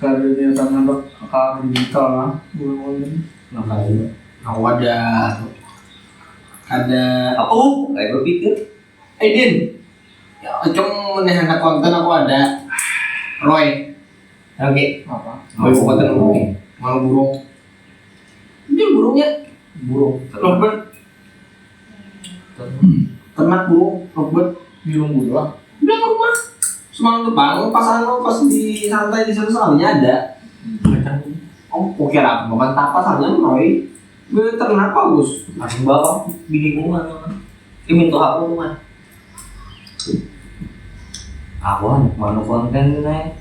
karirnya tangan akar digital lah bulan Ngapain? Aku ada aku kayak berpikir Din ya cuma anak konten aku ada Roy oke apa? Roy konten Roy malu burung ini burungnya Burung lovebird ternak burung lovebird di rumah lah. udah ke rumah semalam depan pas di santai di satu-satunya ada oh kira apa bukan tapas aja Roy gue ternak bagus Masih bawa bini gua ini minta aku tuh mah. Aku mana konten nih.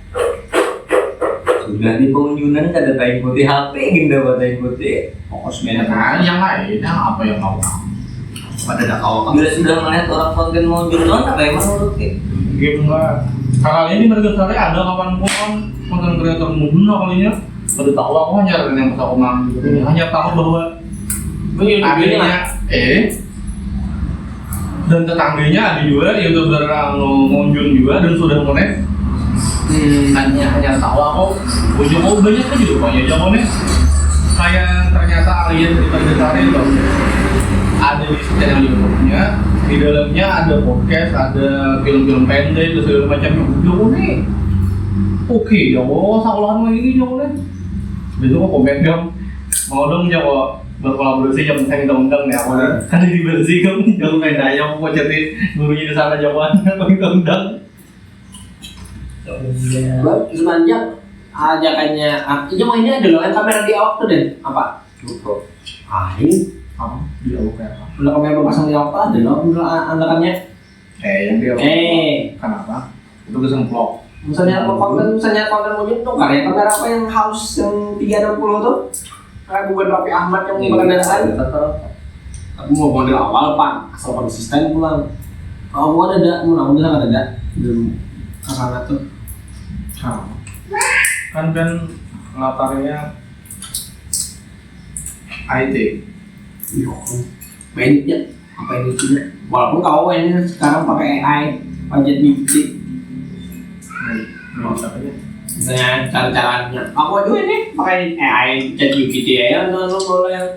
Sudah di pengunjungan kada tahu putih HP gini dapat tahu putih. fokus beda Nah, yang lainnya apa yang mau kamu? pada dak awal Bila sudah melihat orang konten mau junjungan apa emang menurut ke? Game enggak. Kali ini mereka cari ada kawan-kawan konten kreator muda kalinya. Pada tahu aku hanya yang bisa omong gitu. Hanya tahu bahwa adanya dan tetangganya ada juga youtuber ngunjung juga dan sudah connect. Hanya tahu aku banyak kan juga banyak jawabannya. Kayak ternyata alien dicari loh. Ada di channel YouTube-nya, di dalamnya ada podcast, ada film-film pendek, dan segala macamnya. Jawabannya oke, jawab seolah lagi jawabannya. Besok aku komen dong, mau dong jawab berkolaborasi yang penting undang-undang nih aku kan di bersih kan jangan main aja mau jadi gurunya di sana jawabannya undang-undang. semenjak ajakannya cuma ini ada loh yang kamera di awak tuh Den apa? GoPro. Ini Di awak kayak apa? udah kamera berpasang di awak ada loh andakannya Yang dia kenapa? Itu kesan vlog. misalnya konten mau tuh karya kamera apa yang house yang 360 tuh kayak bukan Raffi Ahmad yang berkendaraan aku mau model awal Pak asal konsisten pulang aku ada mudah-mudahan ada belum kesana tuh Kan latarnya IT. banyak ya apa ini juga walaupun kau ini sekarang pakai AI budget GPT misalnya cara-caranya aku aja ini pakai AI ChatGPT ya lo yang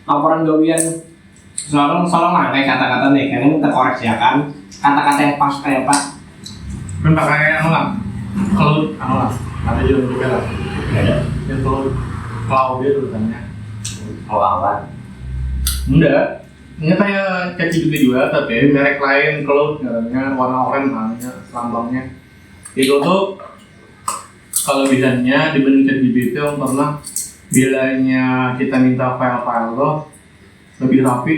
laporan gawian selalu lah kayak kata-kata nih karena kita koreksi ya kan kata-kata yang pas kayak apa Kan pakai lah cloud lah ada juga lah yang cloud dia tulisannya Lawan. enggak ini kayak ChatGPT juga tapi merek lain cloud namanya warna oranye namanya lambangnya itu tuh kalau bisanya dibanding ChatGPT yang pernah bilanya kita minta file-file lo lebih rapi.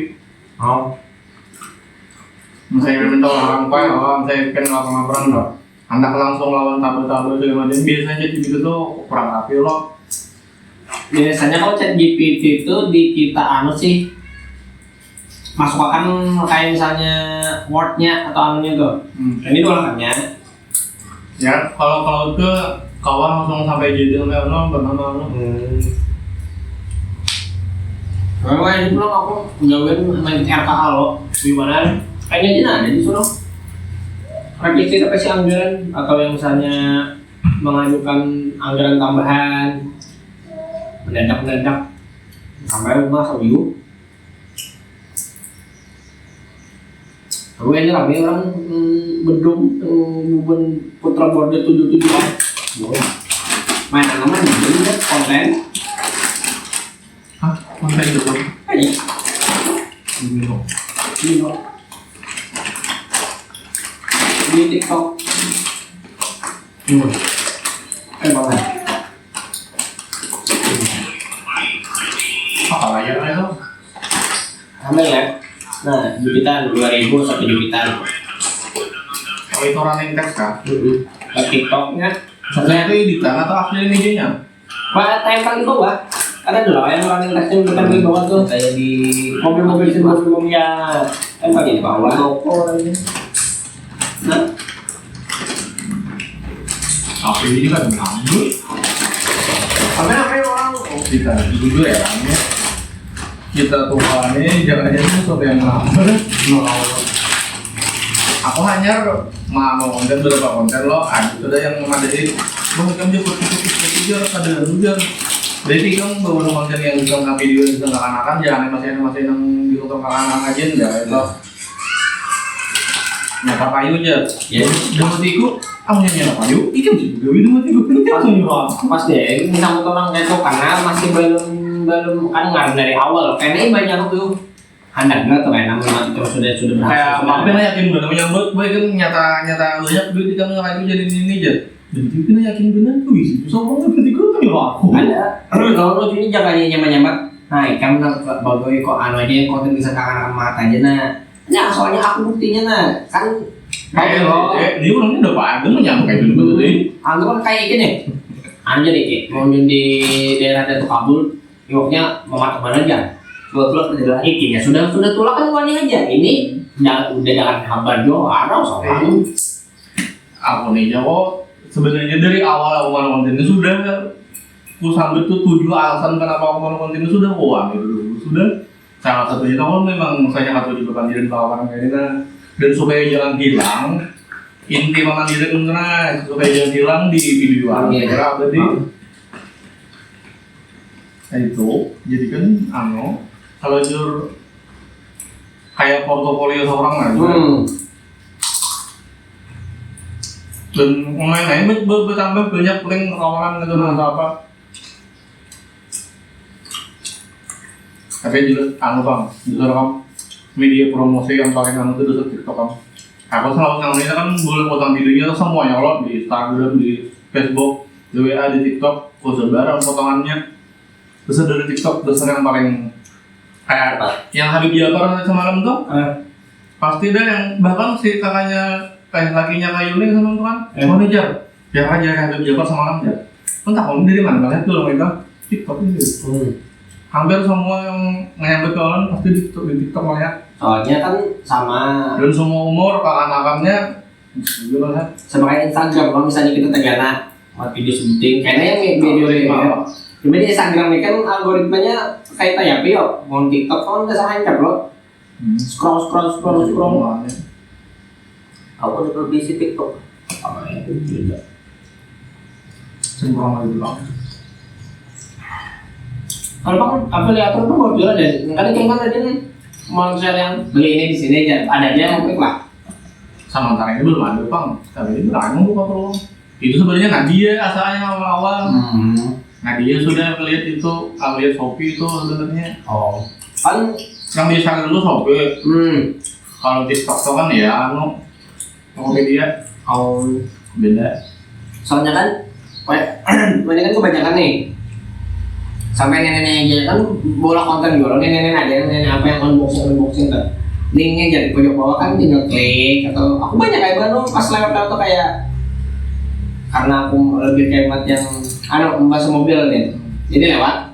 Misalnya minta orang file, misalnya kan laporan lo, anda langsung lawan tabel-tabel segala macam. Biasanya ChatGPT tuh kurang rapi lo. biasanya kalau ChatGPT itu di kita sih masukkan kayak misalnya Word-nya atau anunya tuh ini doangnya Ya kalau ke kawan langsung sampai jadi sampai bernama memang ini belum aku nggawain main RKH lo gimana kayaknya aja ada disuruh revisi anggaran atau yang misalnya mengajukan anggaran tambahan mendadak sampai rumah seminggu aku ini rame orang bedung buben putra border 77an main nama jadi konten konten itu aja ini di TikTok banget apa ya itu ambil ya nah jubitan 2000 1 jubitan kalau itu running text kan ke TikToknya sebenarnya itu editan atau asli medianya tempel di bawah ada loh yang running textnya bukan di bawah tuh Kayak di mobil sebelumnya tempel di bawah toko aja. nah apa ini kan ngambil apa orang kita jujur ya namanya kita Tuhannya jangan aja sesuatu yang ngambil aku hanya mau konten beberapa konten lo ada sudah yang memadai bahkan dia jar ada jar. Berarti kan beberapa konten yang bisa nggak video bisa nggak anak-anak jangan masih yang di untuk anak-anak aja enggak itu. Nyata kayu aja. Ya. Dematiku, amnya nyata kayu. Itu juga dematiku. Pas deh, ini sama orang kayak tuh karena masih belum kan nggak dari awal. Kayaknya banyak tuh handaknya tuh kayak namanya terus sudah Kayak berhasil. makanya yakin benar menyambut, gue kan nyata banyak duit di kamu ngapain jadi ini aja. Dan itu kan yakin benar tuh sih. Soalnya berarti gue tuh ya aku. Ada. Kalau lu ini jangan nyaman-nyaman. Nah, kamu bagai kok anu aja konten bisa kangen mata aja nah. Ya soalnya aku buktinya nah kan. Dia orangnya udah pada menyambut kayak gitu betul deh. Anggap kan kayak gini. Anu jadi kayak mau di daerah Datuk Kabul, iwaknya memat kemana aja. Tulak ke daerah ini ya sudah tulak kan wani aja. Ini udah jangan kabar jo ada soalnya. Aku nih Jawa sebenarnya dari awal aku konten ini sudah aku sambut tuh 7 alasan kenapa aku konten ini sudah uang itu dulu sudah salah satunya kalau memang saya satu juga pandirian kawan kayak ini dan supaya jangan hilang inti mandirian karena supaya jangan hilang di video kira berarti itu jadi kan kalau jujur kayak portofolio seorang lah dan main-main bertambah banyak link kawan gitu atau apa tapi juga bang juga kan media promosi yang paling itu dosa TikTok kan aku selalu yang ini kan boleh potong videonya semuanya loh di Instagram di Facebook di WA di TikTok aku sebarang potongannya dosa dari TikTok dosa yang paling kayak yang Habib Jafar semalam tuh pasti deh yang bahkan si kakaknya kayak lakinya kayu ini sama tuan mau ngejar biar aja Habib Jafar semalam ya entah kamu dari mana banget tuh mereka TikTok ini hampir semua yang nyambut kawan pasti di TikTok lah ya soalnya kan sama dan semua umur anak-anaknya gitu lah sama kayak Instagram kalau misalnya kita tegana buat video syuting kayaknya yang video ini ya cuma di Instagram ini kan algoritmanya kayak tayapi yuk mau TikTok kan udah sama yang loh scroll Aku udah berbisi TikTok. apa itu juga semua itu lah kalau bang afiliator tuh mau jual deh kan tadi mau share yang beli ini di sini aja ada aja yang klik lah sama antara ini belum ada bang tapi ini berani buka peluang itu sebenarnya Nadia asalnya awal-awal Nadia sudah melihat itu lihat Shopee itu sebenarnya kan yang bisa dulu Shopee kalau TikTok tuh kan ya Tokopedia beda soalnya kan banyak kan kebanyakan nih sampai nenek-nenek aja kan bola konten dulu nenek ada nenek apa yang unboxing kan linknya jadi pojok bawah kan tinggal klik atau aku banyak kayak Bandung pas lewat tuh kayak karena aku lebih hemat yang membahas mobil nih jadi lewat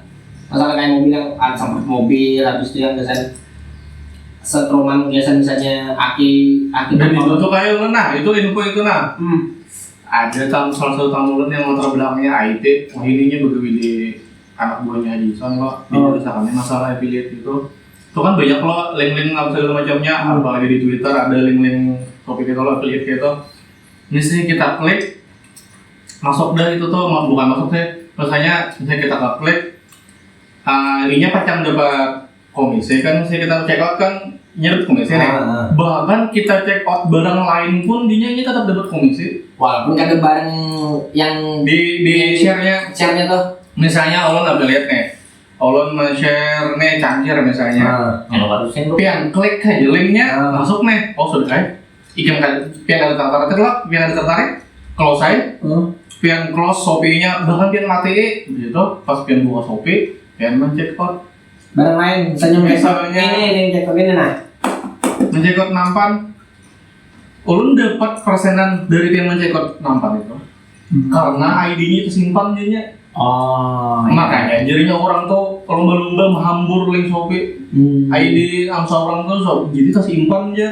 masalah kayak mobil yang ada sama mobil habis itu yang biasanya setroman biasa misalnya aki dan itu tuh kayak itu info itu ada salah satu tamulan yang latar belakangnya IT ininya begitu di anak buahnya Haji Son kok dijelaskannya masalah affiliate itu kan banyak loh link-link apa segala macamnya apalagi di Twitter ada link-link topik itu loh affiliate gitu misalnya kita klik masuk dah itu tuh bukan masuk sih misalnya kita klik ininya pacang dapat komisi kan misalnya kita check out kan nyerut komisi nih bahkan kita check out barang lain pun dinya ini tetap dapat komisi walaupun ada barang yang di share-nya tuh misalnya Olon nggak lihat nih Olon share nih cangkir misalnya pian klik aja linknya masuk nih sudah kan ikan pian ada tertarik lah pian ada tertarik close saya pian close Shopee-nya bahkan pian mati gitu pas pian buka Shopee pian men-check out barang lain misalnya ini check out ini men-check out nampan Olon dapat persenan dari pian men-check out nampan itu karena ID-nya tersimpan jadinya makanya jadinya orang tuh lomba-lomba menghambur link Shopee ID angsa orang tuh jadi tersimpan aja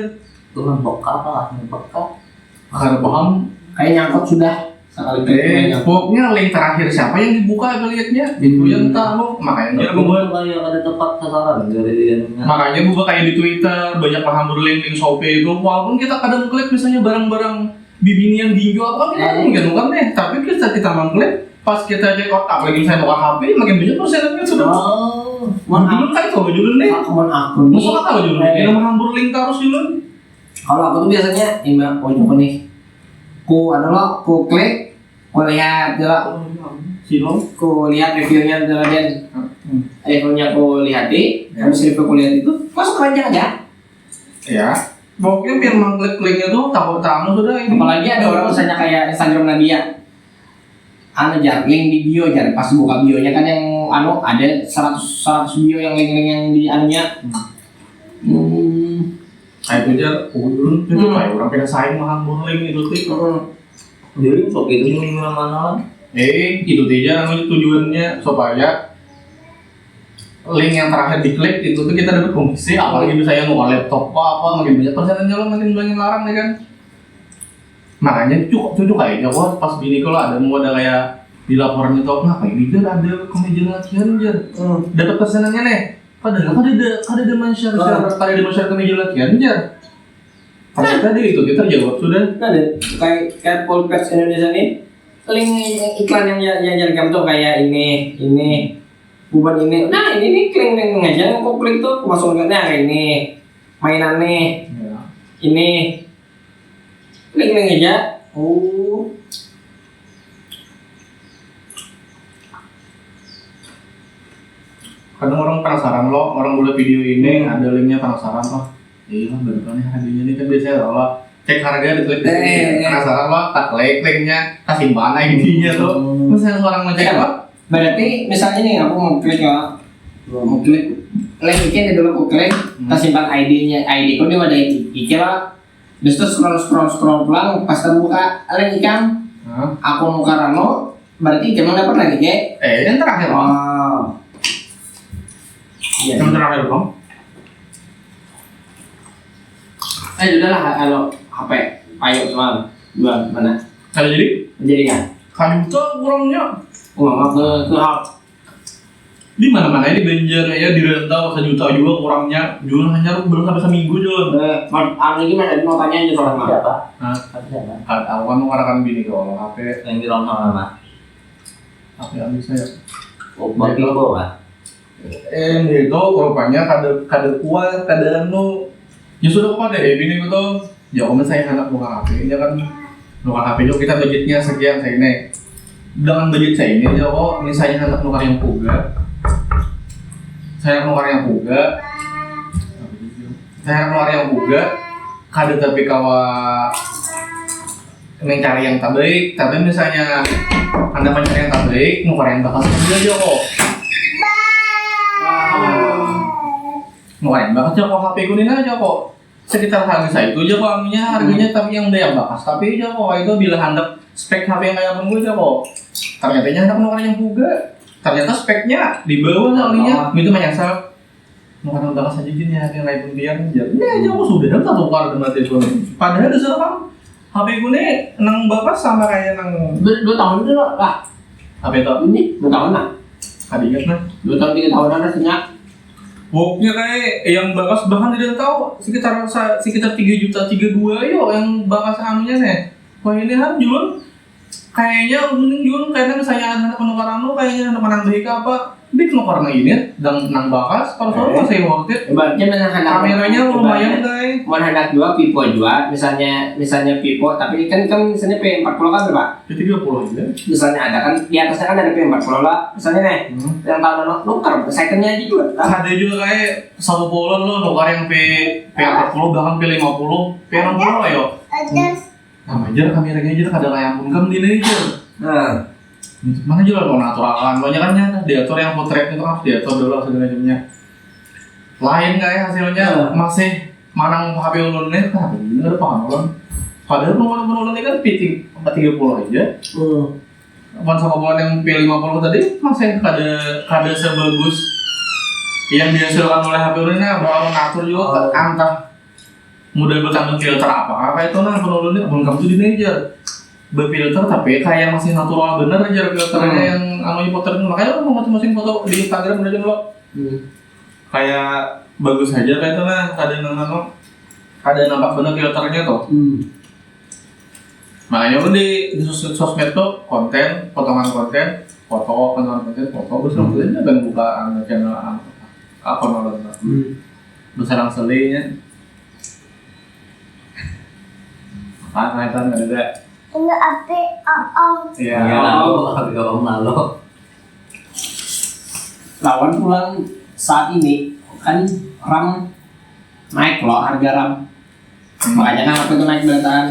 Itu ngebekap lah, ngebekap karena paham kayak nyangkut sudah pokoknya link terakhir siapa yang dibuka lihatnya itu yang tahu makanya Itu kayak ada tempat sasaran dari makanya buka kayak di Twitter banyak menghambur link Shopee itu walaupun kita kadang klik misalnya barang-barang bibinian ginjo apa kita mungkin bukan deh tapi kita mengklik pas kita check out apalagi misalnya buka HP makin banyak persenannya sudah. Dulu kan itu dulu nih. Aku nih. Masuk akal dulu. Yang menghambur link terus dulu. Kalau aku tuh biasanya ini pojok nih. Ku klik, ku lihat jalan. Silong. Ku lihat reviewnya jalan. Reviewnya ku lihat habis review ku lihat itu, masuk keranjang aja. Ya. Pokoknya biar mengklik-kliknya tuh takut tamu sudah ini. Apalagi ada orang misalnya kayak Instagram Nadia. Link di bio jar, pas buka bionya kan yang ada 100 bio yang link yang di anunya. Itu aja, dulu itu kayak orang pada saing menghambur link itu tuh. Jadi sok itu link mana? Itu aja tujuannya supaya link yang terakhir diklik itu tuh kita dapat komisi, apalagi misalnya mau laptop apa makin banyak persenannya lo makin banyak larang nih kan. Makanya cukup kayaknya kok pas bini kalau ada kayak di laporan itu apa ini dia ada kemeja latihan aja. Dapat persenannya nih. Padahal ada masyarakat kemeja latihan aja. Padahal tadi itu kita jawab sudah. Ada kayak Polpers Indonesia nih. Link iklan yang jalan tuh kayak ini buban ini. Nah, ini nih klik aja kok klik tuh masuk ke ini. Mainan nih. Ya. Ini klik aja. Kadang orang penasaran loh, orang boleh video ini ada linknya penasaran loh. Iya lah berapa nih harganya ini kan biasanya loh cek harga diklik penasaran loh, tak klik linknya kasih mana intinya tuh. Misalnya orang mau cek apa? Berarti misalnya nih aku mau klik link ini dulu aku klik, kita simpan ID kok dia ada IG lah. Terus scroll pulang pas terbuka link ikan, akun muka Rano, berarti jangan dapat lagi Cek. Yang terakhir loh. Yang terakhir dong. Udahlah kalau HP ayo semalam dua mana? Kalau jadi kan? kan itu kurangnya. Ke hal Di mana-mana ini Banjar ya di rentau 1 juta juga kurangnya. Jual hanya belum sampai seminggu Jun. ini gimana? Mau tanya aja soal mana? Siapa? Aku kan mengarahkan bini kalau HP Yang di Ronald mana? HP ambil saya. Buat Vivo kan? Itu rupanya kada kuat, kada ya sudah kok deh bini itu ya om saya anak buka HP nya kan buka HP juga kita budgetnya sekian saya ini dengan budget saya ini ya kok misalnya anak nukar yang puga saya nukar yang puga kada tapi kawa mencari yang terbaik tapi misalnya anda mencari yang terbaik nukar yang bakal aja kok nukar yang bakal aja kok HP kuning aja kok sekitar harga saya itu aja kok harganya tapi yang dia bakas tapi aja kok itu bila handap spek HP yang kayak gue aja kok ternyata handap nukar yang puga ternyata speknya di bawah soalnya itu menyasar nukar bakas aja gini yang lain pun dia ini aja kok sudah dapat tukar dengan telepon padahal ada kan HP gue nih nang bakas sama kayak nang 2 tahun itu lah. HP itu Ini 2 tahun lah. ada ingat nah 2 tahun 3 tahun rasanya. Pokoknya kayak yang bakas bahkan tidak tahu sekitar 3 juta 32 yo yang bakas anunya nih. Wah ini kan jual kayaknya mending jual kayaknya misalnya anak penukaran lo kayaknya anak menang baik apa big nukarna ini dan nang bakas kalau masih worth it. Ibaratnya kameranya lumayan guys. Mau hendak jual Vivo juga misalnya Vivo tapi kan misalnya P40 kan berapa? P30 aja. Misalnya ada kan di atasnya kan ada P40 lah misalnya nih yang tahun nukar secondnya aja juga. Ada juga kayak 1 bulan lo nukar yang P40 bahkan P50 P60 ayo. Nah aja kameranya aja kada kayak pun kan ini aja. Nah mana juga lo natural kan banyak kan nyata diatur yang potret itu harus diatur dulu segala macamnya lain kayak hasilnya masih manang HP ulun nih kan ini ada pengalaman padahal ulun ini kan P30 aja sama bulan yang P50 tadi masih kada sebagus yang dihasilkan oleh HP ulun nya bakal ngatur juga antah mudah bertambah filter apa itu nah ulun ini belum kamu tuh di meja berfilter tapi kayak masih natural bener aja filternya yang anu potret makanya lo masing-masing foto di Instagram udah lo kayak bagus aja kayak itu nah ada nampak bener filternya tuh Makanya lu di sosmed tuh konten, potongan konten, foto, terus lu aja kan buka channel akun orang tuh. Lu sarang selinya. Apa kan ada? Ini api om. Iya. Tapi kalau malu. Lawan pulang saat ini kan RAM naik loh, harga RAM. Makanya kan waktu itu naik belataan.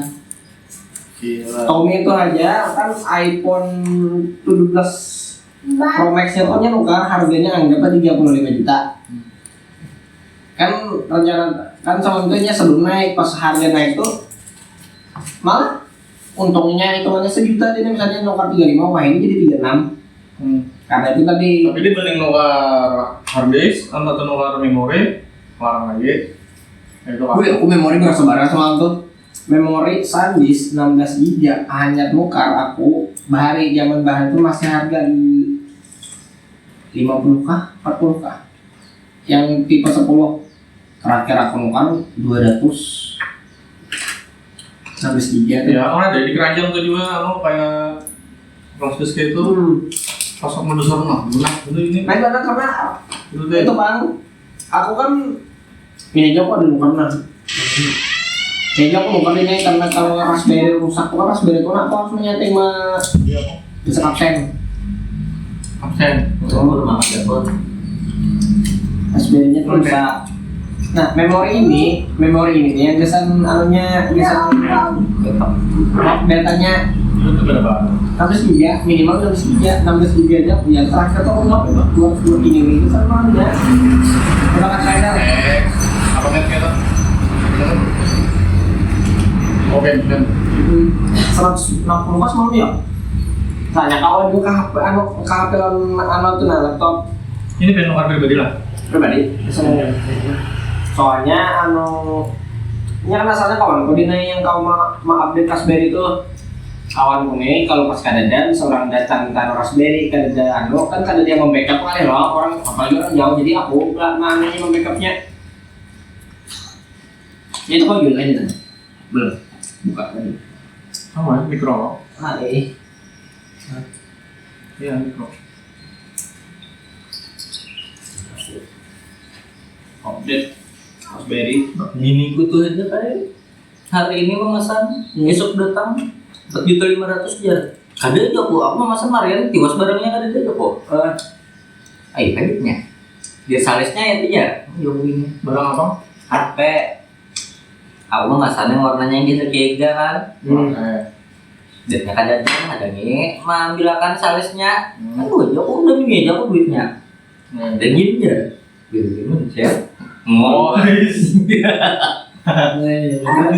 Gila. Tommy itu aja kan iPhone 17 Pro Max nya tuh nukar harganya anggapnya 35 juta. Kan rencana kan sama itu sebelum naik, pas harga naik tuh malah untungnya hitungannya sejuta, jadi misalnya nukar 35, wah ini jadi 36. Karena itu tadi. Tapi dia banding nukar hard disk atau nukar memori, larang lagi. Itu kan. Aku memori berasa barang sama tuh. Memori SanDisk 16 GB hanya nukar aku bahari zaman bahan itu masih harga di 50 kah 40 kah yang tipe 10 terakhir aku nukar 200 16 GB Ya, orang ada di keranjang tuh juga, kayak flash disk itu pasok mendusar mah, itu ini. nah itu karena Itu deh. itu bang aku kan ini aja kok ada nukar kayaknya aku nukar ini karena kalau Raspberry rusak, aku Raspberry itu aku harus menyeting bisa absen. Betul banget ya bro. Raspberry-nya tuh bisa. Nah, memori ini nih yang kesan anunya kesan datanya Itu berapa? 16 GB, minimal 16 GB, 16 GB aja. Yang terakhir tuh aku buat ini itu sama aja. Gunakan slider. Apa netnya tuh? Oke, dan 160 pas mau ya. Tanya kawan juga ke HP anu tuh laptop ini pengen nukar pribadi lah. pribadi. Soalnya ini kan asalnya kawan kau yang kau mau update Raspberry itu kawan nih kalau pas kadadan seorang datang ke Raspberry kadadan kan kada dia membackup kali loh orang apalagi orang jauh, jadi aku namanya membackupnya itu kau jual aja belum buka tadi Sama mikro. Iya, mikro. update Raspberry Biniku tuh aja kayak hari ini memesan, besok datang 4.500.000 aja. Kada aja aku memesan Marian tiwas barangnya kada aja kok. Ayo kayaknya. Dia salesnya ya dia. Yo ini Barang apa? HP. Aku memesannya warnanya yang gitu kega kan. Duitnya kada ada nih, ambilakan salesnya. Aduh aja aku udah minyak aja aku duitnya. Dan gini aja. Gini ya. Oh, Itu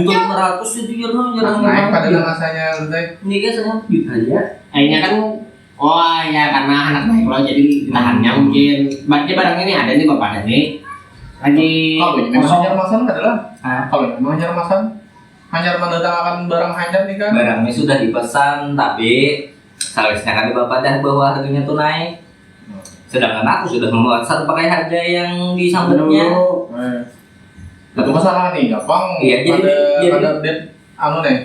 500 itu jarang naik pada rasanya udah. ini kan saya duit aja. akhirnya kan wah ya karena anak naik loh jadi ditahannya mungkin berarti barang ini ada nih bapak ada nih lagi Kalau ini memang hanyar masan adalah. Ah. Kalau memang hanyar masan, hanyar mendatangkan barang hanyar nih kan. Barangnya sudah dipesan tapi salesnya kan bapak dah bahwa harganya tuh naik. Sedangkan aku sudah memesan pakai harga yang disambarnya. Itu masalah nih, gampang. Iya, jadi- ada update anu nih.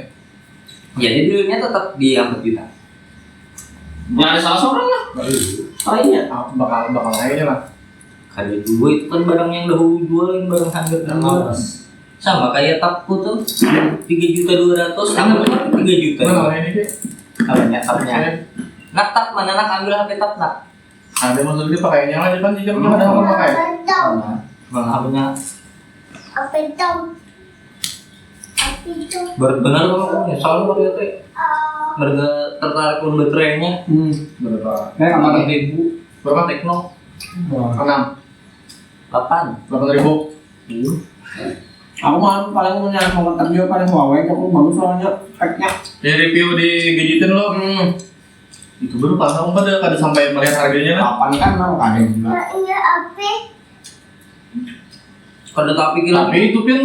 Jadi dealnya tetap di 4 juta. nggak ada salah seorang lah lainnya Bakal naiknya lah. Kali dulu itu kan barang yang dahulu jual yang barang harga dulu. Sama kayak tapku tuh 3.200.000 sama 3 juta. Mana ini sih? Apanya tapnya? Nak tap mana nak ambil HP tap nak. Ada maksudnya pakainya aja kan jika ada apa pakai. Bang HP-nya Apa itu? benar kamu nyesal pakai itu. Harga tertarik pun baterainya Berapa? kayak apa 4.000 Berapa Tekno? 6. 8.000. aku malah paling menyerang komentar juga paling Huawei aku bagus soalnya speknya Ya review di Gadgetin lo. Itu baru pas kamu kada sampai melihat harganya kan. kapan kan mau ada juga Ini api. Kalau tapi kira Tapi itu kan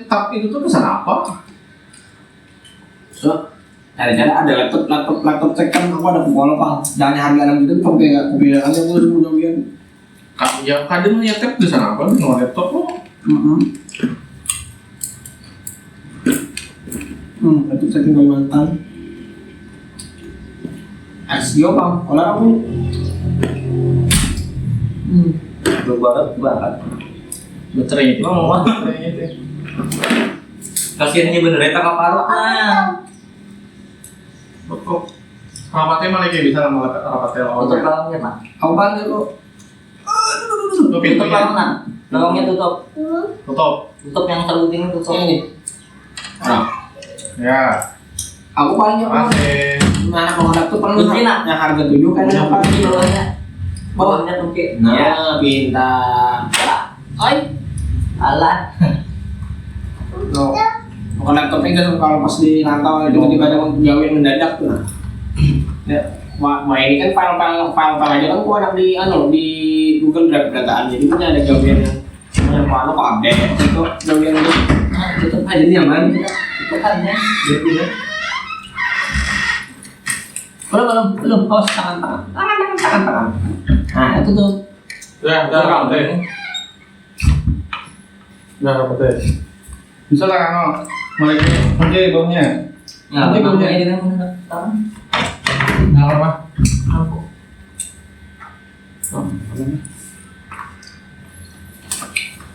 tapi itu tuh pesan apa? so cara-cara ada laptop second aku ada kuala pang jangan harga 6 juta sampai nggak kupilih aja aku sebelum bagian Ya kadang nyetek pesan apa? Nol laptop lo. laptop second Kalimantan SGO bang, olah aku. Berbarat banget. Baterai itu mau baterainya itu. Kasiannya bener eta kaparutna. Kok rapatnya malah kayak bisa malah rapatnya Tutup lawangnya, Pak. Aku bantu kok. Tutup Tutup pintunya. lawangnya. Lawangnya tutup. Tutup. Tutup yang seluting tutup. Ini. Nah. Ya. Aku paling nyaman. Masih. Mana pengadap tuh pernah Kunci, nak. yang harga 7 kan Punya yang paling Di bawahnya. Bawahnya kunci. Nah, pintar. Oi. Alah. No. Bukan laptopnya kan kalau pas di rantau tiba-tiba ada gawin mendadak tuh. Nah. Ya, wah ini kan file aja kan gua anak di di Google Drive dataan jadi punya ada gawin yang apa kok update itu gawin itu tutup aja nyaman Itu kan ya. gitu ya. Belum pos tangan. Nah itu tuh. Udah rapatnya. Udah rapatnya. Bisa lah kan? Mulai kunci bawahnya. Nggak, Kunci bawahnya. bawahnya dengan bener. Tahu? Nggak apa? Aku.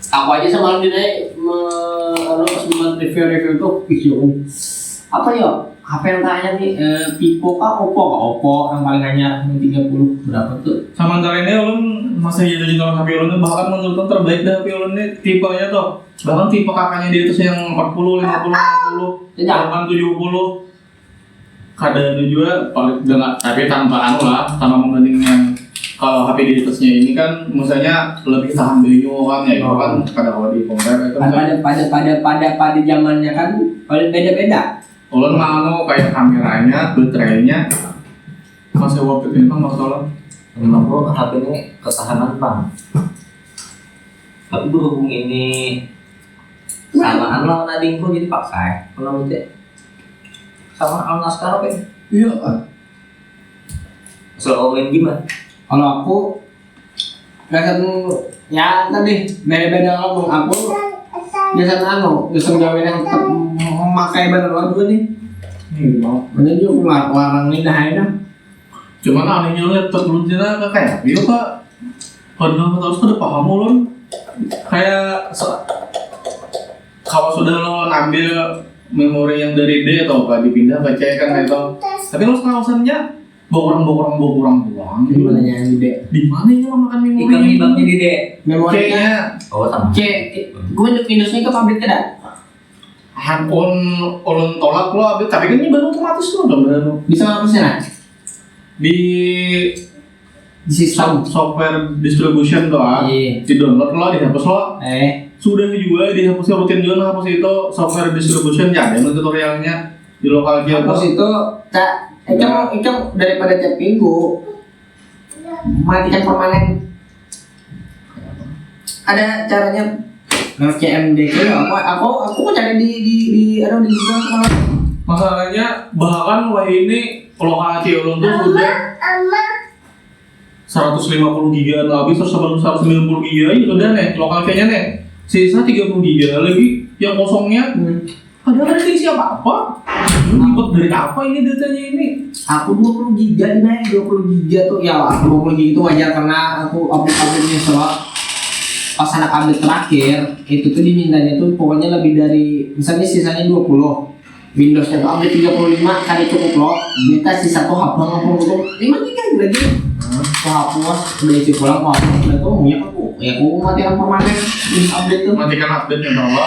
Aku aja semalam dinaik pas buat review tuh video apa ya HP yang tanya nih Vivo kah Oppo yang paling anyar yang 30 berapa tuh Sama antara ini ulun masih jadi jual HP ulun bahkan menurut ulun terbaik dah HP ulun ini tipenya tuh. Bahkan tipe kakaknya dia itu yang 40, 50, 60, Ya. 70. Kadang juga paling dengan tapi tanpa anu lah, tanpa membandingkan kalau HP di atasnya ini kan misalnya lebih tahan banyu kan ya itu kan kalau di compare itu pada zamannya kan beda-beda. ulun mau kayak kameranya, baterainya masih worth it ini kan masalah. Memang bro, HP ini ketahanan bang. Tapi berhubung ini samaan lawan adingku jadi pakai. Kalau itu sama Al Naskar apa ya? Iya. Soal main gimana? Kalau aku biasa ya tadi beda-beda ngomong aku biasa biasa gawin yang tetap memakai bener lagu nih. Mau. Bener juga larang nih dah ya. Cuman anehnya laptop ulun tidak kayak iya pak. Padahal terus udah paham ulun kayak kalau sudah lo ambil memori yang dari D atau apa dipindah ke C kan itu. Tapi lo kawasannya bawa orang doang. Gimana yang gede? Di mana ya lo makan Ikan memori? hibaknya di dek. Memorinya C-nya Oh sama. C. Gue Windowsnya ke pabrik tidak? handphone ulun tolak lo, tapi kan ini baru otomatis lo udah baru Bisa ngapusnya nah? di Di sistem. software distribution tuh Iya. di download lo, dihapus lo. Sudah juga dihapusnya rutin juga hapus itu software distribution ya ada tutorialnya di lokal dia Hapus itu tak itu daripada tiap minggu matikan permanen. Ada caranya lewat CMDK aku cari di Google kemarin. masalahnya bahkan wah ini lokal ulun tuh sudah 150 giga lebih terus 190 giga itu udah nih lokal nya nih sisa 30 giga lagi yang kosongnya padahal ada isi apa ribet dari apa ini datanya ini Aku 20 giga naik 20 giga tuh ya 20 giga itu wajar karena aku update-nya soal pas anak update terakhir itu tuh dimintanya tuh pokoknya lebih dari misalnya sisanya 20 Windowsnya tuh update 35 kali cukup loh minta sisa tuh hapus 5 giga lagi tuh hapus udah isi pulang kok udah tuh ya aku matikan permanen Windows update tuh matikan update nya bahwa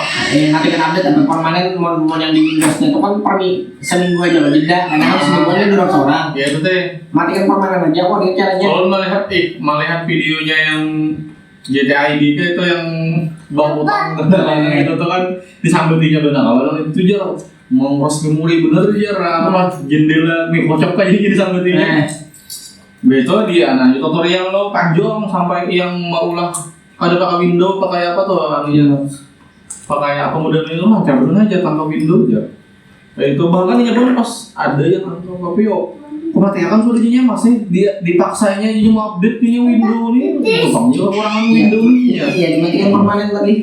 matikan update sampai permanen mau yang di Windowsnya tuh kan seminggu aja loh jeda karena kan seminggu aja dua orang ya itu teh matikan permanen aja kok dengan caranya kalau melihat videonya yang GTA ID itu yang bang utang itu tuh kan disambutinya benar awalnya itu aja mengurus memori bener aja apa jendela nih kocok aja jadi sambutinya betul dia nah tutorial lo panjang sampai yang mau ulah ada pakai Windows pakai apa tuh anunya pakai apa modelnya itu mah cabut aja tanpa Windows ya itu bahkan ini pun pas ada yang tanpa tapi yo kematian sudah jadinya masih dia dipaksanya jadi mau update punya Windows nih kosong juga kurangan Windows nih ya iya dimatikan permanen tadi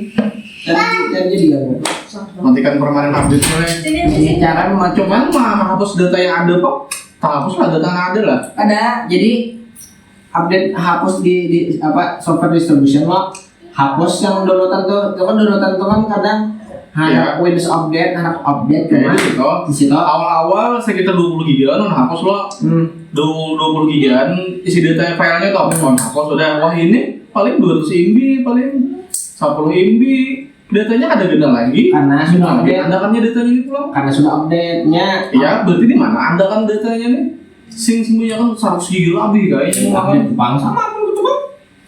dan jadi apa matikan permanen update mulai ini cara cuman mah hapus data yang ada kok Tak hapus lah, data ada lah. Ada, jadi update hapus di apa software distribution lo hapus yang downloadan tuh, itu kan downloadan tuh kan kadang ada Windows update, anak update Kayak cuma gitu. di situ. Awal-awal sekitar 20 giga non hapus lo. 20 gigaan isi data filenya tuh hapus udah. Wah ini paling 200 MB, paling 10 MB. Datanya ada ganda lagi. Karena sudah update. Anda kan datanya ini pulang. Karena sudah update-nya. Iya, berarti di mana Anda kan datanya nih? Sing-singnya kan 100 GB lebih kayaknya Update bang sama gitu kan.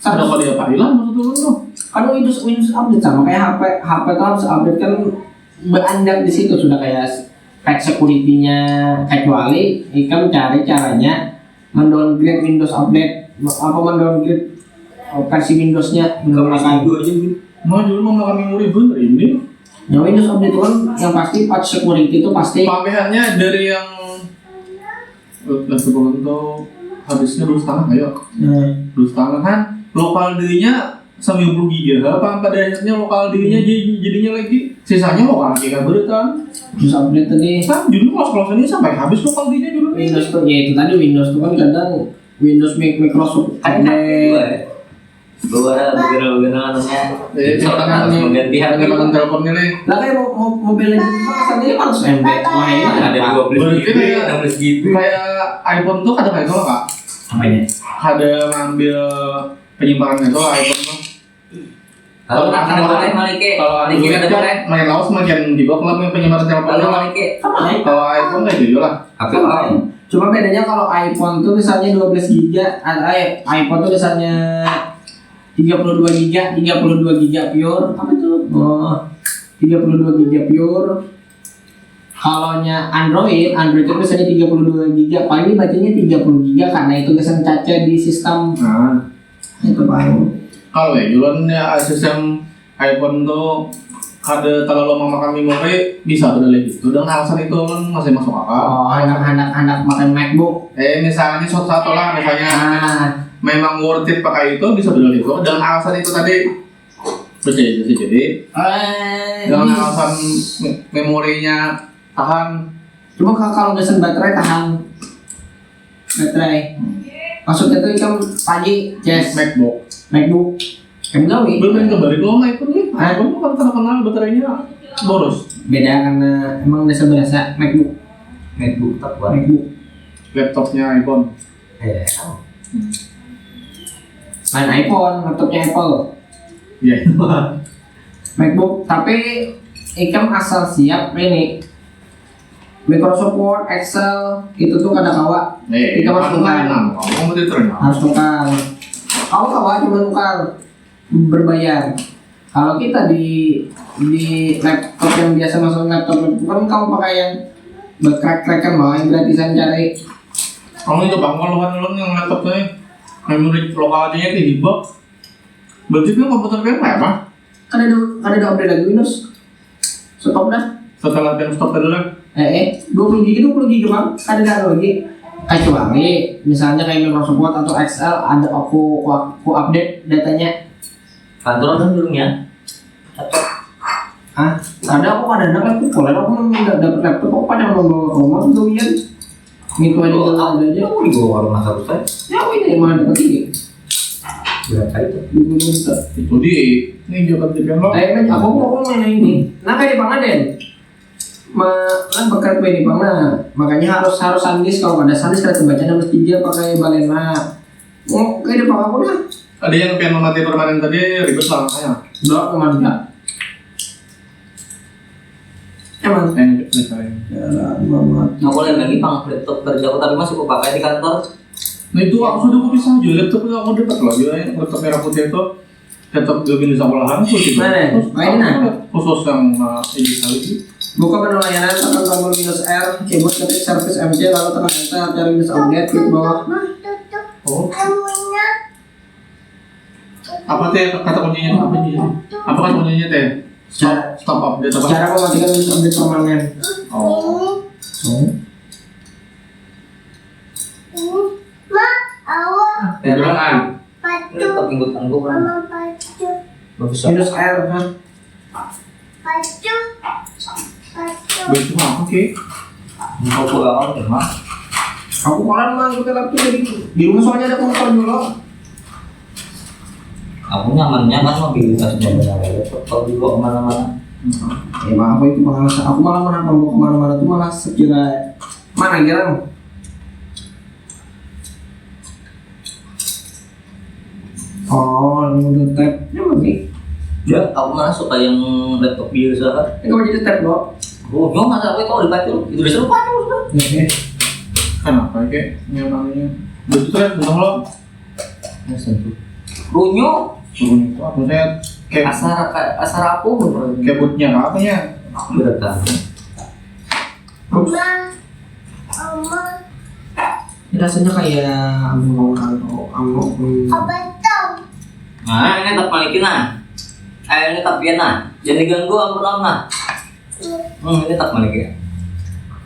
Ada kali apa hilang maksudnya tuh? Kan Windows update sama kayak HP tuh harus update kan beranjak di situ sudah kayak patch security-nya, kecuali ikan cari caranya mendowngrade Windows update mendowngrade versi Windows-nya menggunakan Mau dulu mau makan memori bener ini. ya Windows update itu kan yang pasti patch security itu pasti Pamehannya dari yang laptop untuk habisnya 2,5 ayo. 2,5 kan lokal dirinya 90 giga apa pada akhirnya lokal dirinya jadinya lagi sisanya lokal giga beretan. Windows update tadi Kan dulu kelas ini sampai habis lokal dirinya dulu. Windows tuh ya itu tadi Windows tuh kan kadang Windows Microsoft update beberapa anunya Mengganti teleponnya nih. lah kayak mobil legend itu kesannya kan 100 MB wah ini ada 20 Berarti gitu, kayak 16 gitu. Kayak iPhone tuh kadang kayak itu loh kak. apanya Ada ngambil penyimpanan itu iPhone tuh. Kalau makan boleh malike, malike ada boleh. Main laos makin di bawah lah penyimpanan Kalau teleponnya. malike, Kalau iPhone kayak gitu lah. HP on. cuma bedanya kalau iPhone tuh misalnya 12 GB iPhone tuh misalnya 32 GB pure apa itu 32 GB pure kalau nya Android itu biasanya 32 GB paling bacanya 30 GB karena itu kesan caca di sistem Nah, itu baru kalau ya jualan ya sistem iPhone tuh ada terlalu memakan memori bisa udah gitu. Dengan alasan itu kan masih masuk akal. oh anak makan MacBook Misalnya satu lah misalnya memang worth it pakai itu bisa udah gitu. Dengan alasan itu tadi percaya sih jadi dengan alasan memorinya tahan. cuma kalau ngesen baterai tahan baterai maksudnya tuh kan pagi Jess MacBook kamu tahu nih belum kembali lo iPhone nih iPhone tuh kan terkenal baterainya boros. beda karena emang udah berasa MacBook tak buat. Laptopnya iPhone main iPhone laptopnya Apple iya. MacBook tapi ikam asal siap ini Microsoft Word, Excel itu tuh kada kawa ikam harus tukar kamu mesti terkenal. harus tukar kamu kawa cuma tukar berbayar kalau kita di laptop yang biasa masuk laptop kan kamu pakai yang berkrek-krek kan mau yang gratisan cari Kamu itu bang kalau kan yang laptopnya memori lokal aja nya hibah. Berarti kan komputer kan apa? kan ada update lagi Windows stop dah Setelah yang stop tadi lah. 20 GB bang ada lagi kecuali misalnya kayak Microsoft Word atau Excel ada aku update datanya Kantor kan dulunya. ada aku ada laptop kalau aku nggak dapet laptop aku pada mau bawa ke rumah tuh ya gitu aja jalan aja Kamu di bawah rumah satu saya. ya ini mana dapat ini Berapa itu? 20 juta Itu di ini juga di lo. kan aku mau main ini nah kayak di Pangaden kan bekerja di Pangna makanya harus sandis kalau ada sandis kita baca 63 pakai balena kayak di Pangna aku dah Ada yang pengen mati permanen tadi ribet lah makanya. udah kemana emang Misalnya. ya banget Nggak boleh lagi pang laptop kerja aku tapi masih aku pakai di kantor. Nah itu aku sudah bisa aja laptop aku dapat loh ya laptop merah putih itu laptop gaming sekolahan tuh gitu. Mana? Mainan? Khusus yang ini kali itu. buka menu layanan tekan tombol minus R keyboard ketik service MC lalu tekan enter cari minus update klik bawah Oh. Kamunya Apa teh kata kuncinya apa nih? Apa kan kuncinya teh? Stop update apa? cara mematikan minus update permanen Oh. ini ma awak Kegerangan. Ini laptop patu ingkut tangguh kan. mama patu Bagus. minus R kan patu Begitu apa sih? Mau pulang kan mah. Aku koran mah pakai laptop jadi di rumah soalnya ada komputer dulu. Aku nyamannya kan mobilitasnya benar. Kalau dibawa kemana-mana. Ya mah aku itu malah aku malah menantang bawa kemana-mana tuh malah sekira mana kira. Oh, ini udah tab. Ya begini. Ya, aku malah suka yang laptop biasa kan. Ini kamu jadi tab loh. Oh, nyong masa aku itu dipacul. Itu bisa dipacul sudah. Ya. Kenapa kayak yang namanya Bluetooth ya tentang lo Ya sentuh. Runyo. suruh itu aku saya kayak Asar aku kayak bootnya apa ya berat. Oma. Oma. Ini rasanya kayak among atau among. Apa tuh? Nah, ini tak balikin nah. Ini tak pian nah. Jangan diganggu ampun nah. Ini tak balikin.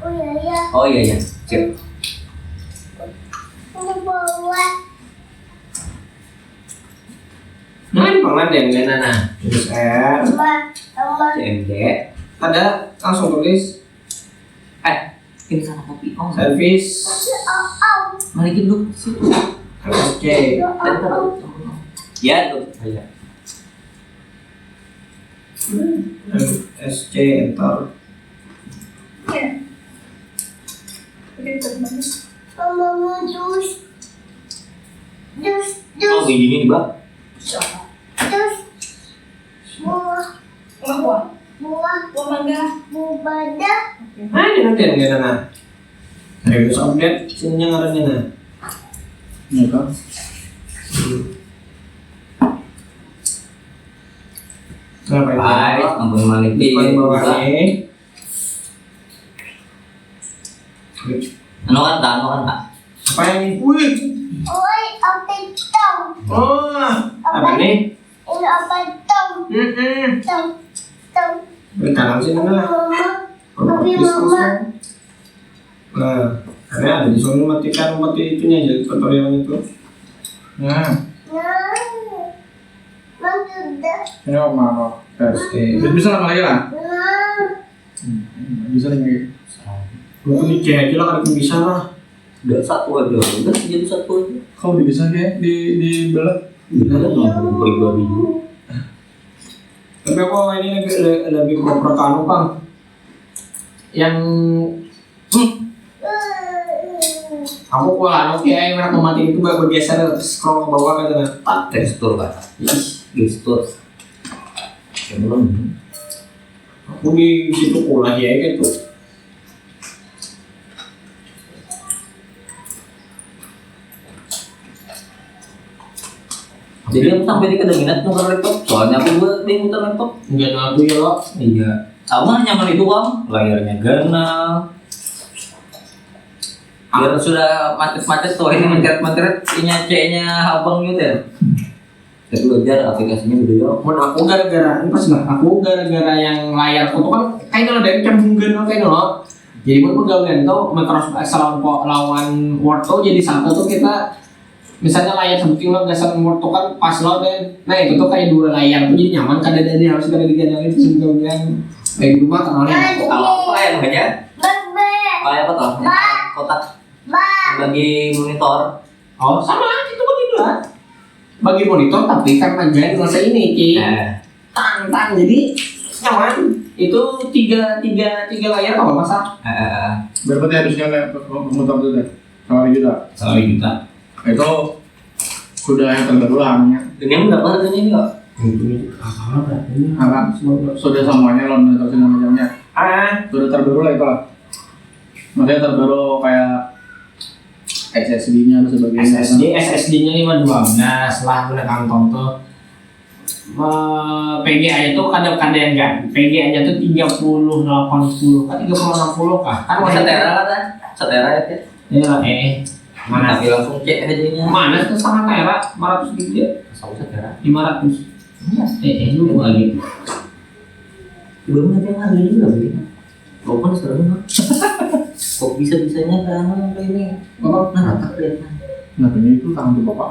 Oh iya ya. Oh iya iya. Sip. Ini bawa. Nah, ini pengadaan kan Nana. Terus R. Oma. Oma. CMD. Ada langsung tulis Ini sana kopi. Oh, service Oh. balikin dulu situ. RSC. Ya, tuh. Ayo. RSC enter. Mama mau jus. Jus. Oh, Jus. ini nih, Bang. Jus. Buah. Buah. Buah. Buah mangga. Bubada. Nah, ini nanti kan Nana. Terus update sini yang ada Nana. ya kan Ngapain? Baik, ampun balik di. Paling bawah ini. Ano kan tak? Ano kan tak? Apa yang ini? Wih. Oi, apa itu? Oh, apa ini? Ini apa itu? Tuh. Tuh. Beri kanan sini Nana. Mama. Tapi Mama. Nah, karena ada di sini matikan mati itunya aja tutorial itu. nah Nah. Mama sudah. ini apa apa RSC. bisa lama lagi lah Nah. bisa lagi Lu tuh dicek aja lah kan bisa lah. Udah satu aja. Udah jadi satu aja. kau udah bisa kayak di belet Udah kan pribadi juga. Tapi aku ini lebih proper ke anu Bang. Yang aku kalau anu kayak yang mati itu bergeser scroll ke bawah kan Nana. Tekstur kan. Gestur. Ya belum. Aku di situ pula ya gitu. Jadi aku sampai di kedenginan nuker laptop. Soalnya aku buat di muter laptop. Enggak aku ya lo. Iya. Aku mah nyaman itu Bang. Layarnya ganal. Biar sudah macet-macet tuh ini mencret-mencret ininya C-nya abang gitu ya. Tapi belajar aplikasinya udah jauh. Mun aku gara-gara pas lah aku gara-gara yang layar foto kan kayak ada yang cembungkan kayak lo. Jadi mun pegawai tuh Microsoft Excel lawan Word tuh jadi satu tuh kita misalnya layar sebutin lo gasan Word tuh kan pas lo dan nah itu tuh kayak dua layar tuh jadi nyaman kada ada harus kada digandalin itu kemudian kayak gitu mah kenalnya. Kalau layar aja, Bebe. kayak apa toh? Kotak Ba. bagi monitor. Oh sama itu begitu lah. Bagi monitor tapi kan manjain masa ini ki tang jadi nyaman itu tiga layar apa masa berarti harus nyala motor itu deh sama juga Sekali juta. itu sudah yang terbaru lah namanya Ini berapa harganya ini kok? karena sudah semuanya loh terus namanya sudah terbaru lah itu lah maksudnya terbaru kayak SSD-nya dan sebagainya SSD-nya 512 lah udah kantong tuh PGA-nya tuh kadang-kadang yang enggak PGA-nya tuh 3080 kan 3060 kah kan Kan setera kan? Setera ya? ya mana Tapi langsung C aja-nya. mana tuh setengah tera 500 GB Sama setera. 500 dulu lagi Belum ada yang harganya juga beli. Open sekarang kok bisa-bisanya kan ini Bapak nah rata kelihatan. nah ini itu tangan tuh bapak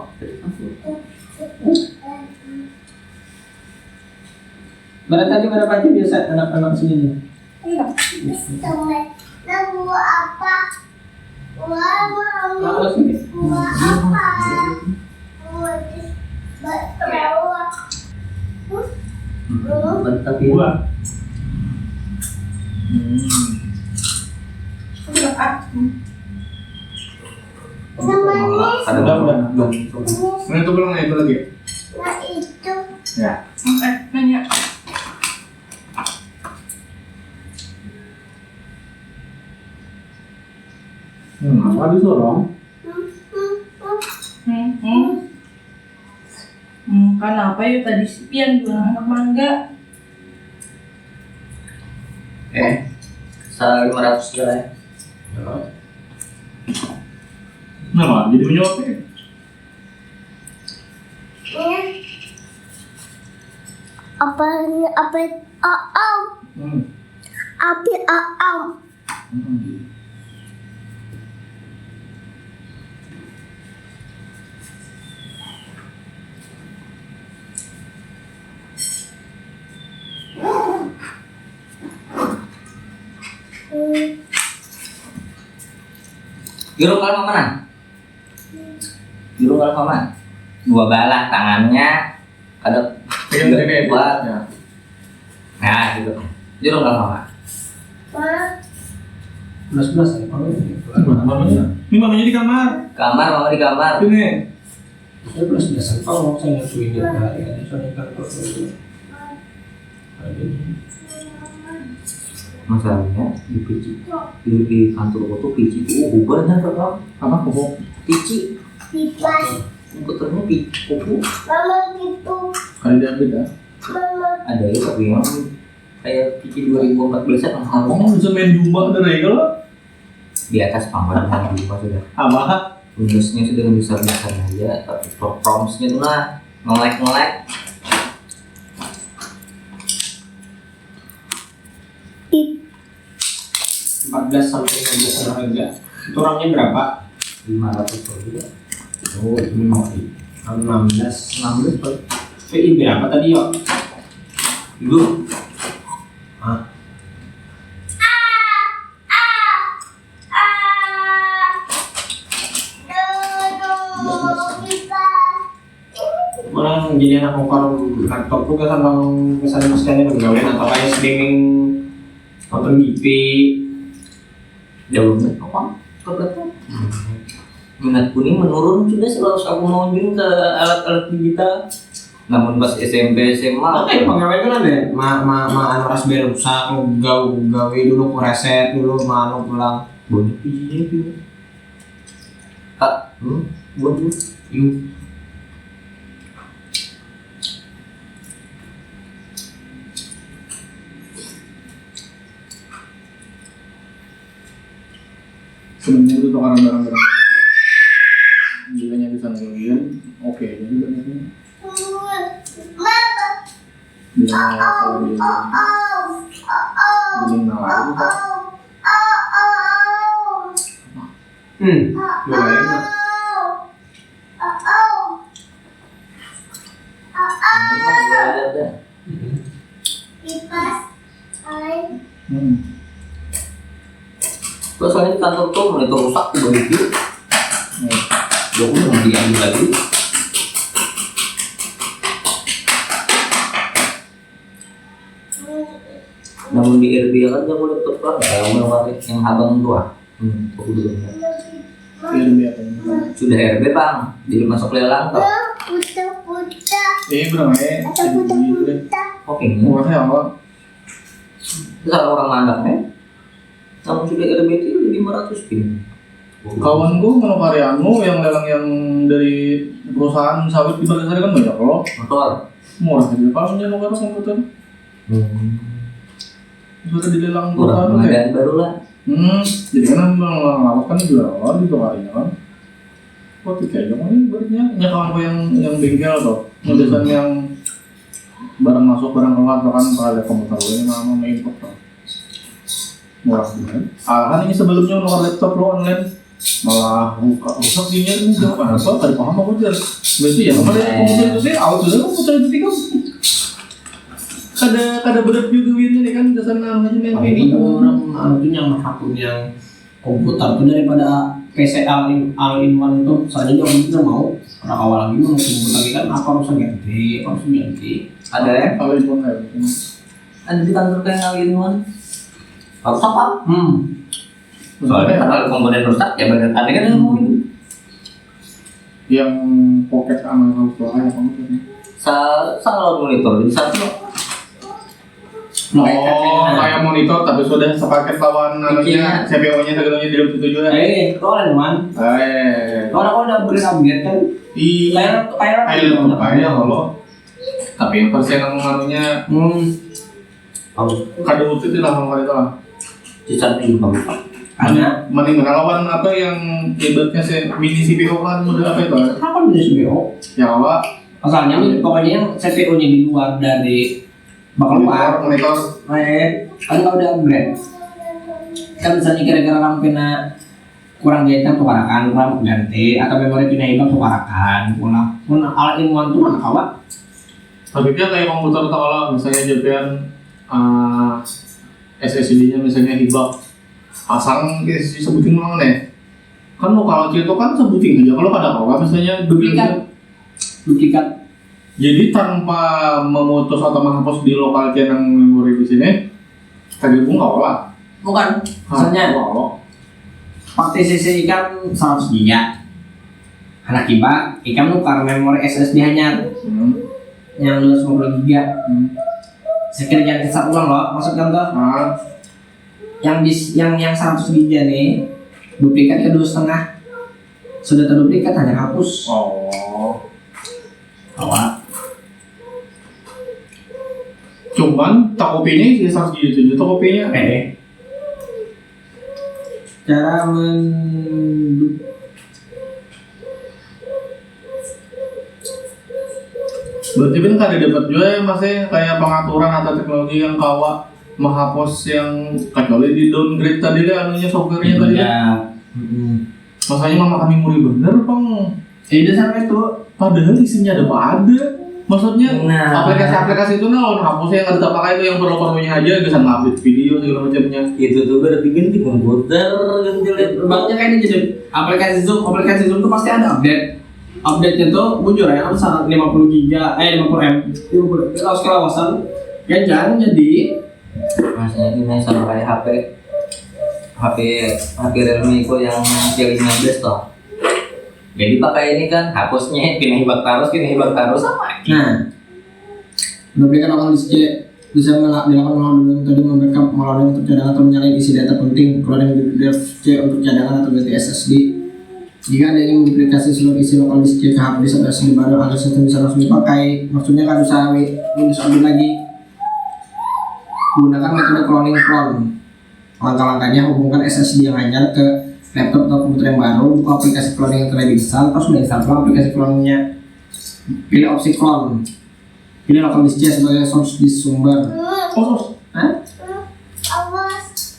berapa aja biasa anak-anak sini Temen. Nah, buah apa? Apa sih? Mantap ya. Gua. Ada Udah. Nah itu belum itu lagi. Ya. Nanya. Apa disuruh? Kenapa ya tadi si Pian bilang anak mangga? Sa 500 kilo ya. Nah, jadi menjawab ya. Apa api Jurung kalau mana? Jurung kalau mana? Dua balah tangannya ada Pegang gede buat. ya. Nah gitu. Jurung kalau mana? 11 ya, Pak. Mamanya? Ini mamanya di kamar. Kamar, mama di kamar. Sini. Saya 11 kalau saya nyusuin dia ya, soalnya kantor itu. Masalahnya di PC di kantor foto PC itu banyak kan? Apa kok? PC pipas komputernya PC kupu mama gitu Kali dia beda. mama ada ya tapi yang kayak PC 2014 an Kamu bisa main jumba dari kalau di atas pangkat dengan rumah sudah. apa? Windowsnya sudah besar-besar aja, tapi promptsnya tuh nah nge-lag. 14 sampai 15 harga. Itu orangnya berapa? 500 aja. Oh, itu 16. 16 Pak. PI berapa tadi, Yo? Dulu Hah? Mana jadi anak ngokor laptop tuh kesan mesinnya bergawean atau kayak streaming nonton GP. jauh banget apa? Kebetulan minat kuning menurun sudah selalu aku menunjuk ke alat-alat digital. Namun pas SMP SMA Oke, pegawai kan ada. Anu Raspberry rusak, gawe dulu ku reset dulu, anu pulang. banyak bijinya itu. Kak, buat dulu. Yuk. Sebenarnya itu tukaran barang-barang jadinya bisa ngeliat oke jadi banyak bilang kalau dia jadi nalar itu lumayan lah. Terus soalnya di kantor tuh monitor rusak tuh balik itu. Ya udah mau diambil lagi. Namun di RB kan aku laptop lah, yang menarik yang abang tua. Aku dulu. Film dia apa Sudah RB bang, jadi masuk lelang toh. berapa ya Oke, murahnya apa terus ada orang mandangnya. Namun sudah RB itu 500 pin. kawan gue mau Karyano yang lelang yang dari perusahaan sawit di Bagasari kan banyak loh Motor. murah aja kalau punya nomor komputer sudah dilelang Kurang perusahaan pengadaan baru lah. jadi kan orang kan jual di Tokarnya kan kok tiga aja kan ini baliknya kawan gue yang bengkel tuh yang biasanya yang barang masuk barang keluar tuh kan kalau ada komputer gue ini nama main import tuh murah banget kan ini sebelumnya nomor laptop lo online malah buka rusak dinya ini jawab apa tadi paham aku jelas berarti ya kemarin komputer itu sih auto dulu komputer itu tiga kada berat juga win ini kan dasar namanya main Ini ini orang anu tuh yang akun yang komputer tuh daripada PC all in one tuh soalnya dia orang mau orang awal lagi mau tunggu lagi kan apa harus ganti Ada ya? Kalau itu enggak. Ada di kantor kayak ngawin harus apa? Soalnya kan kalau komponen rusak ya benar ada kan yang ngomongin. Yang pocket sama harus doang ya kamu. Salah monitor jadi satu. Oh, kayak monitor tapi sudah sepaket lawan namanya CPU-nya segalanya di dalam situ juga. itu all-in one orang udah upgrade kan Iya. Kayak kalau tapi yang versi yang ngaruhnya kado itu lah kalau itu lah. Sisa juga Pak. karena Mending lawan apa yang ibaratnya mini CPU kan model apa itu? apa punya CPU Ya apa? asalnya pokoknya yang CPU-nya di luar dari bakal keluar Monitor. kan kalau udah upgrade kan misalnya kira-kira RAM pina kurang jahitan tukarakan RAM ganti atau memori pina hilang tukarakan pun all in one tuh mana kawan Tapi dia kayak komputer atau kalau misalnya japian SSD-nya misalnya hibah pasang sebutin mana nih? Kan lo kalau itu kan sebutin aja kalau pada kawat misalnya duplikat Jadi tanpa memutus atau menghapus di lokal yang memori di sini, tergabung nggak apa? bukan misalnya kalau pakai CC ikan 100 GB anak iba ikan nukar memori SSD hanya yang 250 GB sekiranya jangan kesat ulang loh maksud contoh yang 100 GB nih duplikat ke 2,5 sudah terduplikat hanya hapus awal cuman tak kopinya sih 100 GB itu tak kopinya. Cara Berarti kan ada dapat juga ya masih kayak pengaturan atau teknologi yang kawa menghapus yang kecuali di downgrade tadi kan anunya softwarenya tadi kan. Masanya memakan memori bener bang. Itu sampai itu Padahal isinya ada maksudnya aplikasi-aplikasi itu nah hapusnya yang ada pakai itu yang perlu-perlunya aja bisa ngupdate video segala macamnya. Itu tuh berarti ganti komputer ganti laptop. Banknya kayaknya jadi aplikasi Zoom tuh pasti ada update-nya tuh bujur ya kan sangat 50 GB 50M kalau sekelawasan ya jangan jadi Masnya ini sama kayak HP Realme itu yang G15 toh. Jadi pakai ini kan hapusnya pindah hibak taruh sama. nah memberikan lokal disk bisa dilakukan melalui metode membackup melalui untuk cadangan atau menyalain isi data penting keluarin drive C untuk cadangan atau ganti SSD. Jika ada yang menduplikasi seluruh isi lokal disk C ke hard disk atau SSD baru agar sistem bisa langsung dipakai, maksudnya kan usah Windows update lagi. Gunakan metode cloning clone. Langkah-langkahnya hubungkan SSD yang hanyar ke laptop atau komputer yang baru, buka aplikasi cloning yang telah diinstal, terus menginstal aplikasi cloningnya. Pilih opsi clone. Pilih lokal disk C sebagai source disk sumber.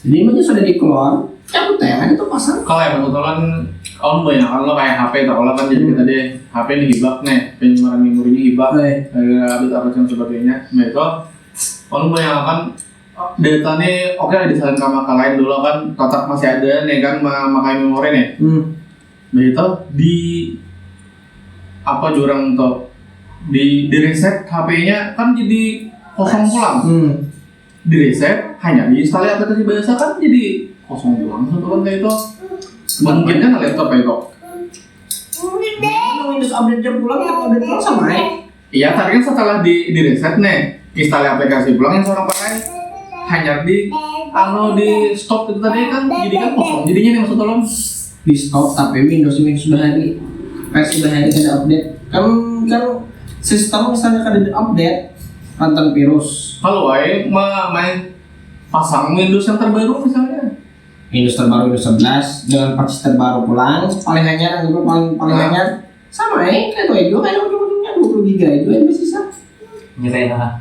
Jadi ini sudah di clone, cabut ya, itu pasang. Kalau yang kebetulan kalau banyak kan lo kayak HP tau lah kan jadi kita deh HP ini hibak nih penyimpanan memorinya hibak update dan sebagainya. Nah itu kalau banyak kan data nih oke disalin ke maka lain dulu kan tetap masih ada nih kan makai memori nih. Nah itu di apa jurang tuh di reset HP-nya kan jadi kosong pulang. Di reset hanya diinstal aplikasi biasa kan jadi kosong pulang satu kan kayak itu. Mungkin kan laptop ya kok. Windows update jam pulang atau update pulang sama ya? Iya, tapi kan setelah di reset nih, install aplikasi pulang yang seorang pakai hanya di stop itu tadi kan jadi kan kosong. Jadinya nih maksud tolong Di stop tapi Windows ini sudah hari sudah hari ada update. Kan sistem misalnya kan ada update rentan virus. kalau main pasang Windows yang terbaru misalnya. Windows terbaru Windows 11 dengan patch terbaru pulang paling hanyar paling hanyar sama kayak itu juga kayak ujung-ujungnya 20 GB itu yang sisa. Nyerahin lah.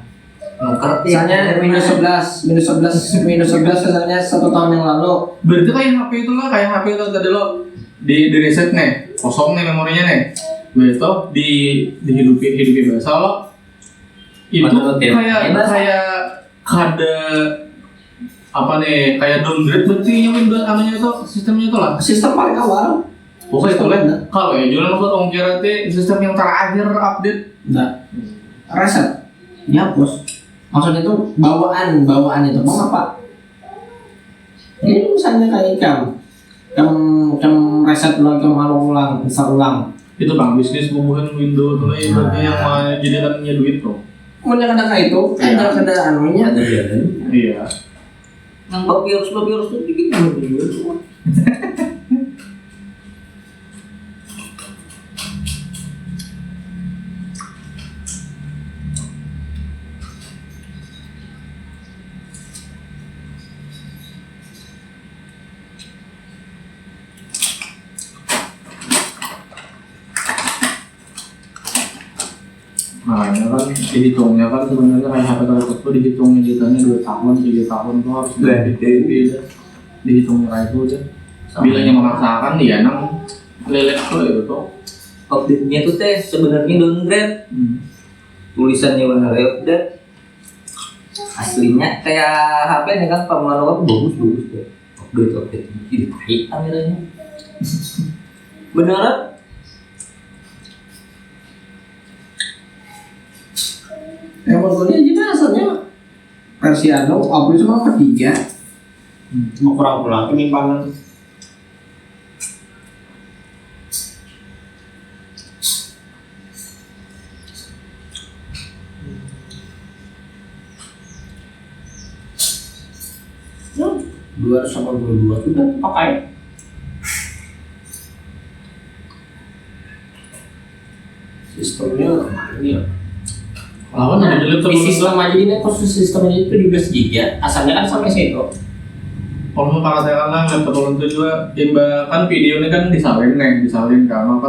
Nuker Misalnya Windows 11 misalnya 1 tahun yang lalu. Berarti kayak HP itu lah, kayak HP itu tadi lo di reset nih, kosong nih memorinya nih. Begitu dihidupi biasa lo. Itu kayak ada apa nih kayak downgrade berarti yang Windows namanya itu sistemnya itu lah. Sistem paling awal. Pokoknya itu Sistem lah. enggak. Kalau ya jualan maksud Om kira teh sistem yang terakhir update. Enggak. Reset. Dihapus. Maksudnya itu bawaan itu mau apa? Ini misalnya kayak kamu reset ulang, kamu ulang, install ulang. Itu bang bisnis pembuahan Windows tuh lah ibaratnya yang mau jadikannya duit tuh. Kemudian kayak itu, Iya. ada anunya. Iya. Yang virus tuh bikin dulu. Nah, ini kan dihitungnya kan sebenarnya kayak HP tersebut tuh dihitungnya ditanya 2 tahun, 3 tahun tuh harus beda. Dihitungnya kayak itu aja. Bilangnya memaksakan ya nang lelek tuh itu tuh. Update-nya tuh teh sebenarnya downgrade. Tulisannya benar update. Aslinya kayak HP nih kan pemanual aku bagus deh. Update jadi pahit kameranya. Beneran? Menurut gue aja asalnya versi update cuma 3. Mau kurang penyimpanan. Ya, 282 sudah pakai. Sistemnya ini ya. Lawan ada jelek Di terus. sistem aja ini khusus sistemnya itu 12 GB. Asalnya kan sampai situ. Kalau mau katakan lah laptop orang itu juga kan videonya kan disalin kan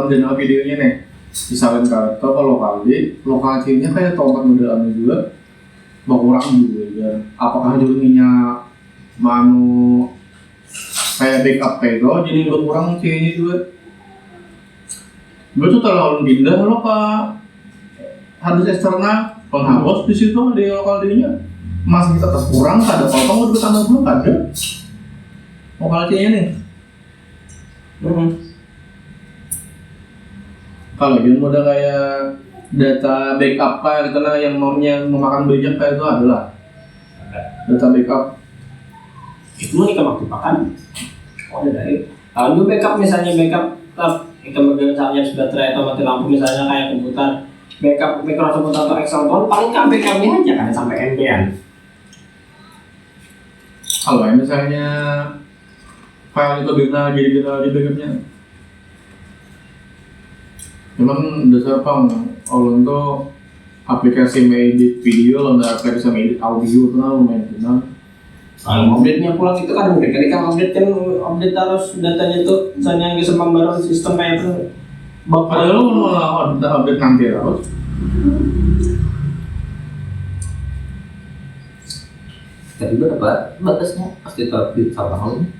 general videonya nih disalin ke laptop kalau kali lokasinya kayak tempat modelannya juga berkurang juga ya. Apakah jadinya manu kayak backup kayak itu jadi berkurang C-nya juga. Gue tuh terlalu pindah lo pak harus eksternal penghapus di situ di lokal dirinya masih tetap kurang ada potong udah tambah belum ada lokal C-nya nih. Kalau yang model kayak data backup kayak gitu lah yang maunya memakan banyak kayak itu adalah data backup Itu nih waktu pakan. Oh ada dari. Kalau gue backup misalnya kita misalnya baterai atau mati lampu misalnya kayak komputer backup Microsoft atau Excel tuh paling kan backupnya aja kan sampai MB-an. kalau yang misalnya file itu jadi backupnya cuman dasar pang kalau untuk aplikasi edit video lo nggak aplikasi edit audio itu lah lumayan benar. Kalau update-nya pulang itu kan udah ketika update harus datanya tuh misalnya ke pembaruan sistem kayak itu. Padahal lo mau update nanti terus. Tapi berapa batasnya pasti terupdate sama hal ini.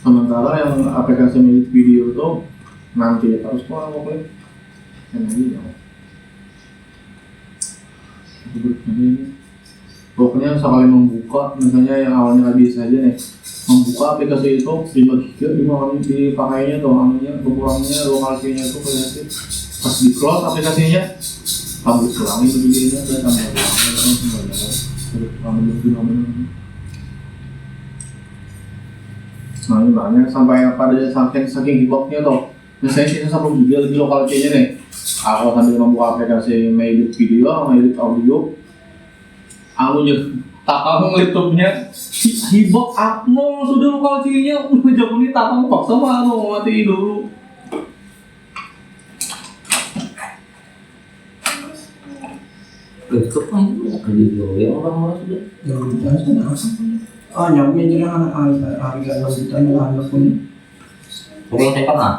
Sementara yang aplikasi edit video tuh nanti terus mau klik yang ini ya. Pokoknya sekali membuka, misalnya yang awalnya nggak bisa aja nih, membuka aplikasi itu 5 GB dipakainya tuh anunya berkurangnya lokasinya tuh kreatif. Pas di close aplikasinya, kamu kurangin begininya dan tambah nah ini banyak sampai pada saking hiboknya tuh. Misalnya sih 10 GB lebih lokal C-nya nih. Aku sambil membuka aplikasi edit video sama edit audio anunya takang laptopnya hibok akno sudah lokal C-nya udah jauh nih takang paksa mah mati dulu. Laptop mah itu banyak kerja yang orang-orang sudah. Nyampe jadi harga 6 juta nya harga pun. Tapi yang saya pernah.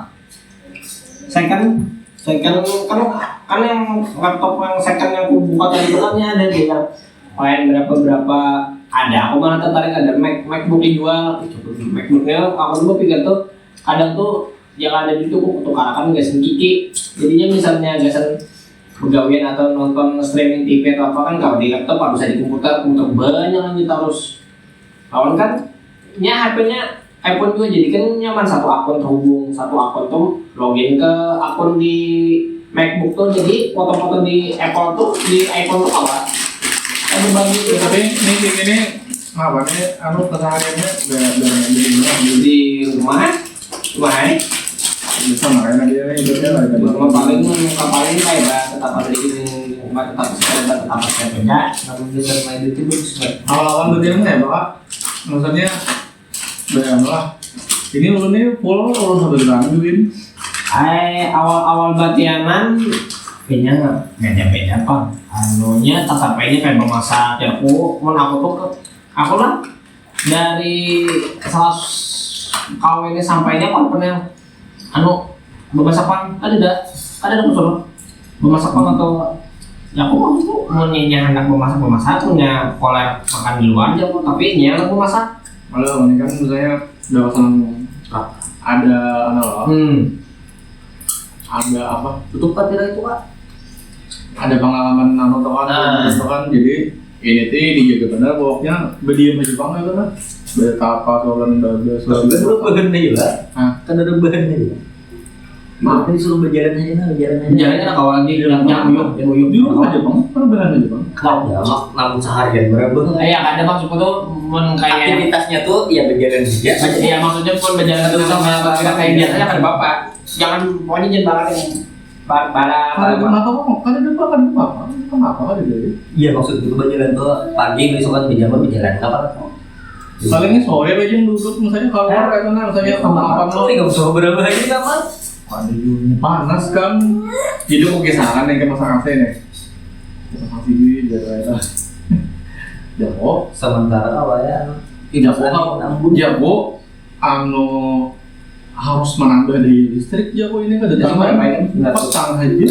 Second kan yang laptop yang second yang aku buka tadi bukannya ada dia file berapa ada. Aku malah tertarik ada MacBook dijual. MacBooknya aku dulu pikir tuh kadang tuh yang ada di itu aku tukarakan gasen gigi. Jadinya misalnya gasen pegawaian atau nonton streaming TV atau apa kan kalau di laptop harus di komputer banyak yang kita harus Kawan kan nya HP-nya iPhone juga jadi kan nyaman, satu akun terhubung, satu akun tuh login ke akun di MacBook tuh, jadi foto-foto di Apple tuh di iPhone tuh apa? Ada bagi Ya, tapi ini apa nih? Anu kesehariannya udah di rumah, bisa makanya dia ini hidupnya lagi rumah paling kayak tetap ada di rumah, tetap ada kerja. Kalau bisa main itu bagus banget. awal-awal berjalan ya Pak. Maksudnya bayang lah. Ini ulunnya full sampai sana duin. Awal batianan kayaknya nggak nyampe apa, anunya tatapannya kayak memasak ya. Aku tuh aku lah dari salah kawinnya sampainya kan pernah memasak pan ada usul memasak pan atau ya aku waktu itu mau hendak memasak punya koler makan di luar aja kok, tapi nyala memasak. Malah ini kan misalnya udah pasang ada loh. Ada apa? Tutup kan tidak itu Pak? Ada pengalaman kan jadi ini tuh dijaga benar pokoknya berdiam aja bang itu kan betapa soalan bablas Kan ada bahannya juga. Hah? Kan ada bahannya juga. Maaf ini suruh berjalan aja. Jalannya nak kawan di uyuk di rumah aja bang, kan benar aja bang. Kau ya mak namun seharian berapa? ya ada maksudku tuh kayak Aktivitasnya tuh ya berjalan saja. ya maksudnya pun berjalan terus sama kita kayak biasanya kan bapak jangan pokoknya jangan balak yang Kalau kenapa kok? Kan ada apa? Kenapa ada dari? Iya maksud itu berjalan tuh pagi besok kan berjalan apa? Palingnya sore aja yang duduk misalnya kalau kayak mana misalnya apa lo? Nggak usah berapa hari sama. Ada juga panas kan. Jadi aku kisaran yang kayak masak AC nih. Masak di daerah. Jago. Sementara awalnya Tidak kok. Jago. Harus menambah daya listrik jago ini kan datang petang aja.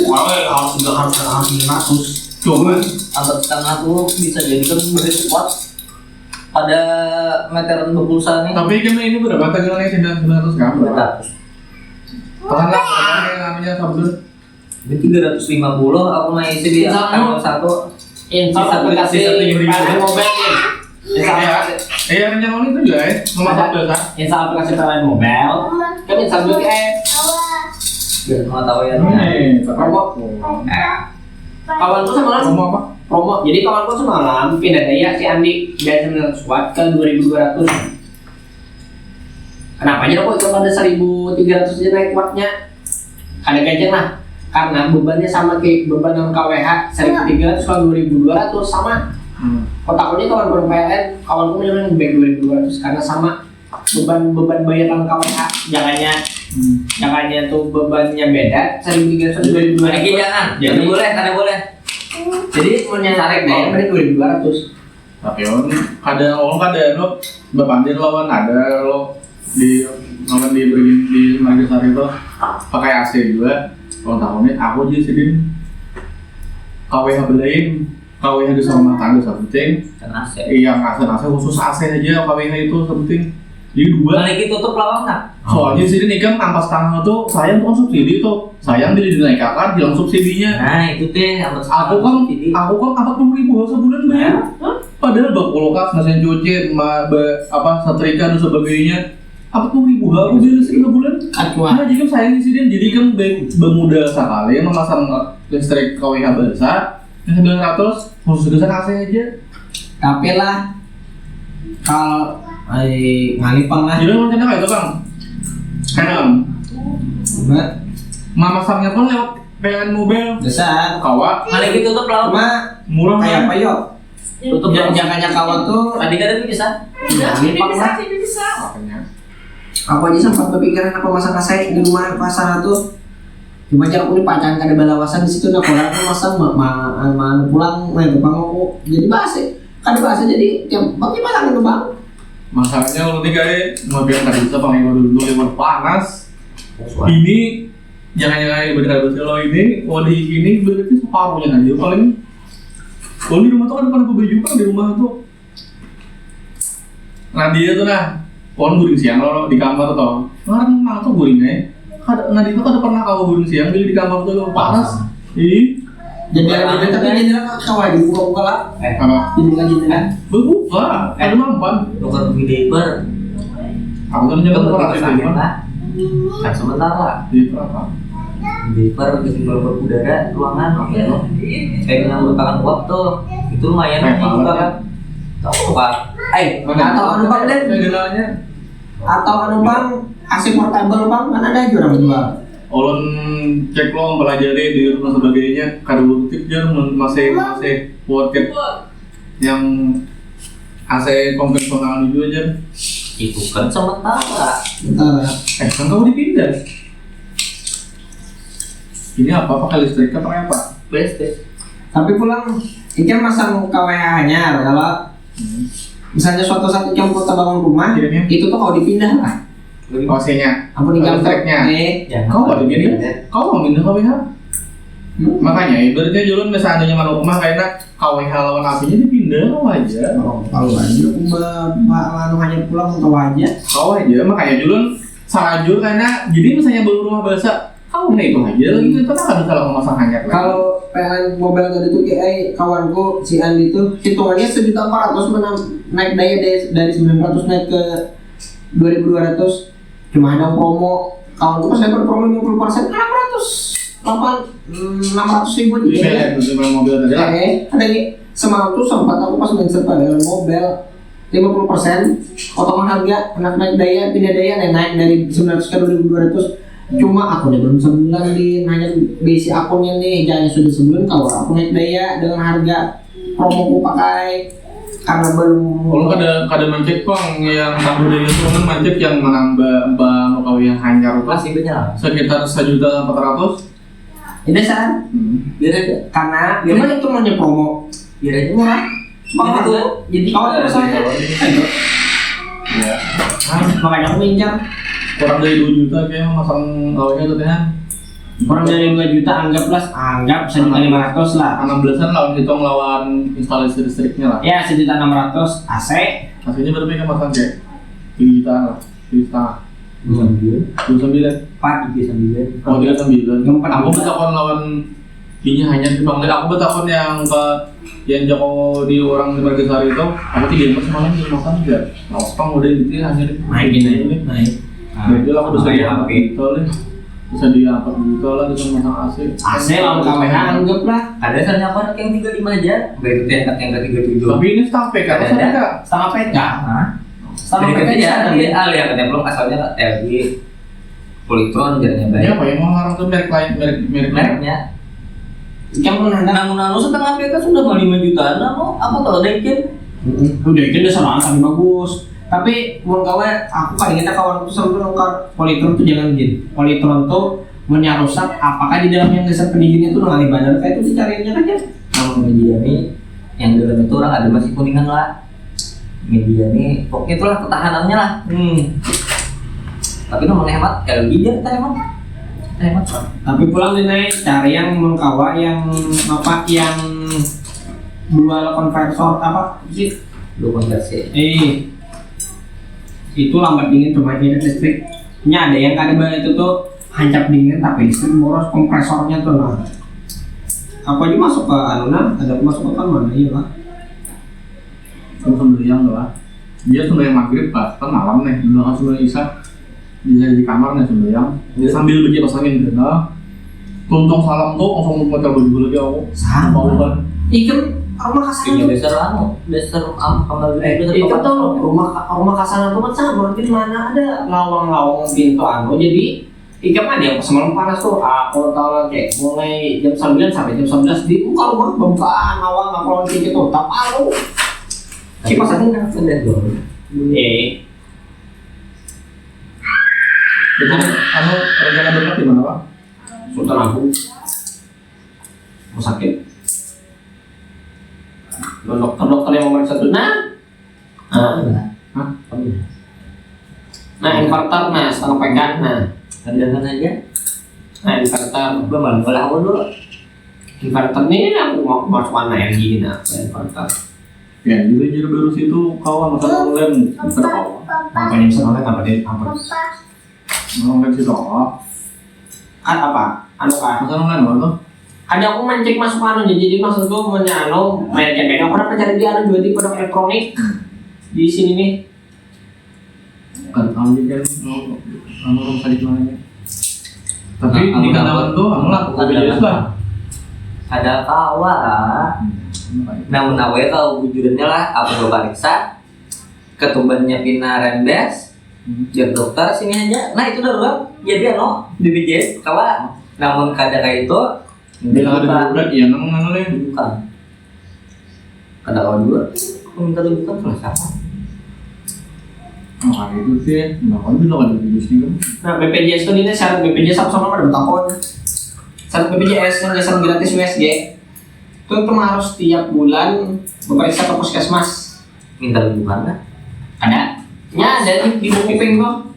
harus 500. Coba angkat setengah tuh bisa jadi kan begitu kuat pada meteran berpulsa nih. tapi kan ini berapa tegangannya 900 kan? 900. Tahanlah yang namanya sabun. 350 aku main isi di tanggal 1. Install aplikasi PLN Mobile. Ya rencana itu juga ya, memasak biasa. Install aplikasi PLN Mobile. Kan install dulu Biar mau tahu ya. Kawanku semalam Kamu apa? promo. Jadi kawanku semalam pindah daya si Andi dari 900 watt ke 2200. Kenapa aja kok itu pada 1300 aja naik wattnya? Ada gajah lah. Karena bebannya sama kayak beban yang KWH 1300 kalau 2200 sama. Kotaknya kawan PLN, kawanku menyebutkan baik 2200 karena sama beban bayaran KWH. Jangannya tuh bebannya beda 1300 2200. Lagi jangan boleh. Jadi punya tarik daya dari 2200. Tapi ada orang lo berpandir lawan ada lo di lawan di Makassar itu pakai AC juga. Kalau tahunnya aku aja sih KWH belain KWH di rumah tangga penting. Kan AC. Iya AC khusus AC aja KWH itu penting. Jadi dua. Balik itu tutup lawang nggak? Soalnya sini nih kan ampas tangan tuh sayang tuh subsidi tuh sayang dinaikkan hilang subsidinya. Nah itu teh Aku kan 40.000 sebulan juga ya. Padahal bak kulkas, mesin cuci, setrika dan sebagainya. 40.000 aku jadi sebulan. Nah jadi kan sayang di sini jadi kan bermudah sekali memasang listrik KWH besar. Yang 900 khusus geser AC aja. Tapi lah kalau ngalipang lah. Jadi rencana kayak itu Kang. Kayak memasangnya pun lewat PLN Mobile. Besar. Kawat. Balik itu tutup lawang. Cuma Murah kayak apa yuk? Tutup Jangannya kawan tuh tadi kan bisa. Bisa. Makanya. aku aja sempat berpikiran apa masak AC di rumah pasar tuh. Cuma cara aku pacaran kada balawasan di situ nak orang tuh masang pulang main tukang aku jadi basi. Kada basi jadi tiap bagi pasang itu bang. Masalahnya kalau tiga mobil tadi bisa pakai dulu lewat panas. Ini jangan bener lo ini di ini berarti separuhnya aja paling. Kalau di rumah tuh kan pernah baju kan di rumah tuh. Nadia tuh pohon guring siang lo di kamar tuh. Orang mana tuh guringnya? Nadia tuh kada pernah kau guring siang di kamar tuh panas. Jendela tapi jendela kawai dibuka-buka lah. Apa? Jendela. Berbuka, ada mampan. Nuker deber. Aku kan jaga Nuker operasi sakit depan. lah. Kan sementara. Di berapa? Deber kesimbol udara ruangan oke loh. Kayak yang merupakan uap tuh. Itu lumayan juga kan. Tahu Pak. Atau anu bang deh, Jendelanya. atau anu bang AC portable bang, kan ada aja orang jual. Ulun cek lo mempelajari di rumah sebagainya kadang dia masih worth it yang AC konvensional juga aja. Itu kan sementara. Bentar. Kan kamu dipindah. Ini apa pakai listrik pakai apa? Best. Tapi pulang, ikan masang KWH-nya kalau misalnya suatu saat ikan kita bangun rumah, Iya. itu tuh kalau dipindah lah. OC-nya. Ampun ikan Listriknya. Jangan Kau ada pindah? Kau mau pindah KWH? Makanya ibaratnya jalan misalnya mana rumah kayaknya KWH lawan AC-nya dipindah kau aja. Kalau aja aku anu hanya pulang untuk aja. Kau aja makanya jalan sarajur karena jadi misalnya baru rumah basah kau itu aja lagi itu kan bisa langsung masang hanyar. Kalau PLN mobil tadi tuh kayak kawanku si Andi tuh hitungannya 1.400.000 naik daya dari 900 naik ke 2.200, cuma ada promo kawanku pas dapat promo 50% 600.000 Jadi aja. kayak itu mobil tadi lah. Ada nih semalam tuh sempat aku pas mindset pada mobil 50% potongan harga naik daya pindah daya naik dari 900 ke 2.200. Cuma aku udah belum sebulan di nanya basic akunnya nih, jangan sudah sebulan kalau aku naik daya dengan harga promo ku pakai karena belum. Kalau kada mancet bang yang tambah dari itu kan mancet yang menambah bang kau yang hanyar itu masih banyak. sekitar 1.400.000. Ini saran Biar aja. karena cuma itu namanya promo. Biar aja murah. Jadi tuh jadi kawan tuh masalahnya. Ya. Makanya aku minjam Kurang dari 2 juta kayaknya masang kawinnya tuh kan. kurang dari 2 juta anggap 1.500.000 lah. 16-an lawan hitung lawan instalasi listriknya lah. Ya 1.600.000 AC. Hasilnya berapa kan masang kayak 3 jutaan lah, 3,5. 29. 4 Oh 39. Empat. Aku betakon lawan ini hanya di bang. Aku betakon yang ke yang Joko di orang di Margasari itu. Aku 3 semalam di makan juga. Langsung udah gitu hanya Naik. Jadi aku bisa diangkat gitu lah. Bisa diangkat gitu lah dengan masang AC. AC lawan KWH anggap lah. Ada misalnya apa yang 35 aja. Baru tuh yang ke 37. Tapi ini staff PK atau Ada. PK? Setengah PK. Setengah Jadi PK kerja bisa dia al yang katanya belum asalnya LG Polytron jalannya Ini baik. apa yang mau larang tuh merek lain merek Mereknya Yang menandang. nanu setengah PK sudah mau 5 jutaan mau apa tau ada ikan. Udah itu udah sama tapi bagus. Tapi mau kawan aku paling kita kawan tuh selalu nongkar Polytron tuh jangan gini. Polytron tuh menyarusak apakah di dalamnya geser pendinginnya tuh nggak bandar kayak itu dicariinnya aja. Kalau media nih yang dalam itu orang ada masih kuningan lah. Media nih pokoknya itulah ketahanannya lah. Tapi nomor hemat LG dia kita hemat Pak. Tapi pulang nih cari yang mengkawa yang apa yang dual konversor apa sih? Lu konversi. Itu lambat dingin cuma ini listriknya ada yang kadang itu tuh hancap dingin tapi listrik boros kompresornya tuh lah. Apa aja masuk ke anuna ada masuk ke kan mana ya lah. Itu sembahyang lah. Dia sembahyang maghrib pas kan malam nih, belum sembahyang isya. Dia di kamar nih sembahyang. Dia sambil beli pasangin kena. Tuntung salam tuh langsung pakai baju lagi aku. Sama. Kan? Ikan rumah kasanan Ini tuh. dasar kamar Ikan tuh rumah kasanan tuh kan sama berarti mana ada lawang-lawang pintu anu jadi ikan mah dia semalam panas tuh aku tahu kayak mulai jam 9 sampai jam 11 dibuka rumah pembukaan awal nggak kalau kayak gitu tak palu. Kipas aja kan sudah dong. Jadi anu rencana berangkat di mana Pak? Sultan Agung mau sakit dokter yang mau meriksa tuh inverter setengah pegang Jangan aja. inverter Belum malam awal dulu. inverter nih aku mau masuk mana LG ini inverter Ya, juga jadi baru situ kawan masalah lem berapa? makanya bisa nolak apa deh apa Ngomong situ apa anu kan masalah lem apa tuh? ada aku mencek masuk jadi maksud gua main game aku dapat cari di juga di produk elektronik di sini nih. Kan kamu jadi orang sakit mana? Tapi Nah, di kamu kantor tuh kamu lah BPJS lah. Ada kawan. Namun awe kalau bujurannya lah apa gue periksa ketumbannya Pina Rendes jadi dokter sini aja. Nah itu darurat jadi BPJS kawan. Namun kada kayak itu Bilang ada darurat ya nang lain. bukan. Kada kawan juga. Aku minta tunjukkan ke siapa? Nah itu sih, nah kan bilang ada BPJS juga. Nah BPJS itu ini syarat BPJS apa sama ada bertakon. Syarat BPJS yang jasa gratis USG itu cuma harus tiap bulan memeriksa ke puskesmas. Minta tunjukkan lah. Ada? Ya ada di buku ping kok.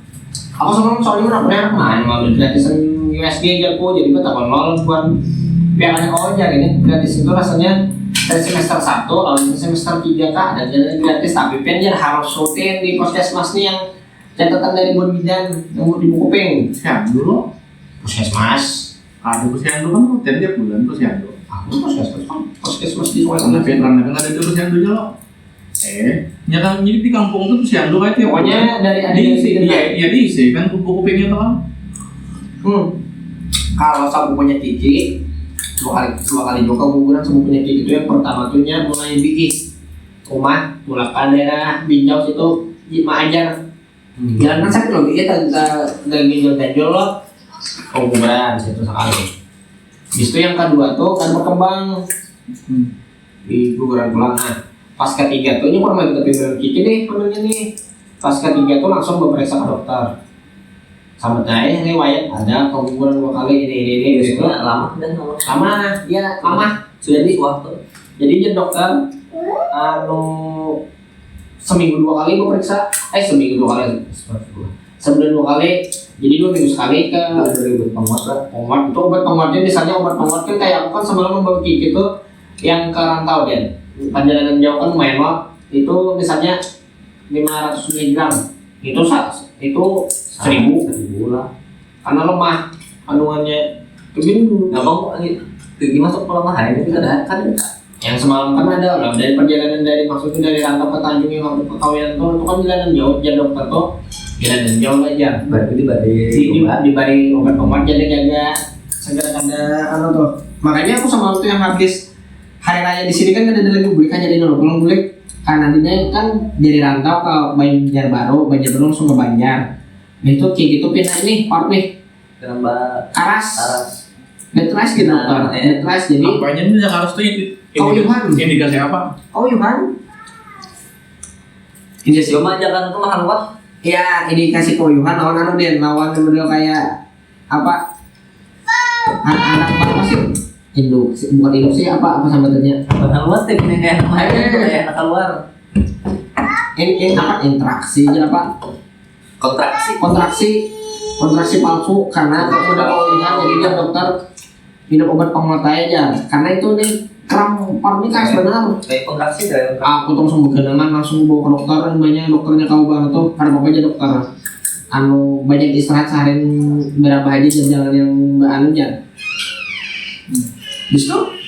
Aku sama soalnya pernah main ngambil gratisan USG jago jadi gue takon nol buat biarkan aja ini gratis itu rasanya dari semester 1 lalu semester 3 kak ada jalan gratis tapi pengen harus rutin di puskesmas nih yang catatan dari buat bidan yang di buku ping. Siapa dulu? Puskesmas. Ada posyandu kan rutin tiap bulan posyandu. Aku puskesmas di Karena sekolah. veteran kan ada di posyandunya loh. Ya kan jadi di kampung tuh posyandu kayak tiap Pokoknya dari ya diisi kan kupingnya tuh kan. Kalau sabu punya gigi dua kali juga guguran sabu punya gigi itu yang pertama tuhnya mulai bigi rumah mulakan daerah Binjau situ Jima Ajar jalan kan sakit loh gigi dari ginjal tenjol loh guguran situ sekali. Habis itu yang kedua tuh kan berkembang di guguran pulang. Nah pas ketiga tuh ini pernah kita pindah gigi nih ambilnya nih. Pas ketiga tuh langsung memeriksa ke dokter. Sama saya riwayat ada keguguran 2 kali ini gitu. Lama dan Lama, ya lama. sudah di waktu. Jadi dia dokter seminggu 2 kali memeriksa. Seminggu 2 kali. Sebulan 2 kali. Jadi 2 minggu sekali ke penguat. Itu obat penguatnya misalnya obat penguat kan kayak aku kan semalam membawa gigi itu yang ke rantau dan perjalanan jauh kan lumayan loh. Itu misalnya 500 mg itu 1000 lah. karena lemah kandungannya kebin dulu. Nggak mau gigi masuk pelemahan itu kan Yang semalam kan ada lah dari perjalanan dari maksudnya dari rantau ke Tanjung yang waktu ke Kawian tuh itu kan jalanan jauh jadi dokter tuh jalanan jauh aja berarti di bari obat penguat jadi jaga segera ada tuh. Makanya aku sama waktu yang habis hari raya di sini kan ada lagi bulik kan jadi nolong bulik kan nantinya kan dari rantau ke Banjarbaru langsung ke Banjar. Nah itu kayak gitu pindah ini part nih kenapa Karas netralize gitu dokter netralize jadi Apanya ini yang harus tuh indikasi apa? Yohan ini siapa aja kan itu mahal banget. ya indikasi Yohan lawan lawan model kayak apa anak apa sih bukan induk sih apa sambatannya mahal banget ini kayak anak keluar ini apa interaksi aja apa kontraksi palsu karena udah Yohan jadi dia dokter minum obat penguat aja karena itu nih kram parmi kan sebenarnya kayak kontraksi dari aku tuh langsung begenangan langsung bawa ke dokter banyak dokternya kau banget tuh karena apa aja dokter banyak istirahat seharian berapa aja jalan yang aja justru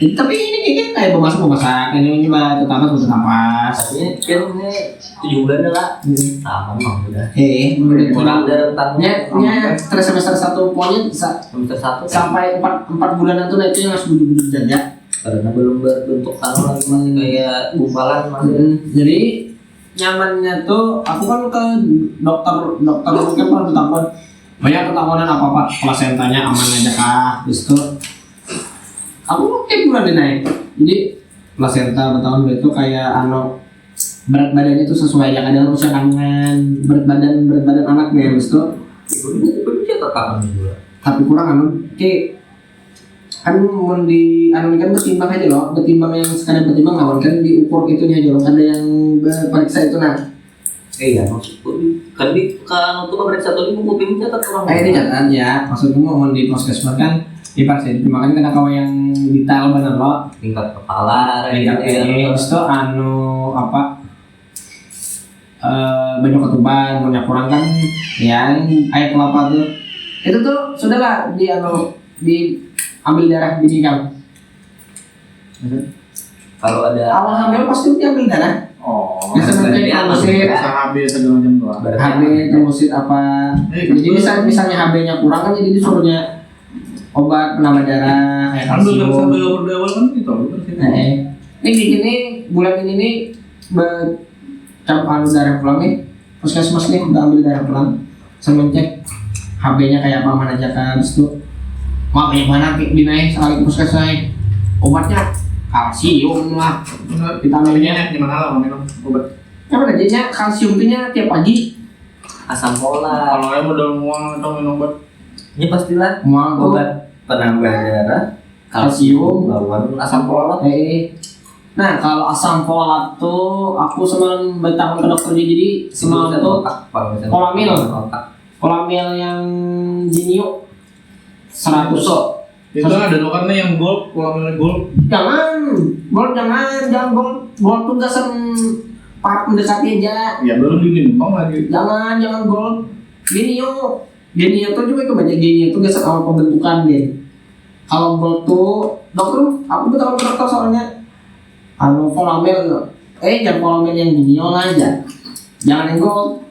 tapi ini kayak pemasak ini coba tetangga sudah napas tapi kan ini 7 bulan lah sama memang udah menurut kurang dari tangnya terus semester 1 pokoknya semester 1 sampai 4 bulanan tuh itu yang harus bujuk-bujuk jaga karena belum berbentuk tangan lagi masih kayak gumpalan masih jadi nyamannya tuh aku kan ke dokter mungkin pernah ketahuan banyak ketahuan apa plasentanya aman aja kah itu aku tiap bulan dinaik jadi plasenta bertahun itu kayak berat badannya tuh sesuai yang ada usia kandungan berat badan anak nih habis itu itu tetap juga tapi kurang kan mau di kan ketimbang aja loh ketimbang yang sekadar ketimbang lawan kan diukur itunya aja loh ada yang periksa itu nah iya maksudku kan di kan untuk memeriksa tuh buku pintu tetap kurang ini catat ya maksudnya mau di puskesmas kan dipaksa makanya kena kau yang vital bener loh tingkat kepala tingkat habis itu banyak ketuban banyak kurang kan yang air kelapa tuh itu tuh sudahlah di ambil darah bini kamu? Kalau ada Awal hamil pasti diambil darah. Oh, Bisa berarti ngecek aman. termosit, HB segala macam tuh. berarti HB, termosit apa. Jadi misalnya HB-nya kurang kan jadi disuruhnya obat penambah darah kayak Ambil kan kalsium. sambil berdawal kan gitu kan sih. Ini gini bulan ini nih anu darah pulang nih. Puskesmas nih udah ambil darah pulang. Saya cek HB-nya kayak apa mana aja kan. Terus tuh banyak mana dinaik sekali puskesmas obatnya kalsium lah, vitaminnya Vitaminnya gimana lah minum obat. apa aja kalsium itu nya tiap pagi asam folat. Kalau yang udah mual atau minum obat, Ini pastilah mual tuh obat penambah darah, kalsium. lawan asam folat. Nah kalau asam folat tuh aku semalam bertahun ke dokter jadi semalam tuh Kolamil. kolamil yang Jinio 100. itu ada lokannya yang gold, kalau gold. Jangan gold tuh gak part mendekati aja. Ya baru diminum lagi. Jangan gold. Genio tuh juga itu banyak Genio tuh gak sama pembentukan deh. Kalau gold tuh dokter, aku tuh tahu dokter soalnya Kolamil. Jangan Kolamil yang Genio lah aja. Jangan yang gold.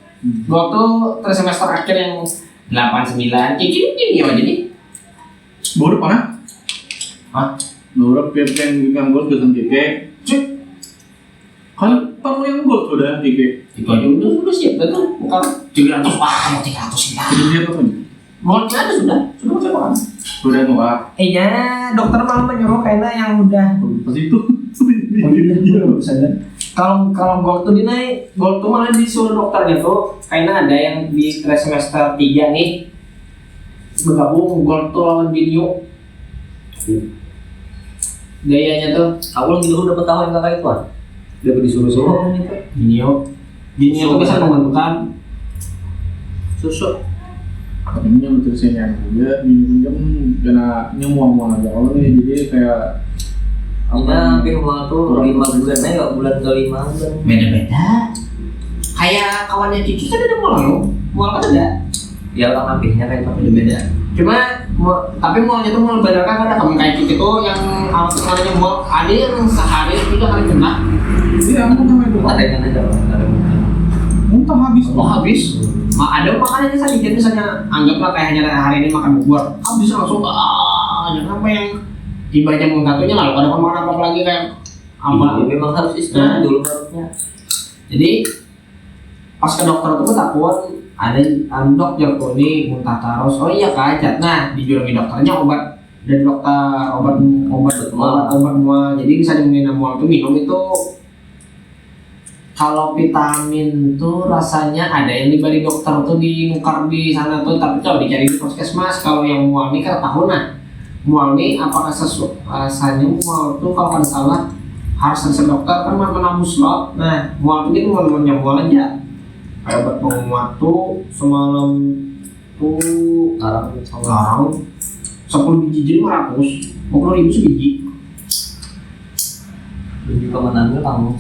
Gold tuh semester akhir yang 89. Kayak gini Genio aja nih. Baru mana? Hah? Baru pimpin yang gold dengan keke. Cik. Kan kamu yang gold udah keke. Itu aja udah siap betul. Bukan 300 mau 300 ya. Udah siap apa nih? Goldnya ada sudah siap kan? Udah nggak? Ya dokter malah menyuruh kayaknya yang udah. Pas itu. Kalau gold tuh dinaik, gold tuh malah disuruh dokternya tuh kayaknya ada yang di semester 3 nih bergabung gold tuh lawan Genio. Gayanya tuh Aku lagi dulu dapat tahu yang kakak itu kan. Dia disuruh-suruh gitu. Genio tuh bisa membentukkan Susu. Ini yang nutrisinya juga minum karena nyemuang-muang aja kalau nih jadi kayak Ini hampir mual tuh 5 bulan aja, bulan ke-5 bulan. beda-beda. Kayak kawannya Kiki kan ada mual kan ada. Ya orang hampirnya kayak itu. Beda. Cuma tapi mualnya tuh mual badan kan ada kamu kayak Kiki tuh yang alat kesannya mual ada yang sehari 3 kali kena. iya aku sama itu Ada yang ada muntah habis. Habis. Ada makanannya sedikit misalnya anggaplah kayak hanya hari ini makan bubur habis langsung jangan sampai yang ibanya menggatunya lalu ada kemana apa lagi kayak apa. Memang harus istirahat dulu perutnya. Jadi pas ke dokter tuh takut ada dok tuh nih muntah terus. Oh iya kacat. Nah dijurungi dokternya obat dari dokter obat mual. Jadi bisa diminum mual tuh minum itu. Kalau vitamin tuh rasanya ada yang diberi dokter tuh dinukar di sana tuh, tapi kalau dicari di puskesmas. Kalau yang mual nih kan tahu nah mual nih apakah rasanya mual tuh kalau kan salah harus resep dokter kan menambus slot. Nah mual tuh gitu mual aja kayak obat penguat tuh semalam tuh larang 10 biji jadi 500 50.000 sebiji. Dan juga menambil kamu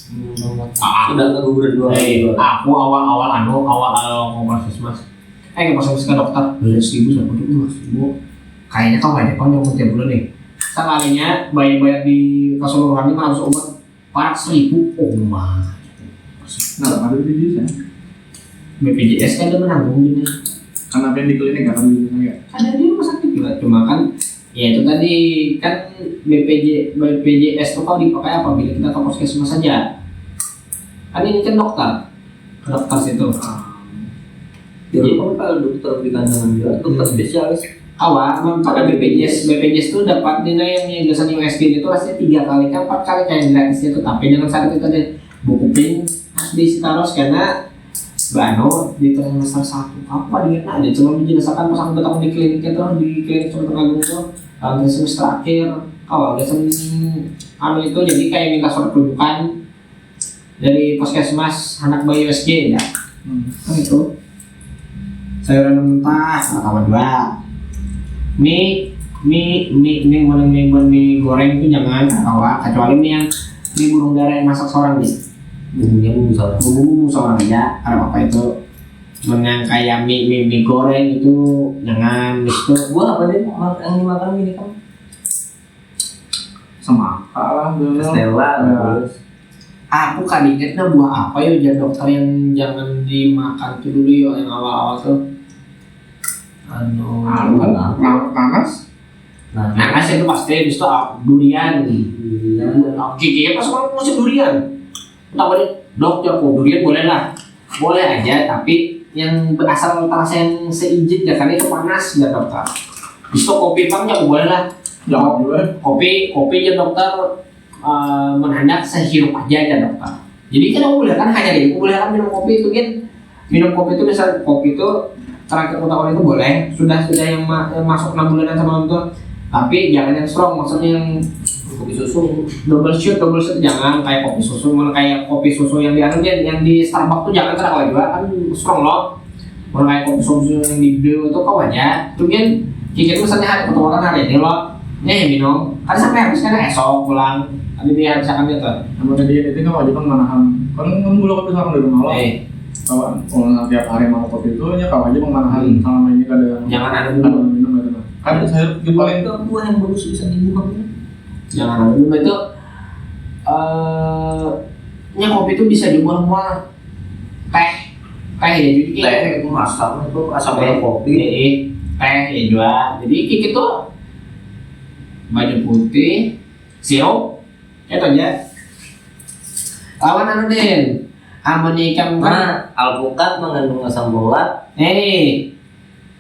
sudah ke gubernur 2 Aku awal puskesmas ke puskesmas ke dokter 2.000 kayaknya kau banyak kan yang tiap bulan nih. Sekalinya bayar di keseluruhannya harus obat 400.000. Oh mah. Nah ada di sini BPJS kan udah menanggung gini. karena yang di klinik kan di klinik ya. Ada di rumah sakit juga. Cuma kan ya itu tadi kan BPJS itu kalau dipakai apabila kita ke puskesmas saja. Kan ini kan ke dokter situ. Jadi kalau dokter di kandungan juga dokter spesialis. Awal pakai BPJS itu dapat nilai yang jelasan USG itu rasanya 3 kali kan 4 kali kayak gratisnya itu, tapi jangan saat itu tadi buku pin harus diisi terus karena Bano di semester 1 apa dia ada cuma menjelaskan pas aku datang di kliniknya tuh di klinik Sultan Agung itu di semester akhir awal anu itu jadi kayak minta surat rujukan dari puskesmas anak bayi USG ya kan itu sayuran mentah sama 2 mie goreng itu jangan kecuali mie yang mie burung dara yang masak seorang nih Bumbunya bumbu saus. bumbu seorang aja karena apa itu Cuman yang kayak mie goreng itu jangan itu. Buah apa deh yang dimakan gini kan? Semangka lah dulu. Stella Ya. terus. Aku kadingetnya buah apa ya dokter yang jangan dimakan tuh dulu yo yang awal-awal tuh. Nanas. Nah, Nanas itu pasti habis itu durian. Gigi pas orang musim durian. Tak boleh dokter kok durian boleh lah. Boleh aja tapi yang berasal terasa seijit ya karena itu panas ya dokter. Bisa kopi pang ya boleh lah. Jangan juga. Kopi ya dokter menghendak sehirup aja ya dokter. Jadi kan aku boleh kan hanya gitu, boleh kan minum kopi itu kan minum kopi itu bisa kopi itu terakhir ketahuan itu boleh sudah yang masuk 6 bulanan sama itu tapi jangan yang strong maksudnya yang kopi susu. double shot jangan kayak kopi susu malah kayak kopi susu yang di yang di Starbucks tuh jangan terlalu juga kan strong loh malah kayak kopi susu yang di Blue itu kau aja tuh kan kita misalnya hari ketuaan hari ini loh ya minum kan sampai habis kan esok pulang tadi dia misalkan gitu Namanya dia itu kan wajib kan manahan. Kan gula kopi sama di rumah lo. Kawan, kalau tiap hari mau kopi itu ya kau aja manahan selama ini kadang. jangan ada Ada minum minum gitu. Kan saya di paling Itu buah yang bagus bisa dibuang. jangan ada minum itu nya kopi itu bisa dibuang-buang teh ya jadi Teh itu asam itu asam Teh. kopi. teh ya juga jadi kayak gitu baju putih sirup itu aja lawan anu den amunnya ikan kan Nah, alpukat mengandung asam folat,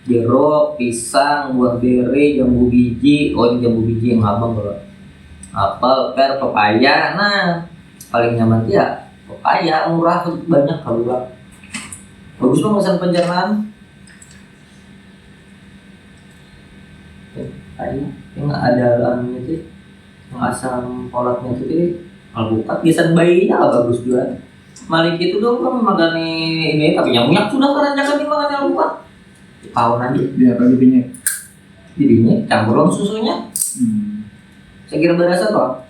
jeruk, pisang, buah beri, jambu biji. Oh, ini jambu biji yang abang kalau apel, per, pepaya. Nah, paling nyaman ya pepaya, murah banyak kalau bang. Bagus banget pesan pencernaan. Pepaya, yang ada anunya tuh, yang asam folatnya tuh, alpukat biasa bayinya lah bagus juga. Mari gitu dong kan makan ini tapi nyamuk sudah keranjakan dimakan alpukat. Tahun aja dia apa giginya. jadinya campuran susunya. Saya kira berasa toh.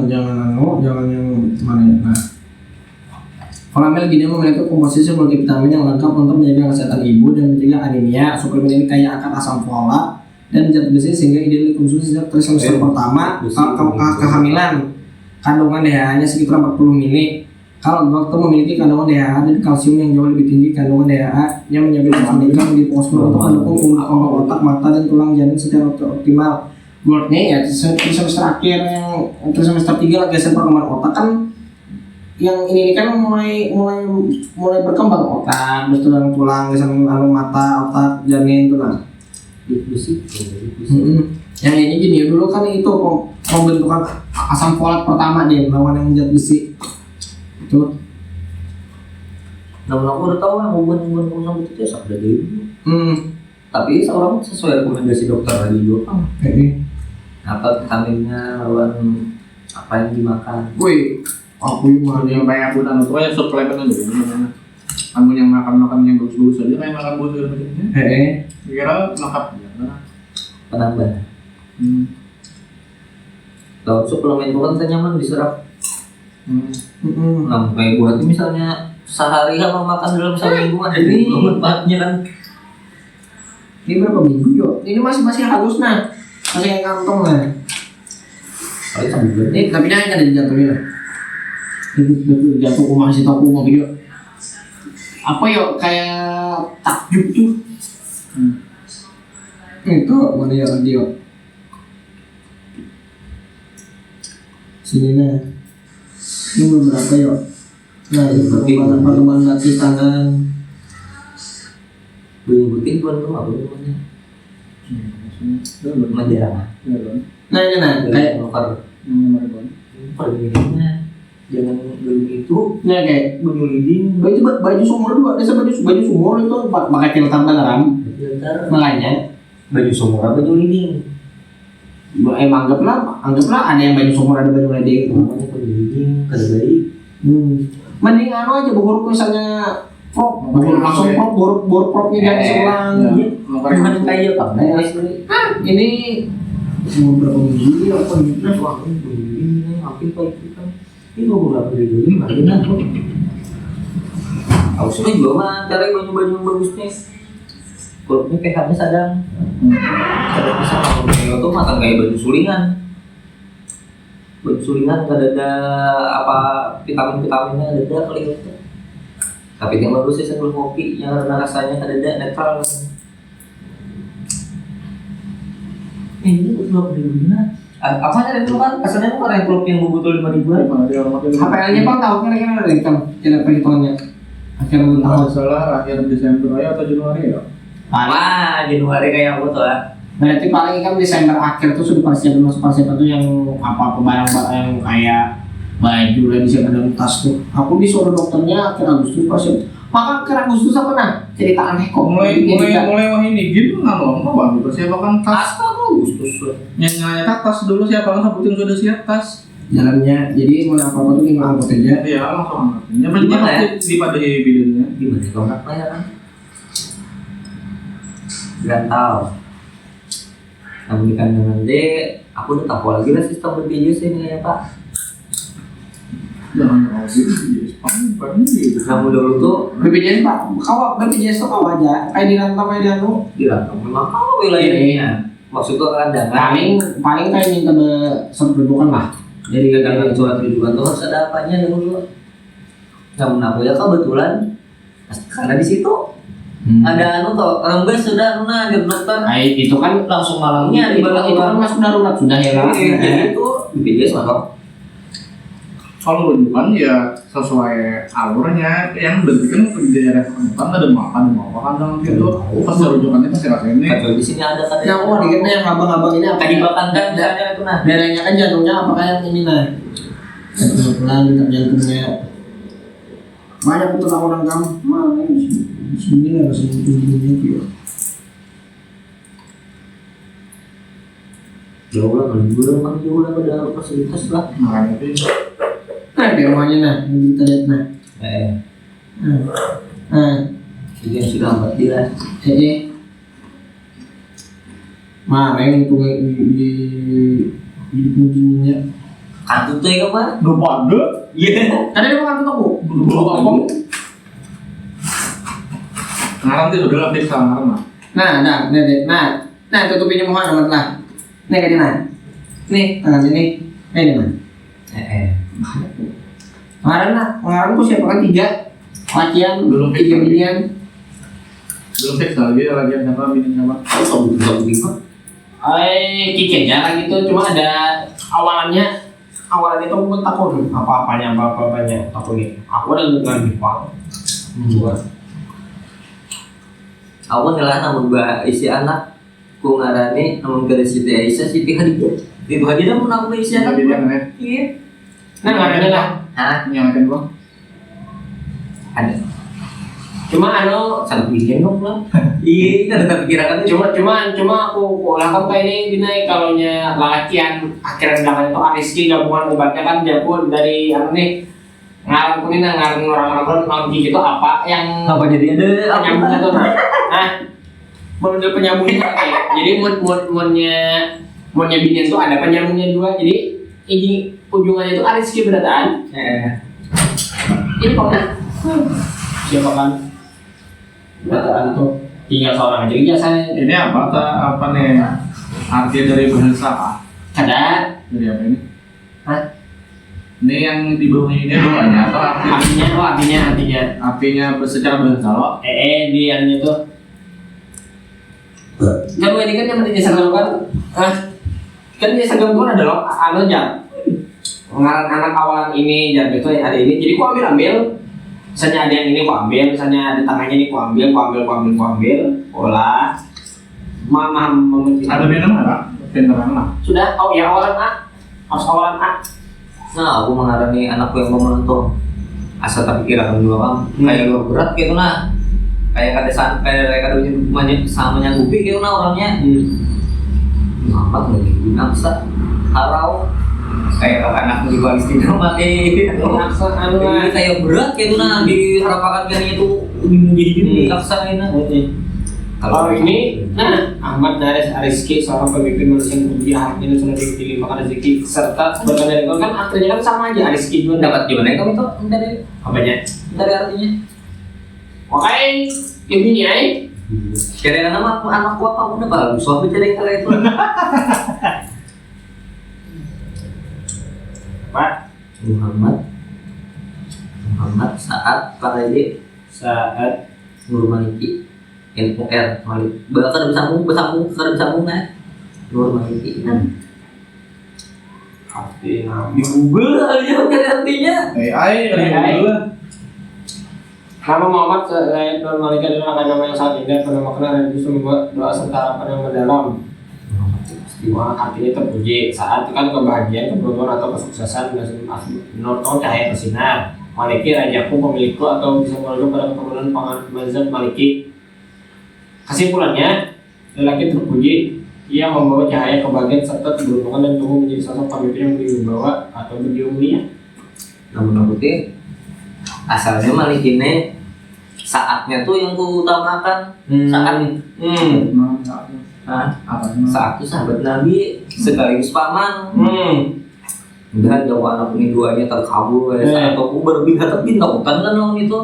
jangan yang mana ya nah Kolamel gini memiliki komposisi multivitamin yang lengkap untuk menjaga kesehatan ibu dan mencegah anemia. Suplemen ini kaya akan asam folat dan zat besi sehingga ideal dikonsumsi sejak trimester pertama kehamilan. Kandungan DHA-nya sekitar 40 ml. Kalau dokter memiliki kandungan DHA dan kalsium yang jauh lebih tinggi, kandungan DHA-nya menjaga pendidikan di postur untuk mendukung tumbuh otak, mata dan tulang janin secara optimal. Goldnya ya trimester akhir yang trimester 3 lagi hasil perkembangan otak kan yang ini kan mulai berkembang otak, terus tulang, anu mata, otak, janin itu lah. Besi. Yang ini gini ya dulu kan itu pembentukan asam folat pertama dia lawan yang zat besi itu. Namun aku udah tahu yang hubungan sama itu ya sudah dulu. Tapi seorang sesuai rekomendasi dokter tadi juga. Apa vitaminnya lawan apa yang dimakan. Wih, aku yang Yang banyak bukan itu ya suplemen aja gimana. Kamu yang makan yang bagus-bagus aja kayak makan buah segala macamnya. Kira lengkap ya. Penambah. Lawan suplemen itu kan nyaman diserap. Nah, kayak buat misalnya sehari kalau makan dalam seminggu ada manfaatnya kan. Ini berapa minggu yo? Ini masih halus nah, masih yang kantong lah. Kalau sambil Ini tapi dia ada dijatuhin lah. Jatuh aku masih tahu mau video. Apa yo kayak takjub tuh. Itu mana ya radio? Sini nah. Ini beberapa yo. Nah, ini perkembangan latih tangan. bunyi buting tuan rumah apa namanya? Menjarah. Nah ini nah kayak Perbedaannya jangan belum itu nah kayak bunyi leading baju sumur dua, desa baju sumur itu pakai filter beneran. filter Makanya baju sumur apa baju leading anggaplah ada yang baju sumur ada baju leading. namanya baju leading kada baik. Mending anu aja borok misalnya prop, langsung prop propnya jangan seulang. Bukan kayak apa? Ini berapa minggu apa Nah, bunyi leading makin baik kita. Ini gua nggak beli dulu makin aku. Aku sudah juga mah cari baju-baju yang bagus nih. Kulitnya pH-nya sedang. Ada bisa kalau tuh makan kayak baju sulingan. Baju sulingan nggak ada apa vitaminnya ada kali itu. Tapi yang bagus sih sebelum kopi yang rasanya ada netral. Ini udah beli mana? Apa aja itu kan? Asalnya tuh orang klub yang butuh 5.000-an. HPL-nya Bang tahu kira-kira dari kan cara perhitungannya. Akhir tahun. Salah akhir Desember ya atau Januari ya? Wah, Januari kayak aku tuh ya. Berarti paling kan Desember akhir tuh sudah persiapan tuh yang apa barang-barang yang kayak baju lah disiapkan dalam tas tuh. Aku disuruh dokternya akhir Agustus persiapan. Maka akhir Agustus apa nah? Cerita aneh kok. Mulai wah ini gitu nggak lama bang. Persiapan tas. Agustus. Nyanyi tas dulu siapa kan sebutin sudah siap tas. Jalannya jadi mau apa-apa tuh tinggal angkut aja. Iya langsung angkat. Yang penting Gimana ya? di pada videonya. Gimana kontrak bayar kan? Gak tahu. Namun di kandungan D, aku udah tahu lagi lah sistem BPJS ini ya Pak. Jangan mau gitu, Jepang paling gitu. Kamu dulu tuh BPJS Pak, BPJS tuh kau aja, kayak di rantau kayak di anu. dirantau memang kalau wilayahnya. Maksudnya kan jangan Paling kayak minta surat rujukan lah. dari keterangan surat rujukan tuh harus ada apanya dulu. Namun aku ya kebetulan karena di situ ada anu toh, enggak sudah Luna di dokter. Itu kan langsung malamnya Di di belakang itu kan masuk darurat sudah ya lah. Jadi itu BPJS masuk. Kalau rujukan ya sesuai alurnya yang berarti kan di daerah kan ada makan dalam gitu. Pasti rujukannya pasti rasanya ini. Kalau di sini ada kan. Yang wah dikitnya yang abang-abang ini apa? Tadi makan kan misalnya itu nah. Daerahnya kan jantungnya apakah yang ini nah? Jantung detak jantungnya. Banyak betul orang kamu. Mana di sini lah rasanya tingginya gitu. Jauh lah, jauh lah pada fasilitas lah. Makanya itu. Nah, di rumahnya nah, yang kita lihat nah. Jadi yang sudah amat jelas. Mana yang itu di punggungnya? Kartu tuh ya apa? Gak pada. Iya. Ada di makan toko. Belum apa? Ngarang tuh sudah lebih sama ngarang. Nah, tutupinnya mohon amat lah. Nih kayak nah. Nih, tangan ini. Ini nah. Ngarang tuh siapa kan 3 lakian, Belum 3 milian. Belum fix lagi sama bini sama. Kamu juga begitu. Kiki aja lah gitu, cuma ada awalannya itu pun takut apa-apanya takut nih. Aku ada dengan Jepang. Aku ngelah namun isi anak ku ngarani namun ke Siti Aisyah Siti Khadijah. Itu aja namun aku isi anak. Iya. Nah, nggak ada lah. Hah? Yang akan bang? Ada. Cuma Sangat bikin dong lah. Iya, kan ada pikiran cuma aku lakukan kayak ini dinai kalaunya lalakian akhirnya dengan itu Ariski gabungan obatnya kan jago dari nih ngarang kuning ngarang orang-orang non gitu apa yang apa jadi ada penyambungnya tuh nah model penyambungnya jadi modnya binian tuh ada penyambungnya 2 jadi ini ujungannya itu Ariski berataan ini kok nah siapa kan berataan tuh tinggal seorang aja biasanya Ini apa nih? Arti dari bahasa apa? ada Dari apa ini? Hah? Ini yang di bawahnya ini doanya atau artinya artinya secara bahasa lo? di anu itu kan ini kan yang pentingnya seragam kan kan dia seragam kan ada loh anu jam ngarang anak awalan ini jam itu ada ini jadi ku ambil misalnya ada yang ini ku ambil misalnya ada tangannya ini ku ambil olah mama Ada bina mana? Bina mana? sudah ya awalan A harus awalan A. Nah, aku mengarani anakku yang mau menentu asal tak pikiran dua bang kayak luar berat gitu nah kayak ada banyak sama nyanggupi gitu nah orangnya apa lagi naksa harau kayak anak di Palestina mati Naksa anu lah. kayak berat gitu nah diharapakan kan itu menjadi naksa ini Kalau ini, nah Ahmad Dares Ariski seorang pemimpin manusia yang berbudi hatinya sudah dipilih makan rezeki serta sebagian dari kan artinya kan sama aja Ariski juga Dapat gimana kamu itu dari apanya? dari artinya? Makanya ini ya. Kira nama anakku apa udah bagus, aku cari kali itu. Pak Muhammad saat Parade saat Nur Maliki NUR Malik bakal bersambung kan Nur Maliki arti di Google aja kan artinya AI kali dulu. nama Muhammad Nur Malik adalah nama yang sangat indah, penuh makna dan justru membuat doa serta harapan yang mendalam. Dimana artinya terpuji saat kan kebahagiaan, keberuntungan atau kesuksesan Nur tahu cahaya bersinar. Maliki rajaku, pemilikku atau bisa merujuk pada keturunan pangan mazhab Maliki. Kesimpulannya, lelaki terpuji, ia membawa cahaya kebahagiaan serta keberuntungan dan tumbuh menjadi sosok pemimpin yang dibawa atau berjiwa mulia. namun putih asalnya Malik ini saatnya tuh yang kuutamakan saat itu sahabat Nabi sekaligus paman dan jauh anak ini duanya terkabul saat aku berbintang takutan kan orang itu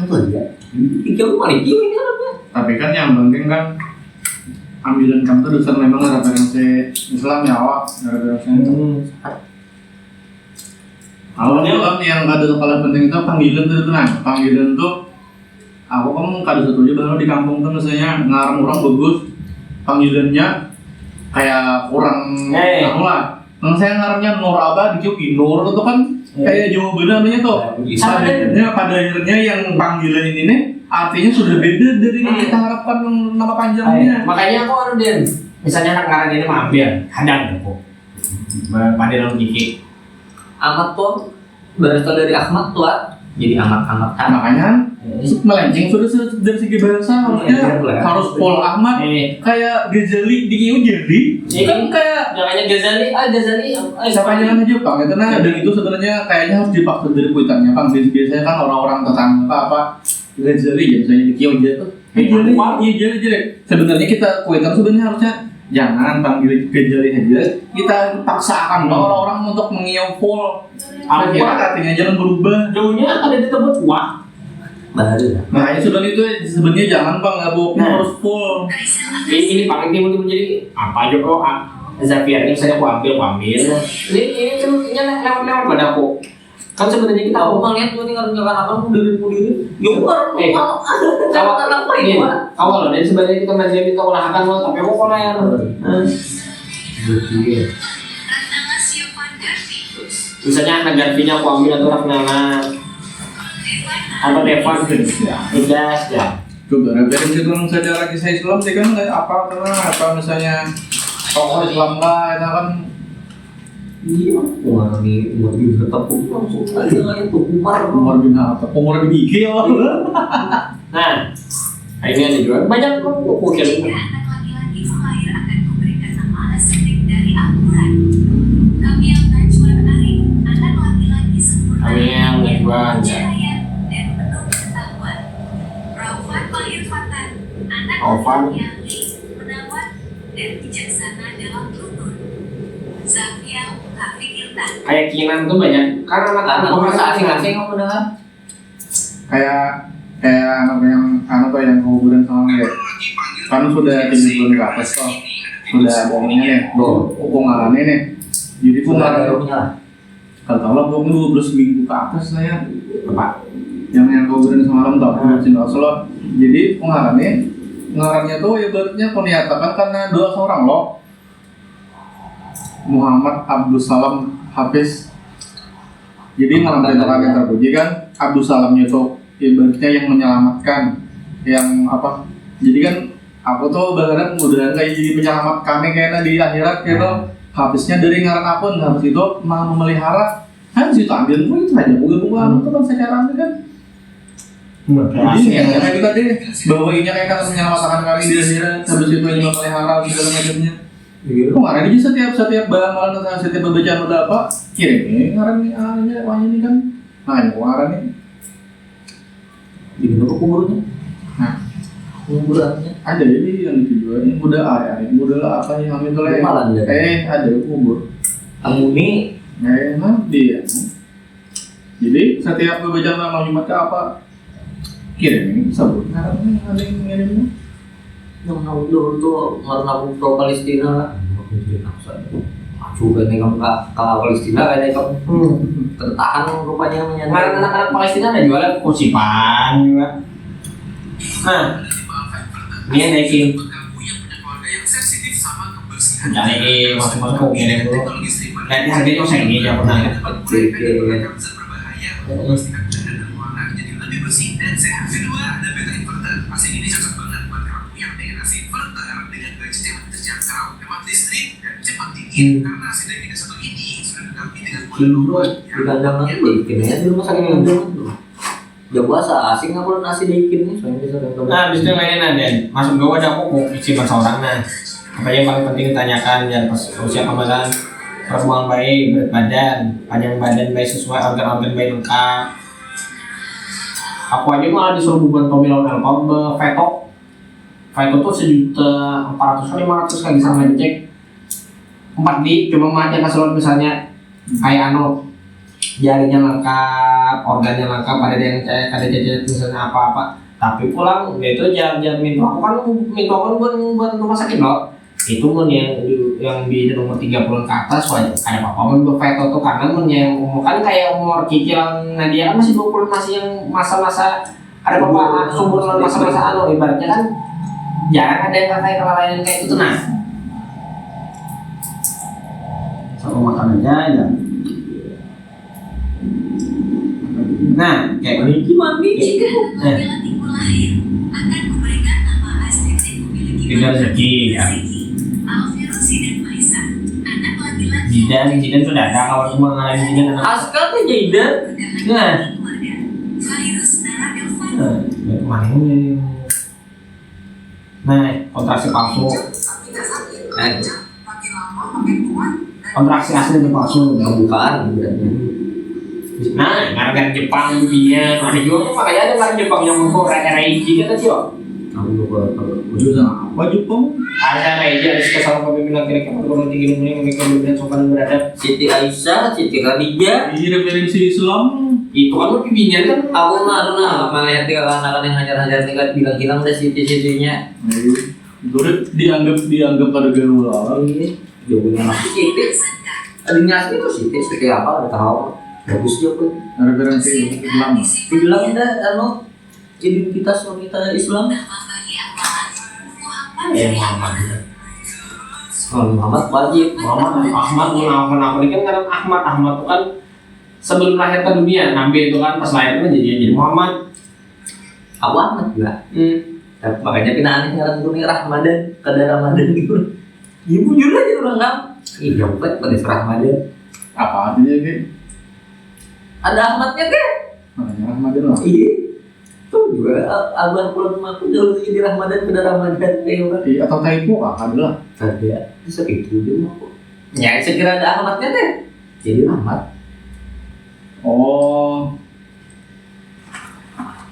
itu aja jauh Malik ini orangnya Tapi kan yang penting kan ambilan kamu tuh dosen memang referensi Islam ya awak referensi itu. Awalnya kan yang kado paling penting itu panggilan tuh nah panggilan tuh aku kan kado satu aja baru di kampung tuh misalnya ngarang orang bagus panggilannya kayak kurang anu lah. Nah saya ngarangnya Nur Abah dikit Nur itu kan kayak jawabannya namanya tuh. Pada akhirnya yang panggilan ini nih artinya sudah beda dari yang kita harapkan nama panjangnya. Makanya aku anu Den, misalnya anak ngarang ini mampir, hadang aku. Pada dalam gigi. Ahmad tuh berasal dari Ahmad tuh jadi Ahmad kan Makanya melenceng sudah dari segi bahasa harusnya harus Paul Ahmad kayak Ghazali di Kiu jadi kan kayak jangannya Ghazali siapa jangan aja Bang itu nah dan itu sebenarnya kayaknya harus dipaksa dari kuitannya Bang biasanya kan orang-orang tetangga apa Ghazali ya misalnya di Kiu aja tuh jadi sebenarnya kita kuitan sebenarnya harusnya jangan panggil Ghazali aja kita paksakan orang-orang untuk mengiau full artinya jangan berubah jauhnya ada disebut wah baru makanya sebenarnya jangan Bang ngabuknya harus full ini paling timbul menjadi apa aja kok Zapier ini misalnya aku ambil ini kan lewat pada aku kan sebenarnya kita aku ngeliat tuh nih ngerjakan apa mudirin awal loh dan sebenarnya kita masih minta olahakan loh tapi aku koler misalnya anak Garfinya aku ambil atau Rafnana atau Devan Igas ya coba referensi dalam sejarah kisah Islam sih kan kayak apa misalnya tokoh Islam lah itu kan iya Umar bin Khattab langsung aja itu Umar bin Khattab Umar bin Igil nah ini ada juga banyak kok mungkin anak laki-laki lahir akan memberikan nama asli dari Al-Quran. Kami yang najwa Arif, anak laki-laki sempurna kami yang najwa cahaya dan penuh pengetahuan. Raufan lahir Fatan, anak Raufan. laki-laki penawar dan bijaksana dalam tutur. Zafia Hafid Iltan. kayak Kinan tuh banyak karena anak masa asing-asing kamu dengar kayak anak yang kuburan sama dia kan sudah 7 bulan ke atas toh sudah bohongnya nih pengarannya nih jadi pengarannya kalau bohong 12 minggu ke atas saya apa yang kuburan semalam tau tinggal solo jadi pengarannya tuh ibaratnya menyatakan karena doa seorang loh Muhammad Abdul Salam Hafiz jadi malam perintah yang terpuji kan Abdul Salamnya tuh ibaratnya yang menyelamatkan yang apa jadi kan aku tuh berharap mudah-mudahan kayak jadi penyelamat kami kayaknya di akhirat gitu habisnya dari ngaran apa habis itu mau memelihara kan situ ambil itu aja bukan itu kan secara ambil kan jadi yang kayak kita deh bahwa ini kayak menyelamatkan kami di akhirat habis itu yang memelihara segala macamnya gitu kemarin aja setiap bahan atau setiap pembacaan udah apa kirim ngaran ini kan makanya ngaran ini di mana kuburnya nah kuburannya. Ada ini yang di video ini udah udah apa yang itu lah. Malah ada. Ada kubur. Amuni Nanti ya. Jadi setiap gue baca nama Jumat ke apa kirim sebut ada yang ngirim. yang dulu tuh ngaruh pro Palestina lah. Juga nih kamu kalau Palestina kayak kamu tertahan rupanya Kemarin menyandang. anak-anak Palestina ada jualan kursi pan juga. Nah, ini yang naikin. Cari masuk-masuk ini dulu. Nanti harganya saya ini ya pernah ya. Dulu di kandang nanti diikin ya di rumah sakit kandang tuh. Ya bahasa asing apa nasi diikin nih soalnya bisa ada. Nah, habis itu lainnya ada masuk gua ada aku isi seorang. Nah, apa yang paling penting ditanyakan ya pas usia kemasan perkembangan bayi, berat badan, panjang badan bayi sesuai organ-organ bayi lengkap. Aku aja malah disuruh bukan pemilu Telkom ke Veto. Veto tuh 1.400.000 kali sama dicek 4D, cuma aja keseluruhan misalnya kayak jarinya lengkap, organnya lengkap, ada jajan misalnya apa-apa. Tapi pulang itu jangan minta aku kan buat rumah sakit loh. Itu kan yang di umur 30 ke atas wajib ada apa-apa men Veto tuh karena yang umur kan kayak umur cicilan Nadia kan masih 20 masih yang masa-masa ada apa-apa subur masa-masa ibaratnya kan jarang ada yang kayak kelalaian kayak itu nah. Sama makanannya aja. Nah, kayak Ini mandi. Jika apabila timbul lahir, akan memberikan nama estetik memiliki Tidak rezeki, ya. Alfirusi dan Maisa, anak laki-laki Jidan sudah ada kawan semua ngalamin Jidan anak. Askar tuh Jaidan. Nah, keluarga. Virus darah Elvan. mana ini? Nah, kontraksi palsu. Kontraksi asli itu palsu. Bukan berarti. Nah, karena Jepang dunia, ada juga tuh makanya ada karena Jepang yang mau Reiji kan sih, Aku lupa. Apa Jepang? ada Reiji ada kesalahan pemimpinan kira-kira perguruan tinggi dunia memiliki kemudian sopan dan beradab. Siti Aisyah, Siti Khadijah. Ini referensi Islam. Itu kan lu pimpinan kan? Aku nggak melihat tiga anak yang ngajar-ngajar tingkat bilang hilang deh Siti-sitinya. Itu dianggap pada gaul lah. Jawabannya masih Siti. Adanya asli itu Siti apa? Udah tahu. Bagus juga pun. Referensi Islam. Dibilang ada identitas wanita Islam. Muhammad wajib. Ahmad ini kan karena Ahmad itu kan sebelum lahir ke dunia, Nabi itu kan pas lahir kan jadi Muhammad. Aku Ahmad juga. Makanya pindah aneh ngarang dunia Ramadan, kada Ramadan gitu. Ibu jujur aja orang kan. Ih, jompet pada Ramadan. Apa artinya gitu? Ada Ahmadnya deh. Namanya Ramadan lah. Iya. Tuh juga abang pulang rumah aku jauh jadi Ramadan pada Ramadan kayak orang. Iya atau typo adalah. Ada. Bisa gitu dia mau. Ya sekira ada Ahmadnya deh. Jadi Ahmad. Oh.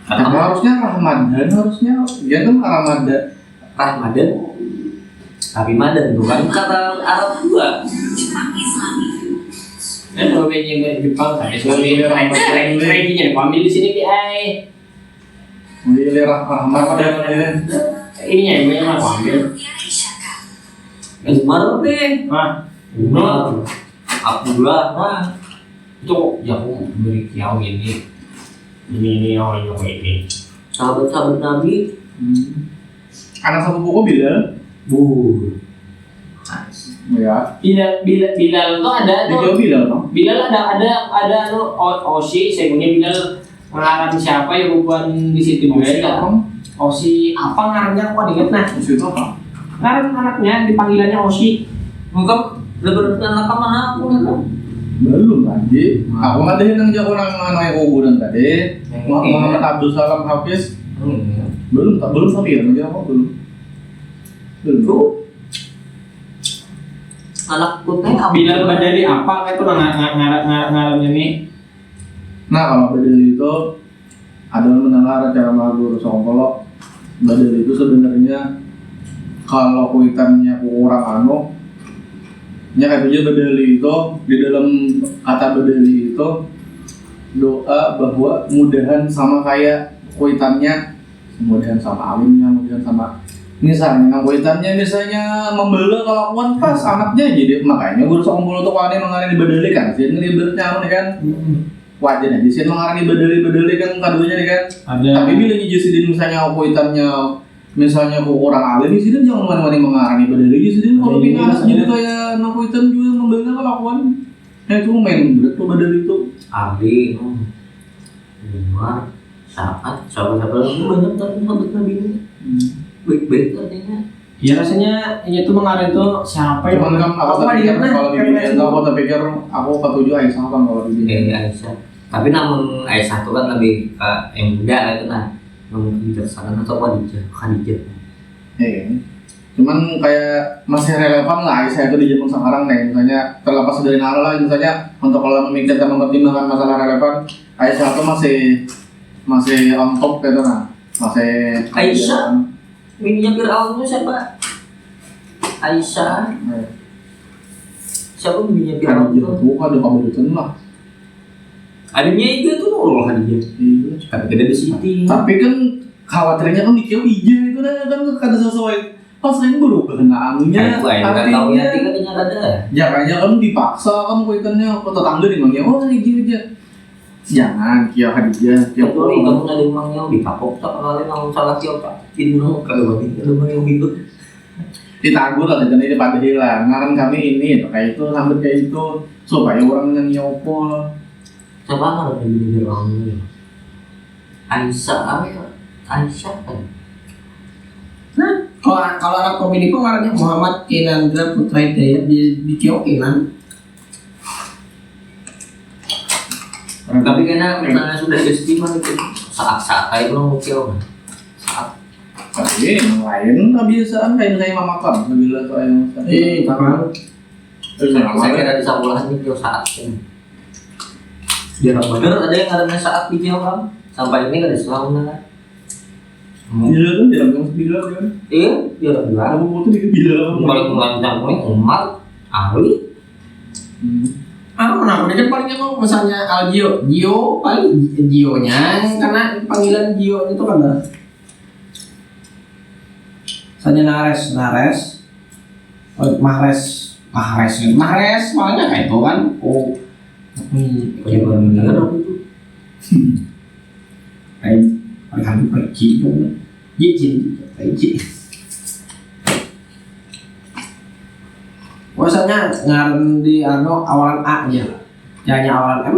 Tapi harusnya Ramadan dia kan Ramadan. Tapi Madan tuh kan kata Arab juga. Jepang Islami. Kalau yang Jepang tadi soalnya Reijinya diambil di sini ai. Milih Ramadan Ininya yang banyak aku ambil. Umar deh. Umar. Abdullah. Itu ya aku beri kiau ini. Ini ini. Sahabat-sahabat Nabi. Anak sepupuku Bilal. Ya. Bilal tuh ada Dia Bilal dong. Bilal ada Osi, saya punya Bilal ngarang siapa ya bukan di situ juga ya. Osi apa ngarannya aku inget nah. Osi itu apa? Ngarang anaknya dipanggilannya Osi. Mungkin lebaran apa mana aku Belum lagi. Aku ada yang jago orang kuburan tadi. Muhammad Abdul Salam Hafiz. Belum tapi ya apa belum. Anakku teh Bilal Badali apa itu ngarannya nih. Nah kalau Badali itu adalah mendengar cara magur songkolok badal itu sebenarnya kalau kuitannya kurang nya kayak aja badali itu di dalam kata badali itu doa bahwa mudahan sama kayak kuitannya, mudahan sama alimnya, mudahan sama misalnya kuitannya misalnya membela kelakuan pas anaknya jadi makanya guru sekompul untuk wane mengarani badali kan sih ini ibaratnya nih kan wajar aja sih mengarani badali kan kadonya nih kan Ada. tapi bila nyejesidin misalnya kuitannya misalnya kok orang alim di sini jangan mana-mana mengarani badali di sini kalau Iya, pindah iya. jadi kayak nakuitan juga membela kelakuan itu main berat tuh badali itu Ali, Umar, sahabat lagi banyak tapi sahabat Nabi ini baik-baik artinya. Ya rasanya ini tuh mengarah itu siapa yang cuman kan aku tadi terpikir kalau di dunia itu aku terpikir aku ketujuh Aisyah kan kalau di dunia Aisyah. Tapi namun Aisyah itu kan lebih yang muda lah itu nah. Namun bijaksana atau Khadijah. Cuman kayak masih relevan lah Aisyah itu di zaman sekarang nih misalnya terlepas dari hal lah misalnya untuk kalau memikirkan mempertimbangkan masalah relevan Aisyah itu masih on top gitu nah masih Aisyah? Bininya Fir'aun itu siapa? Aisyah. Siapa bininya Fir'aun itu? bukan ada kabupaten lah Adiknya itu tuh Allah Khadijah. iya. Tapi kita di Siti. Tapi kan khawatirnya kan di kieu ija itu nah kan kada sesuai pas lain berubah nah anunya Aku nggak tahu ya tinggalnya ada. jangannya kan dipaksa kan kuitannya ke tetangga dimangnya oh hiji aja jangan kieu Khadijah kieu Kecuali kamu ada emangnya dikapok tak kali namun salah siapa ini dulu kalau bagi ada emang yang bingung. ditagur lah jadi pada hilang nah kan kami ini kayak itu sambil kayak itu supaya orang yang nyopol Siapa nggak ada bini Fir'aun ini? Aisyah kan? kalau anak komedi kok ngaranya Muhammad Kinandra Putra Hidayat di Kio Kinan. Tapi karena misalnya sudah istimewa itu saat kayak belum kecil kan? Saat tapi yang lain kebiasaan kayak saya mamakan bila saya Tangan. saya kira di sekolahan itu saat ini. Jarang bener ada yang ada saat di Jawa kan? Sampai ini kan Islam kan? bila kan jarang bila kan Iya, jarang juga. aku foto di bila Paling merancang Umar, Ali, Nah, kan paling emang misalnya Algio, Gio paling Gionya karena panggilan Gio itu kan ada. Misalnya Nares, Mahres, makanya kayak itu kan. Oh, kayak bener itu. kayak paling pergi dong. Jijin. Biasanya ngaran di awalan A aja. Jangan awalan M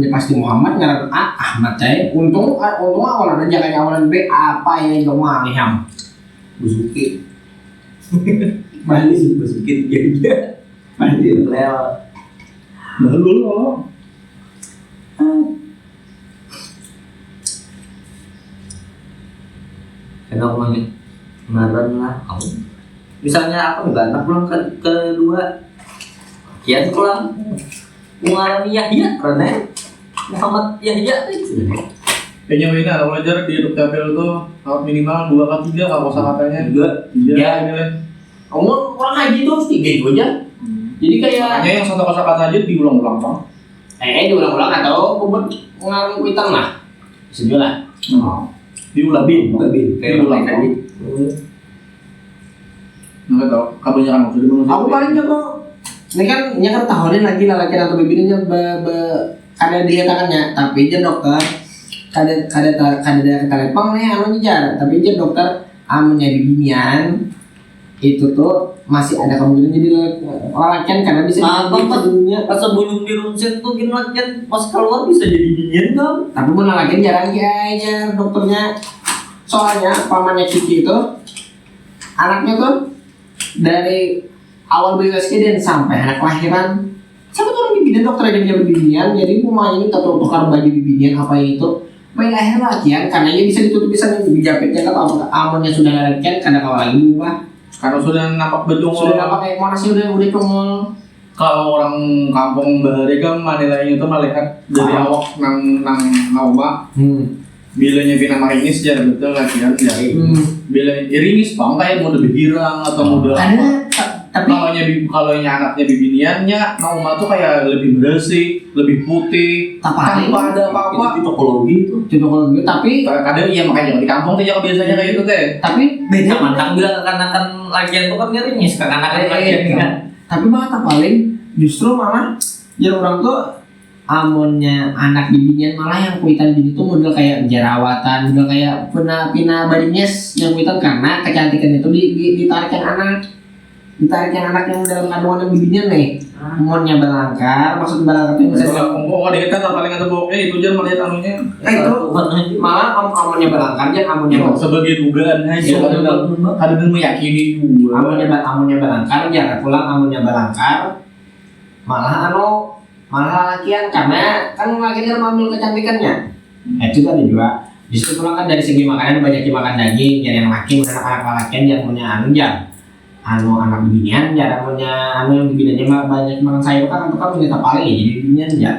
pasti Muhammad ngaran A Ahmad cai. Untung awalan aja kayak awalan B apa yang dong Aliham. Busuki. Bali Busuki dia. Bali lewat. lalu loh Kenapa namanya? Ngaran lah kamu. Misalnya apa enggak anak pulang kedua kian pulang ngaran Yahya karena Muhammad Yahya itu. kayaknya ini ada belajar di Dukcapil tuh harus minimal 2 atau 3 kalau usah katanya Juga 3 Ya. ini lah orang haji tuh 3 itu aja. Jadi kayak makanya yang satu kata aja diulang-ulang bang diulang-ulang atau bubut ngaran kuitan lah. Sebelah. diulang lebih kayak diulang orang tadi. nggak tahu kebanyakan maksudnya manusia Aku paling jago. Ini kan tahunin lagi laki atau bibirnya kada dia tangannya, tapi dia dokter kada telepon nih anunya jarak, tapi dia dokter amunnya bibinian itu tuh masih ada kemungkinan jadi lalakian karena bisa Pas sebelum dirunsin tuh gini kan pas keluar bisa jadi binian kan? tapi pun lalakian jarang aja dokternya. Soalnya pamannya Kiki itu anaknya tuh dari awal BUSG dan sampai anak lahiran siapa tuh orang bibinan dokter aja punya bibinian jadi rumahnya ini tukar baju bibinian apa itu main lahir lakian karena dia bisa ditutup bisa dijapitnya kalau amunnya sudah lalakian karena kalau lagi berubah karena sudah nampak bedung sudah nampak kayak mana sih udah congol. kalau orang kampung bahari kan nilainya itu melihat dari awak nang nauma bilanya Vina Marinis ya betul latihan dari bila irinis bang kayak mode begirang atau mode Ada tapi kalau anaknya bibiniannya mau tuh kayak lebih bersih, lebih putih, Tanpa ada apa-apa. itu topologi itu. Teknologi tapi Kadang iya makanya di kampung tuh ya biasanya kayak gitu teh. tapi beda Nah, mantang bilang kekanakan lagian tuh kan ngerinis kekanakan lagian kan. tapi malah tak paling justru malah ya orang tuh amonnya anak bibinya malah yang kuitan bini tuh model kayak jerawatan, model kayak pina badinyes yang kuitan karena kecantikan itu ditarik yang anak yang dalam kandungan yang bibinya nih. Amonnya belangkar, maksud belangkar itu misalnya Oh, di kita paling ada bokeh itu aja melihat anunya. itu malah amonnya belangkar aja amonnya Sebagai dugaan aja. Kadang meyakini juga. amunnya belangkar jangan pulang amunnya belangkar malah lakian karena kan laki kan mengambil kecantikannya. Itu kan juga justru pulang kan dari segi makanan banyak makan daging jadi yang laki anak lakian yang punya anak beginian ya punya yang beginiannya mah banyak makan sayur kan itu kan punya paling ya jadi beginian ya.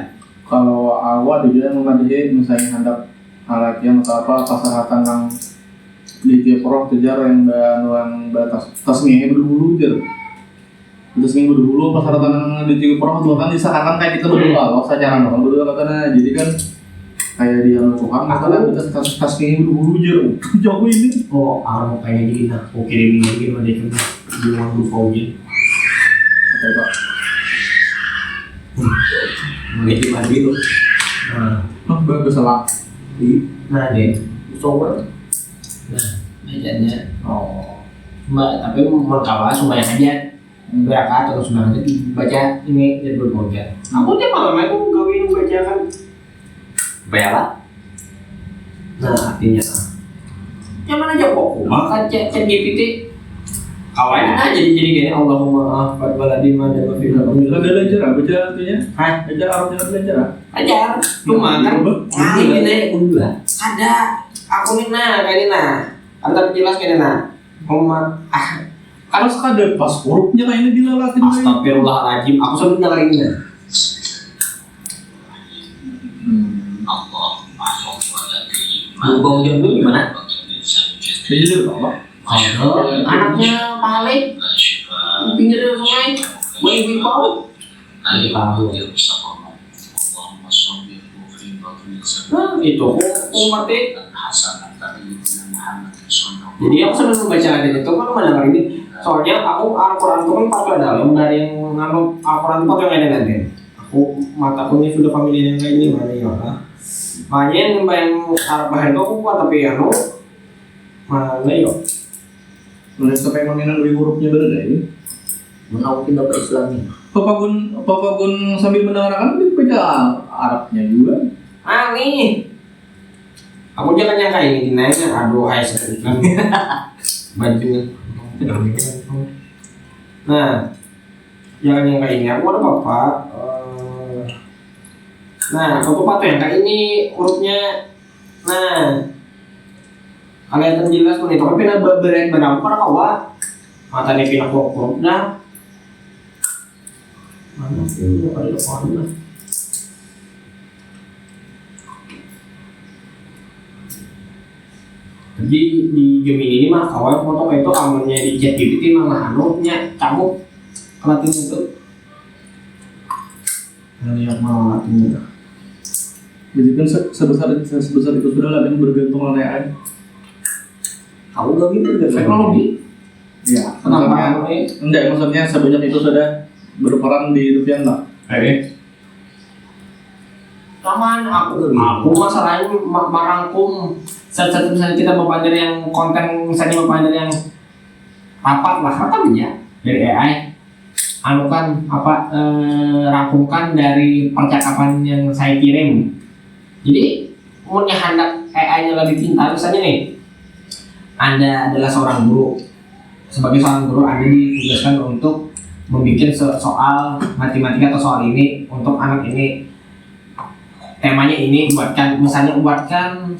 Kalau awal dia memadai misalnya hendak lakian atau apa pasaratan yang di tiap roh kejar yang dan batas tasmiahnya berdulu gitu. Terus minggu dulu pas rata di tiga pernah tuh kan disarankan kayak kita berdua loh secara normal berdua katanya jadi kan kayak dia Tuhan katanya kita tas minggu dulu aja jauh ini Aku kayak gini nah aku kirim ini gimana deh kan di waktu Faujin apa ya pak? mulai mandi tuh Bagus salah nah deh sober mejanya mbak tapi mau kalah semuanya aja berangkat atau sudah nanti baca ini jadi berpojok. Aku tiap malam aku gawin baca kan. Bayar. Nah artinya, yang mana aja kok? Maka chat GPT kawan aja jadi gini Allahumma afad baladi mana bafika. Ada belajar baca artinya? Hah? Belajar artinya belajar? Ajar. Cuma kan ini Udah. ada aku nih nah kayak ini nah. Ada jelas kayak ini nah. Kalau sekadar pas hurufnya kayaknya dilalatin. Astagfirullahaladzim, aku sampai nyalain ini. Buka hujan dulu gimana? Jadi apa? Anaknya paling pinggir sungai, main pingpong. Tahu. Nah itu aku mati. Jadi aku sambil membaca hadis itu kan mendengar ini. Soalnya aku Al-Quran itu kan pakai dalam dari yang nganu Al-Quran itu pakai yang nanti. Aku mataku ini sudah familiar yang kayak ini mana ya lah. Makanya yang bayang Arab bahasa itu aku kuat tapi anu mana ya. Nulis sampai mengenal dari hurufnya benar ya ini. Menau kita ke Islamnya. Papa Gun sambil mendengarkan dia baca Arabnya juga. Nih. Aku jangan nyangka ini dinanya aduh hai sekali. Bajunya. Nah, jangan yang kayak ini. Aku ada apa? Nah, aku tuh yang kayak ini hurufnya. Nah, kalian jelas menit. Tapi pina berat benang para kawa. Mata nih pina huruf dah. Mana sih? Ada apa? Jadi di Gemini ini mah kawan foto itu amannya di ChatGPT malah anunya cabut Latin itu. Lihat mau Latin. Jadi kan sebesar itu sudah lah yang bergantung oleh AI. Kamu gak gitu kan? Teknologi. Ya. Kenapa? Enggak, maksudnya sebanyak itu sudah berperan di hidup yang enggak. Taman aku masalahnya merangkum satu misalnya kita memandang yang konten misalnya memandang yang rapat ya dari AI anukan rangkumkan dari percakapan yang saya kirim. Jadi umurnya hendak AI-nya lebih pintar misalnya nih Anda adalah seorang guru, sebagai seorang guru Anda ditugaskan untuk membuat soal matematika atau soal ini untuk anak ini. Temanya ini buatkan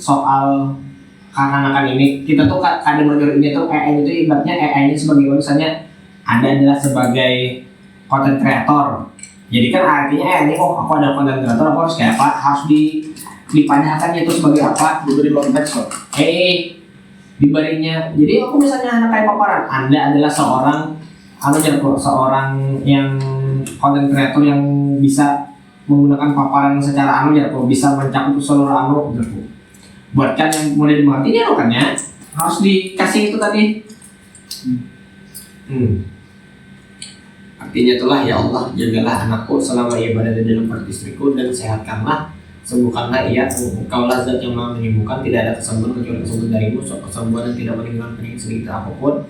soal kekanakan ini. Kita tuh ada menurut ini tuh AI itu ibaratnya AI ini sebagai misalnya Anda adalah sebagai content creator. Jadi kan artinya ini aku ada content creator, aku harus kayak apa? dipanahkan itu sebagai apa? Diberi konteks kok. Diberinya. Jadi aku misalnya anak kayak paparan, Anda adalah seorang yang content creator yang bisa menggunakan paparan secara bisa mencakup seluruh buat kan yang mulai dimengerti ya kan ya harus dikasih itu tadi. Artinya itulah ya Allah, jagalah anakku selama ia berada di dalam perut istriku dan sehatkanlah, sembuhkanlah ia, engkaulah zat yang maha menyembuhkan, tidak ada kesembuhan kecuali kesembuhan darimu, kesembuhan yang tidak meninggalkan penyakit sedikit apapun.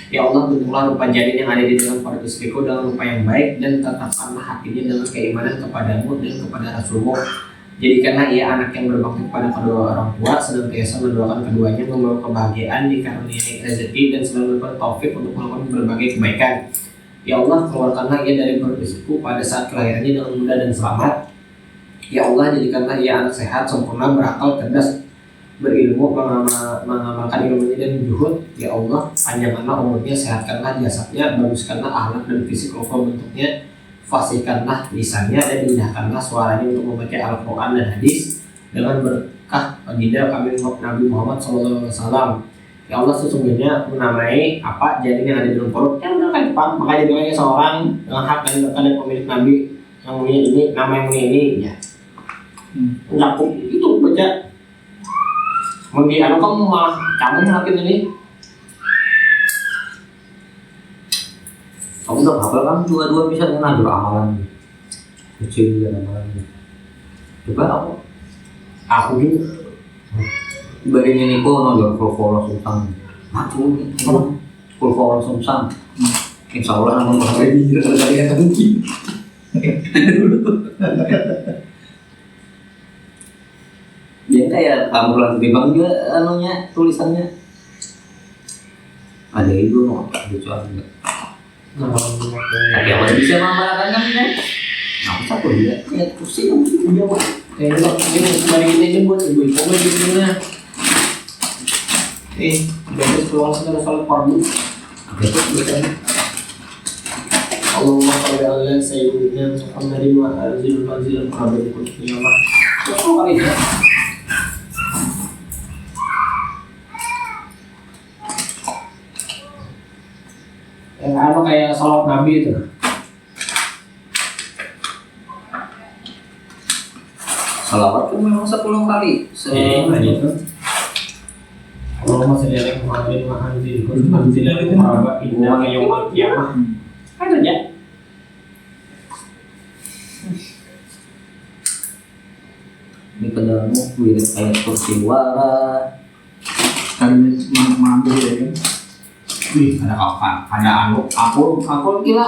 Ya Allah, bentuklah rupa janin yang ada di dalam perut istriku dengan rupa yang baik, dan tetapkanlah hatinya dengan keimanan kepadamu dan kepada Rasulmu. Jadikanlah ia anak yang berbakti kepada kedua orang tua, senantiasa mendoakan keduanya, membawa kebahagiaan, dikaruniai rezeki, dan selalu memberikan taufik untuk melakukan berbagai kebaikan. Ya Allah, keluarkanlah ia dari perut istriku pada saat kelahirannya dengan mudah dan selamat. Ya Allah, jadikanlah ia anak sehat, sempurna, berakal, cerdas, berilmu, mengamalkan ilmunya dan juhud. Ya Allah, panjangkanlah umurnya, sehatkanlah jasadnya, baguskanlah akhlak dan fisik rupa bentuknya, fasihkanlah lisannya, dan indahkanlah suaranya untuk membaca Al-Quran dan hadis dengan berkah baginda kami Nabi Muhammad SAW. Ya Allah, sesungguhnya menamai apa janin yang ada di dalam perut yang udah kan depan, maka jadikannya seorang dengan hak dan berkah dan pemilik Nabi yang mulia ini, nama yang mulia ini ya. Mencakup itu baca mungkin kamu malah kamu makin ini Kamu udah hafal kan dua-dua bisa nanya amalan kecil juga amalannya. Coba aku juga baringnya Niko nonton full langsung macam full langsung insya Allah namun bakal dari yang mungkin dia kayak kampulan timbang juga anunya tulisannya ada itu nggak lucu aja. Tapi awal bisa mengamalkan kan ya? Nggak bisa kok dia. Ya pusing dia mah. Kayak ini kembali ini buat ibu ibu begini. Besok pulang sudah salat fardu. Besok bisa. Allahumma sholli ala sayyidina Muhammadin wa alihi wa sahbihi wa sallam. Oh kali ya. Yang kayak salawat Nabi itu. Salawat kan memang 10 kali. Itu. Allahumma sholli ala Muhammadin wa alihi wa sallam. Inna yawmal qiyamah. Ada aja. Ini pedangmu wirid ayat kursi wara. Kan mampu ya kan. Wih, ada kapan? Ada aku kira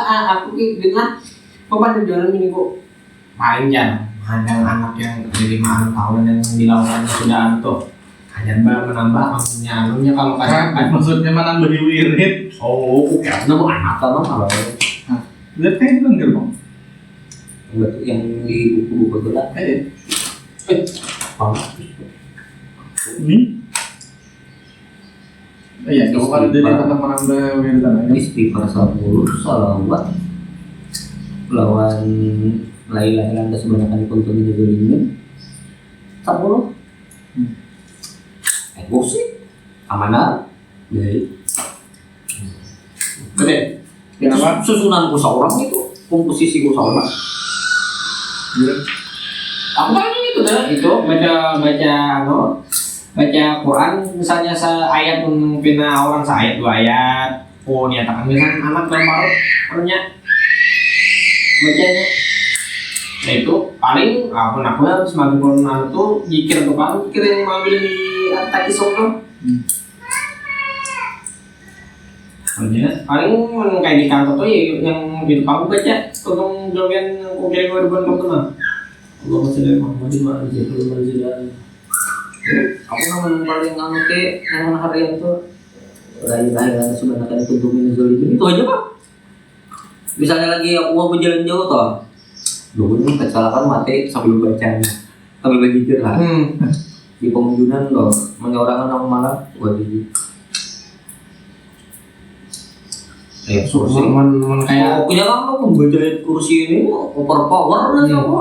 pembantu jualan ini kok panjang. Ada anak yang 5-6 tahun yang dilakukan sudah antuh. Hanya menambah anunya kalau kayak Maksudnya mana beri wirid? Karena mau anak apa kalau Lihat kayak itu kan gerbang. yang di buku-buku itu lah. Ini? Iya, coba kalau jadi tetap menambah wiridan aja. Istighfar 10, salawat lawan la ilaha illallah sebanyak kuntum min dzalimin 10. Kursi amanah dari gede. kenapa susunanku seorang itu komposisiku seorang Aku kan itu dah itu baca Quran misalnya seayat pina orang seayat 2 ayat. Nyatakan misalnya anak lempar anunya bacanya. Nah itu paling aku semakin pun tuh jikir tuh kan jikir yang mengambil di atas songkong. Paling kayak di kantor tuh yang di depan aku baca tentang jawaban kukirin kehidupan kamu tuh. Allahumma sholli ala Muhammadin wa alihi wa sallam. aku namun paling anu ke yang harian tuh la ilaha illallah sebanyak kuntum min dzalimin itu aja Pak. Misalnya lagi aku mau berjalan jauh toh dulu nih kecelakaan mati sambil bacanya sambil berzikir lah di pengunjungan loh menyorangkan nama malam wajib Mon kayak punya kamu ngejahit kursi ini overpower dah kamu.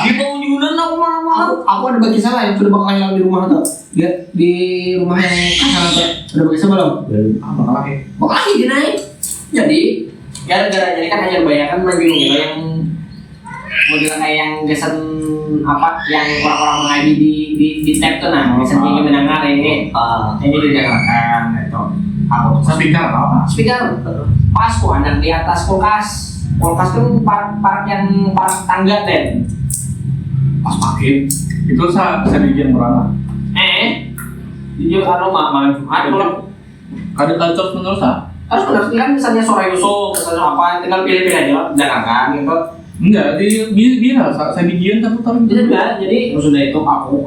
Di bangunan aku malah. aku ada bagi salah yang sudah bakal hilang di rumah tuh. Lihat di rumah yang kasar tuh. Udah bagi salah belum? Bakal lagi. Bakal lagi dia naik. Jadi gara-gara jadi kan hanya bayarkan lagi gitu yang model kayak yang gesen apa yang orang-orang mengaji di tab tuh nah gesen ini mendengar ini didengarkan itu aku Speaker apa? speaker pas kok anak di atas kulkas kan part yang part tangga deh Pas pakai itu saya bikin merana. jujur kalau malam Jumat kalau Kadang terus menerus harus benar kan misalnya sore Yusuf misalnya apa tinggal pilih-pilih aja jangan kan gitu. Enggak, dia saya bikin tapi Jadi sudah itu aku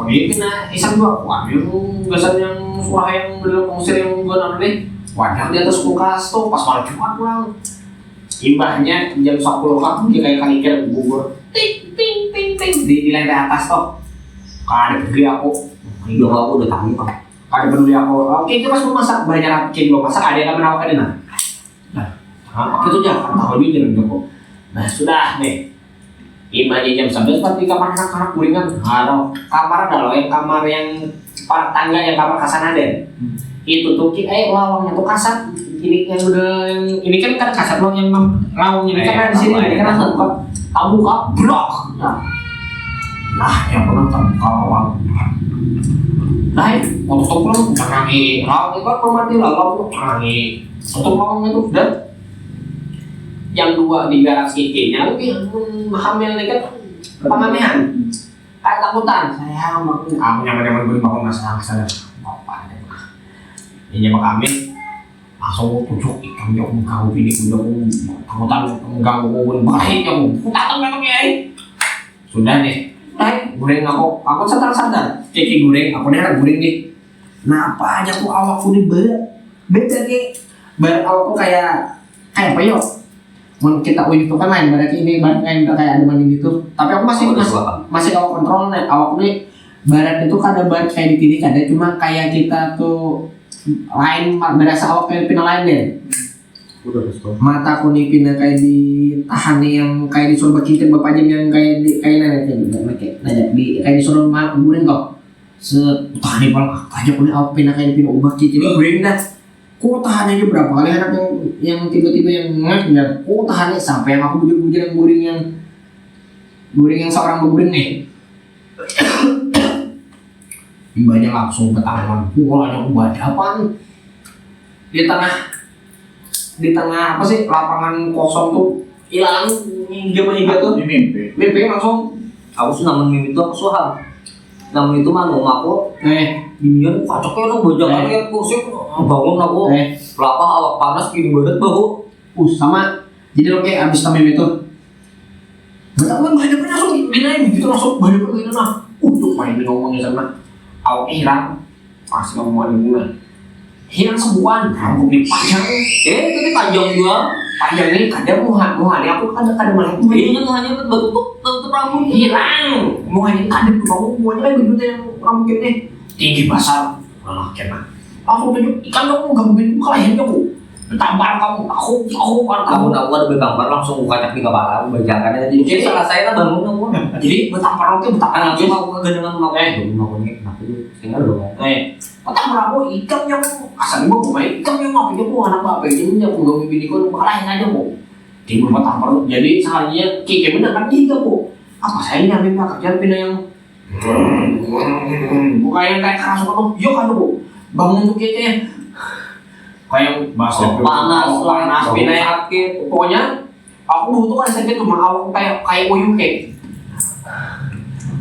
nih kena iseng gua ambil gasan yang suara yang dalam konser yang gua nonton nih wadah di atas kulkas tuh pas malam Jumat pulang imbahnya jam 10 kan dia kayak kalikir bubur ting ting ting ting di lantai atas tuh kan ada peduli aku Udah tahu Pak. ada peduli aku oke itu pas gua masak banyak rapi gua masak ada yang nggak menawarkan nah itu jangan tahu dia jangan joko. Nah sudah nih imbahnya jam 11 tapi kamar anak-anak kuringan harap kamar ada loh yang kamar yang tangga yang kamar kasan ada itu tuh lawangnya tuh kasar ini yang udah yang ini kan kasar loh yang lawang ini kan di sini ini kan tahu buka blok nah yang pernah terbuka lawang nah waktu itu pulang nangi lawang itu kan rumah dia lawang nangi untuk lawang itu dan yang dua di garasi kayaknya tapi yang hamil nih kan pengamehan kayak takutan saya aku nyaman gue bangun masalah apa ini nyaman kami langsung tujuk ikan yang kau pilih udah takutan enggak gue baik yang datang ya sudah nih goreng aku sadar kiki goreng aku nih goreng nih nah apa aja aku awakku nih beda nih barat awakku kayak apa yuk mun kita uji itu kan lain berarti ini barat kayak ada maning gitu tapi aku masih awak kontrol nih awak nih barat itu kan ada barat kayak di titik ada cuma kayak kita tuh lain berasa awak kayak pindah lain deh mata aku nih pindah kayak di tahan nih yang kayak disuruh bikin bapak jam yang kayak di kayak kayak disuruh guring kok tahan nih paling aja aku nih awak pindah kayak pindah ubah jadi guring dah kok tahannya aja berapa kali anak yang tiba-tiba yang nggak kok tahannya sampai yang aku bujur-bujur yang guring yang seorang guring nih imbahnya langsung ke tangan pukulannya aku baca apaan di tengah apa sih lapangan kosong tuh hilang hingga tuh mimpi langsung Aku sih namun mimpi itu aku suham. Namun itu mah aku dimian kacoknya lo bajakan ya kursi bangun aku kelapa awak panas gini banget bahu sama jadi lo kayak abis tamim itu betul banyak langsung dinaik gitu langsung banyak begini nah untuk main ngomongnya sama awak hilang pas ngomongin gimana hilang sebulan aku dipajang tapi panjang juga panjang nih kadang muhani aku kadang malah ini muhani tutup rambut hilang muhani kadang bangun muhani lagi gitu yang rambut nih tinggi besar malah kena aku tunjuk ikan kamu gangguin kalian kamu tampar kamu aku kamu ada bergambar langsung kacak di kepala aku bajakannya jadi salah saya lah bangun kamu jadi bertampar aku langsung aku kegenangan mau ini aku tinggal dong tampar aku ikan yang asal ibu main ikan yang ngapain aku anak apa ini aku gangguin bini aku kalahin aja bu timbul tampar jadi seharinya kiki bener kan tiga bu apa saya nyampe kerjaan pindah yang bukan yang kayak keras banget yuk kan bu bangun tuh kayak bahasa panas pindah sakit pokoknya aku butuh kan sakit cuma aku kayak uyuh kayak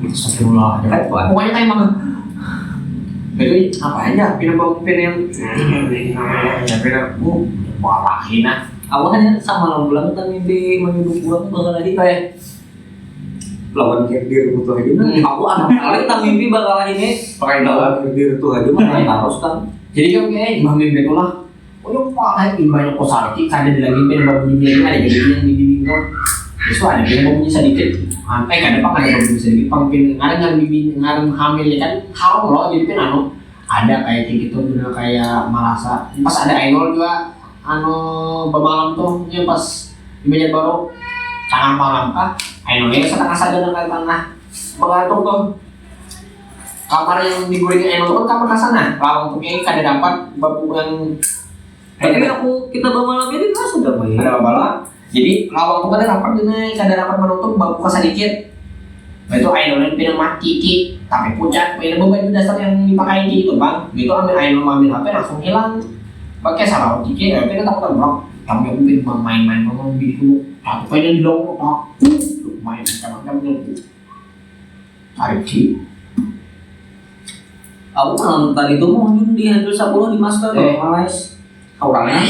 astagfirullah pokoknya kayak mana itu apa aja pindah yang pindah walahin aku hanya sama bulan kita mimpi minggu pulang bakal lagi kayak lawan kerdir butuh aja aku anak kali kita mimpi bakal ini pakai lawan kerdir tuh aja mana harus kan jadi kan kayak mimpi itu lah oh wah banyak kosalki kada di lagi pin babunyi lagi ada jadi yang di dinding itu ada pin babunyi sedikit kada apa ada babunyi sedikit pangpin ngarang hamil kan harum loh jadi pin ada kayak gitu bener kayak merasa pas ada idol juga pemalam tuh ya pas di Banjarbaru tengah malam kah ayo nih setengah saja dengan tanah mengantuk tuh kamar yang digorengin Eno tuh kan kamar kasana lawang tuh kayaknya kada dapat babu yang Tapi kita bawa malam ini kan sudah main. ada bala jadi lawang tuh kada dapat gini kada dapat menutup babu ka sedikit. Nah itu Ainul pindah mati ki tapi pucat pindah baju dasar yang dipakai ki itu bang gitu ambil Ainul ambil HP langsung hilang pakai salah ki ya pindah takut blok kami aku pindah main-main ngomong gitu aku pengen di long main macam-macam gitu tarik ki Aku malam tadi tuh mau di handle 10 di master Malais. Orangnya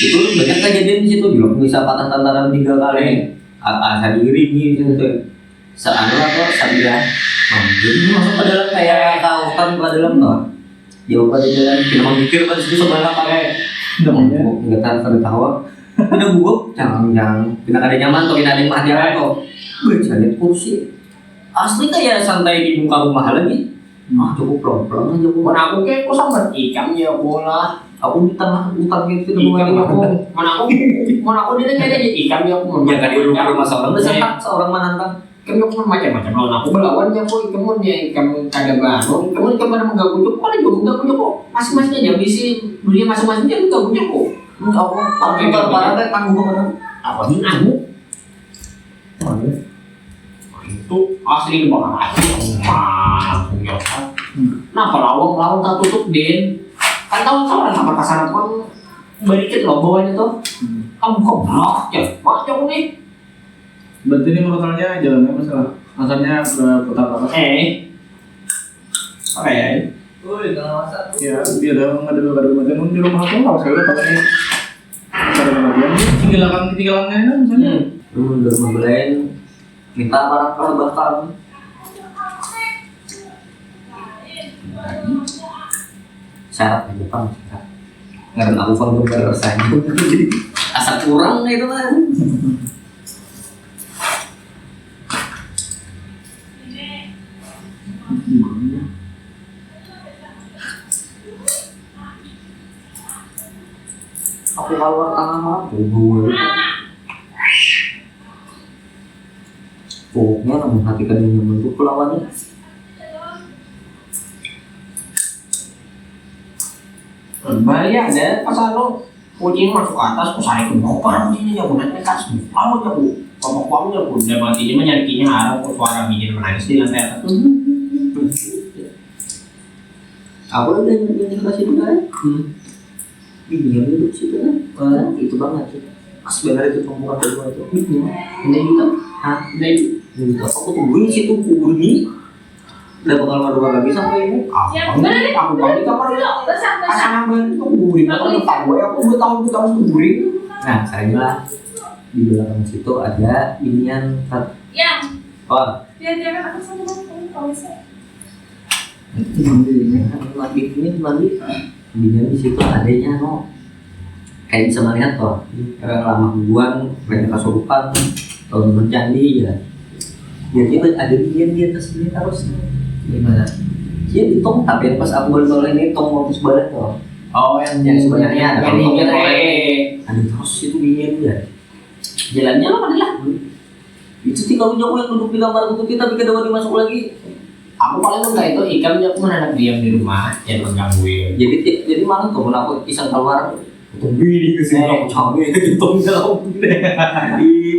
itu banyak kejadian di situ juga bisa patah tantaran 3 kali. Asa diri gitu. Seandainya apa sabila. Jadi masuk ke dalam kayak hutan ke dalam tuh. Jauh ke jalan kita mikir kan situ sebelah pakai. Enggak tahu tahu. Udah guguk jangan kita kada nyaman tuh kita ada yang mati apa tuh. Berjalan kursi. Asli kayak santai di muka rumah lagi. Cukup pelan-pelan aja mana aku kayak kok sama ikan ya bola aku di tengah hutan gitu ikan ketemu aku mana aku dia kayak aja ikan dia aku ya kan di rumah seorang beserta seorang menantang ikan aku macam-macam lawan aku belawan ya aku ikan dia ikan kada baru ikan pada menggabung kok ada juga menggabung kok masing-masing aja di sini dunia masing-masing dia menggabungnya kok aku pakai parah kayak tangguh banget apa ini aku itu asli kebakaran langsung nyosot kenapa lawang tak tutup din kan tahu orang kamar kasana kan berikit loh bawahnya tuh kamu kok blok ya mas jauh nih Berarti ini menurut Anda jalannya masalah asalnya berputar apa? Oke ya Ya, dia ada beberapa macam di rumah aku kalau saya udah pakai ada bagian tinggalannya kan misalnya. Udah membelain minta barang kalau bakal syarat aja Bang, syarat. Nggak aku kan belum bersaing. Asal kurang itu kan. Aku kalau tangan gue pokoknya namun hati kan yang membentuk lawannya. Bahaya ada pas anu kucing masuk atas kusari ke bawah ini ya bukan nekat lalu ya bu pokok ya bu udah matinya menyarikinya harap kok suara bijin menangis di lantai atas Aku udah yang kasih juga ya. Bingung duduk situ kan. Itu banget sih. Pas benar itu pembukaan kedua itu. Bingung. ini gitu Hah? ini Gitu. Aku tungguin situ kurni. Udah bakal baru lagi sampai ini. aku tadi kamar asana banget tuh guring aku depan gue aku gue tahu guring Nah, saya di belakang situ ada inian Yang oh dia kan aku sama kamu kalau saya. mandi inian di situ adanya no kayak bisa melihat toh lama hubungan mereka kesurupan tahun bercandi ya dia ada inian di atas ini terus gimana dia ditong tapi pas aku baru ini tong mau sebelah toh oh yang sebenarnya ada ini ada terus itu inian ya jalannya apa adalah itu sih kalau jauh yang duduk di kamar itu kita tapi kedua masuk lagi aku paling enggak itu ikan aku menanak diam di rumah jangan menggangguin jadi mana tuh aku iseng keluar bini ke sini aku capek ditong jauh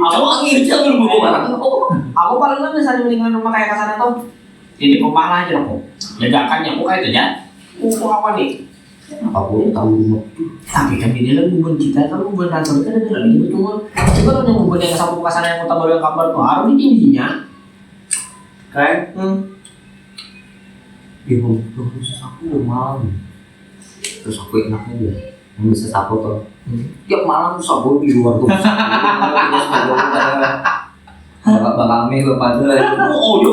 aku angin jangan belum barang aku paling enggak misalnya mendingan rumah kayak kasana tuh jadi rumah lah aja aku ledakannya aku kayak itu ya aku apa nih aku tahu rumah tapi kan di dalam hubungan kita kan hubungan kantor kan ada lagi betul coba lo yang hubungan yang sama kasana yang kota baru yang kabar tuh harus di tingginya kayak ibu terus aku udah malam terus aku enaknya dia yang bisa sapu tuh tiap malam sapu di luar tuh bapak kami kepada oh yo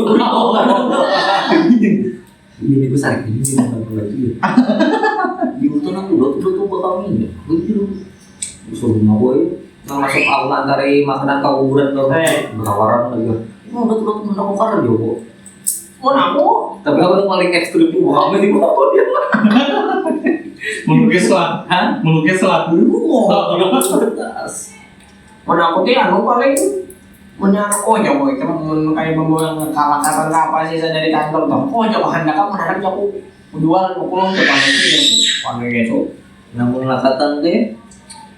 ini gue sakit ini lagi di hutan aku udah bakal ini begitu suruh mau gue masuk aula antara makanan kuburan tuh bertawaran lagi udah menang karena dia kok mau aku tapi aku yang paling ekstrim tuh kami di bawah dia Melukis lah. Hah? Melukis lah. Mana aku tuh anu paling punya oh coba itu kayak membawa kalakaran apa sih dari kantor tuh. Oh coba hendak kamu mendadak aku jual 20 coba nanti ya aku gitu. Namun lakatan deh,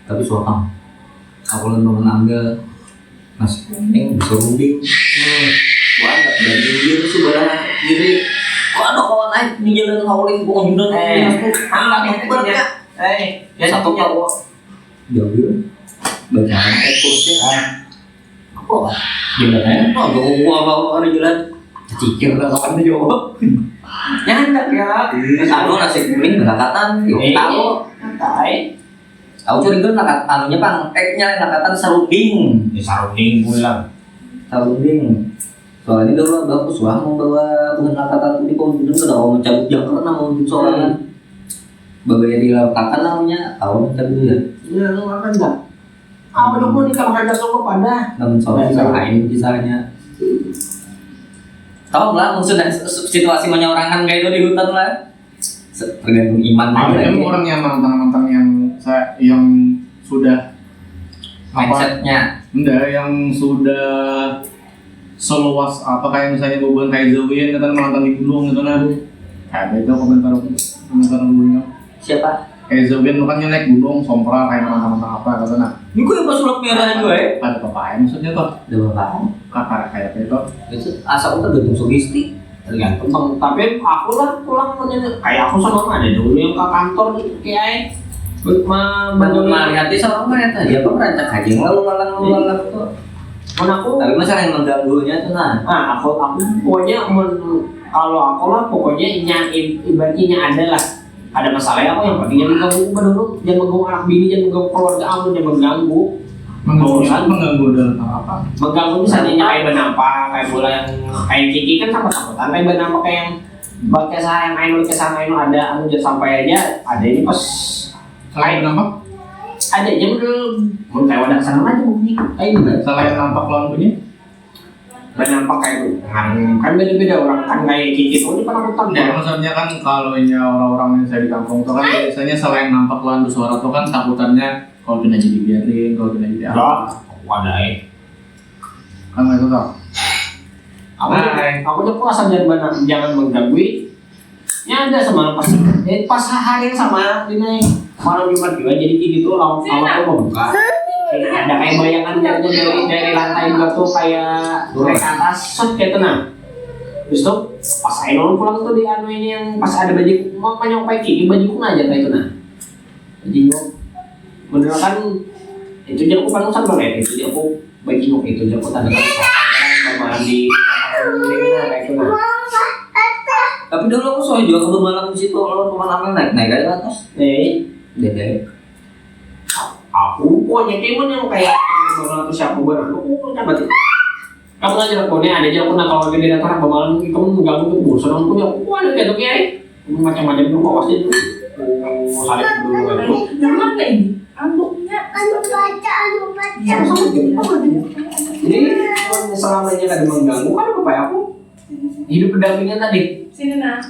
tapi suaka. Aku lalu ambil nasi kuning bisa runding. Wah, nggak berani dia sebelah kiri. Wah, ada kawan naik di jalan hauling pengunjung Ya satu kau jauh banyak kursnya. Apa? Jalannya? Oh, gua ada jalan. Cikir lah kapan dia jawab. ya hendak ya. Tahu nasi kuning lakatan, tahu. Tai. Aku curiga lakat anunya bang, lakatan sarunding. Ya sarunding pulang. Sarunding. Soalnya dulu bagus wah membawa bukan lakatan itu di komputer sudah mau mencabut jam karena mau soalnya babaya di lakatan namanya tahu mencabut ya. Ya lu akan enggak? Apa dong nih kalau hendak lu pada? Namun soalnya lain kisahnya. Tahu lah maksudnya situasi menyeorangkan kayak itu di hutan lah. Tergantung iman Ada aja. orang yang mantan yang yang sudah Mindsetnya. enggak yang sudah seluas apa kayak misalnya bukan kayak Zoe kan mantan di gunung gitu nah. Ada itu komentar gunung. Siapa? Kayak Zoe kan naik gunung sompra kayak mantan apa gitu nah. Ini gue yang sulap merah juga ya. Ada apa maksudnya tuh? Udah berapa? Kakak kayak itu. Itu asal udah tergantung sugesti. Tergantung. Tapi aku lah pulang kayak aku sama ada dulu yang ke kantor gitu kayak Melihat sama mereka dia apa merancang aja lalu tuh. aku Tapi masalah yang mengganggunya tuh nah. aku pokoknya kalau aku lah pokoknya ibaratnya ada lah ada masalah aku yang penting jangan mengganggu dulu jangan mengganggu anak bini jangan mengganggu keluarga aku jangan mengganggu Mengganggu dalam apa? mengganggu misalnya kayak benampak kayak bola yang kayak Kiki kan sama takutan kayak benampak kayak yang pakai saya yang Ainul kesana Ainul ada anu jangan sampai aja ada ini pas Selain nampak? ada aja udah mau kayak wadah sana aja bunyi kayak ini Selain nampak lawan punya? benampak kayak itu kan beda-beda orang kan kayak Kiki tuh dia pernah nonton Ya maksudnya kan kalau ini orang-orang yang saya di kampung tuh kan biasanya selain nampak lawan suara tuh kan takutannya kalau kena jadi biarin, kalau kena jadi apa? wadah Kan itu tau. aku tuh asal jangan mengganggu ya ada semalam pas hari yang sama ini malam Jumat juga jadi gitu lama tuh mau buka ada kayak bayangan dari lantai dua tuh kayak naik ke atas set kayak tenang terus tuh pas Ainul pulang tuh di anu ini yang pas ada baju mau nyampai Kiki bajuku aja kayak itu nah bajuku bener kan itu jadi aku paling sama kayak itu jadi aku baju itu jadi aku tanda tanda di kayak itu nah Tapi dulu aku soalnya juga ke malam di situ kalau teman naik dari atas. Dede. Aku pokoknya timun yang kayak bagaimana tuh siapa benar aku coba tuh kamu ngajar aku nih ada aja aku nak kalau di datar bagaimana kamu mengganggu tuh bosan aku punya aku ada kayak tuh kayak macam-macam tuh awas itu salib dulu itu Jangan kayak ini. Anduknya. Anu baca. jadi selamanya kan mengganggu kan apa ya aku hidup pendampingnya tadi Sini nak.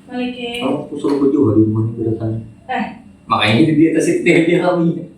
Balik ke. Aku suruh baju di rumah ini beretan. Eh. Makanya di atas itu dia kami.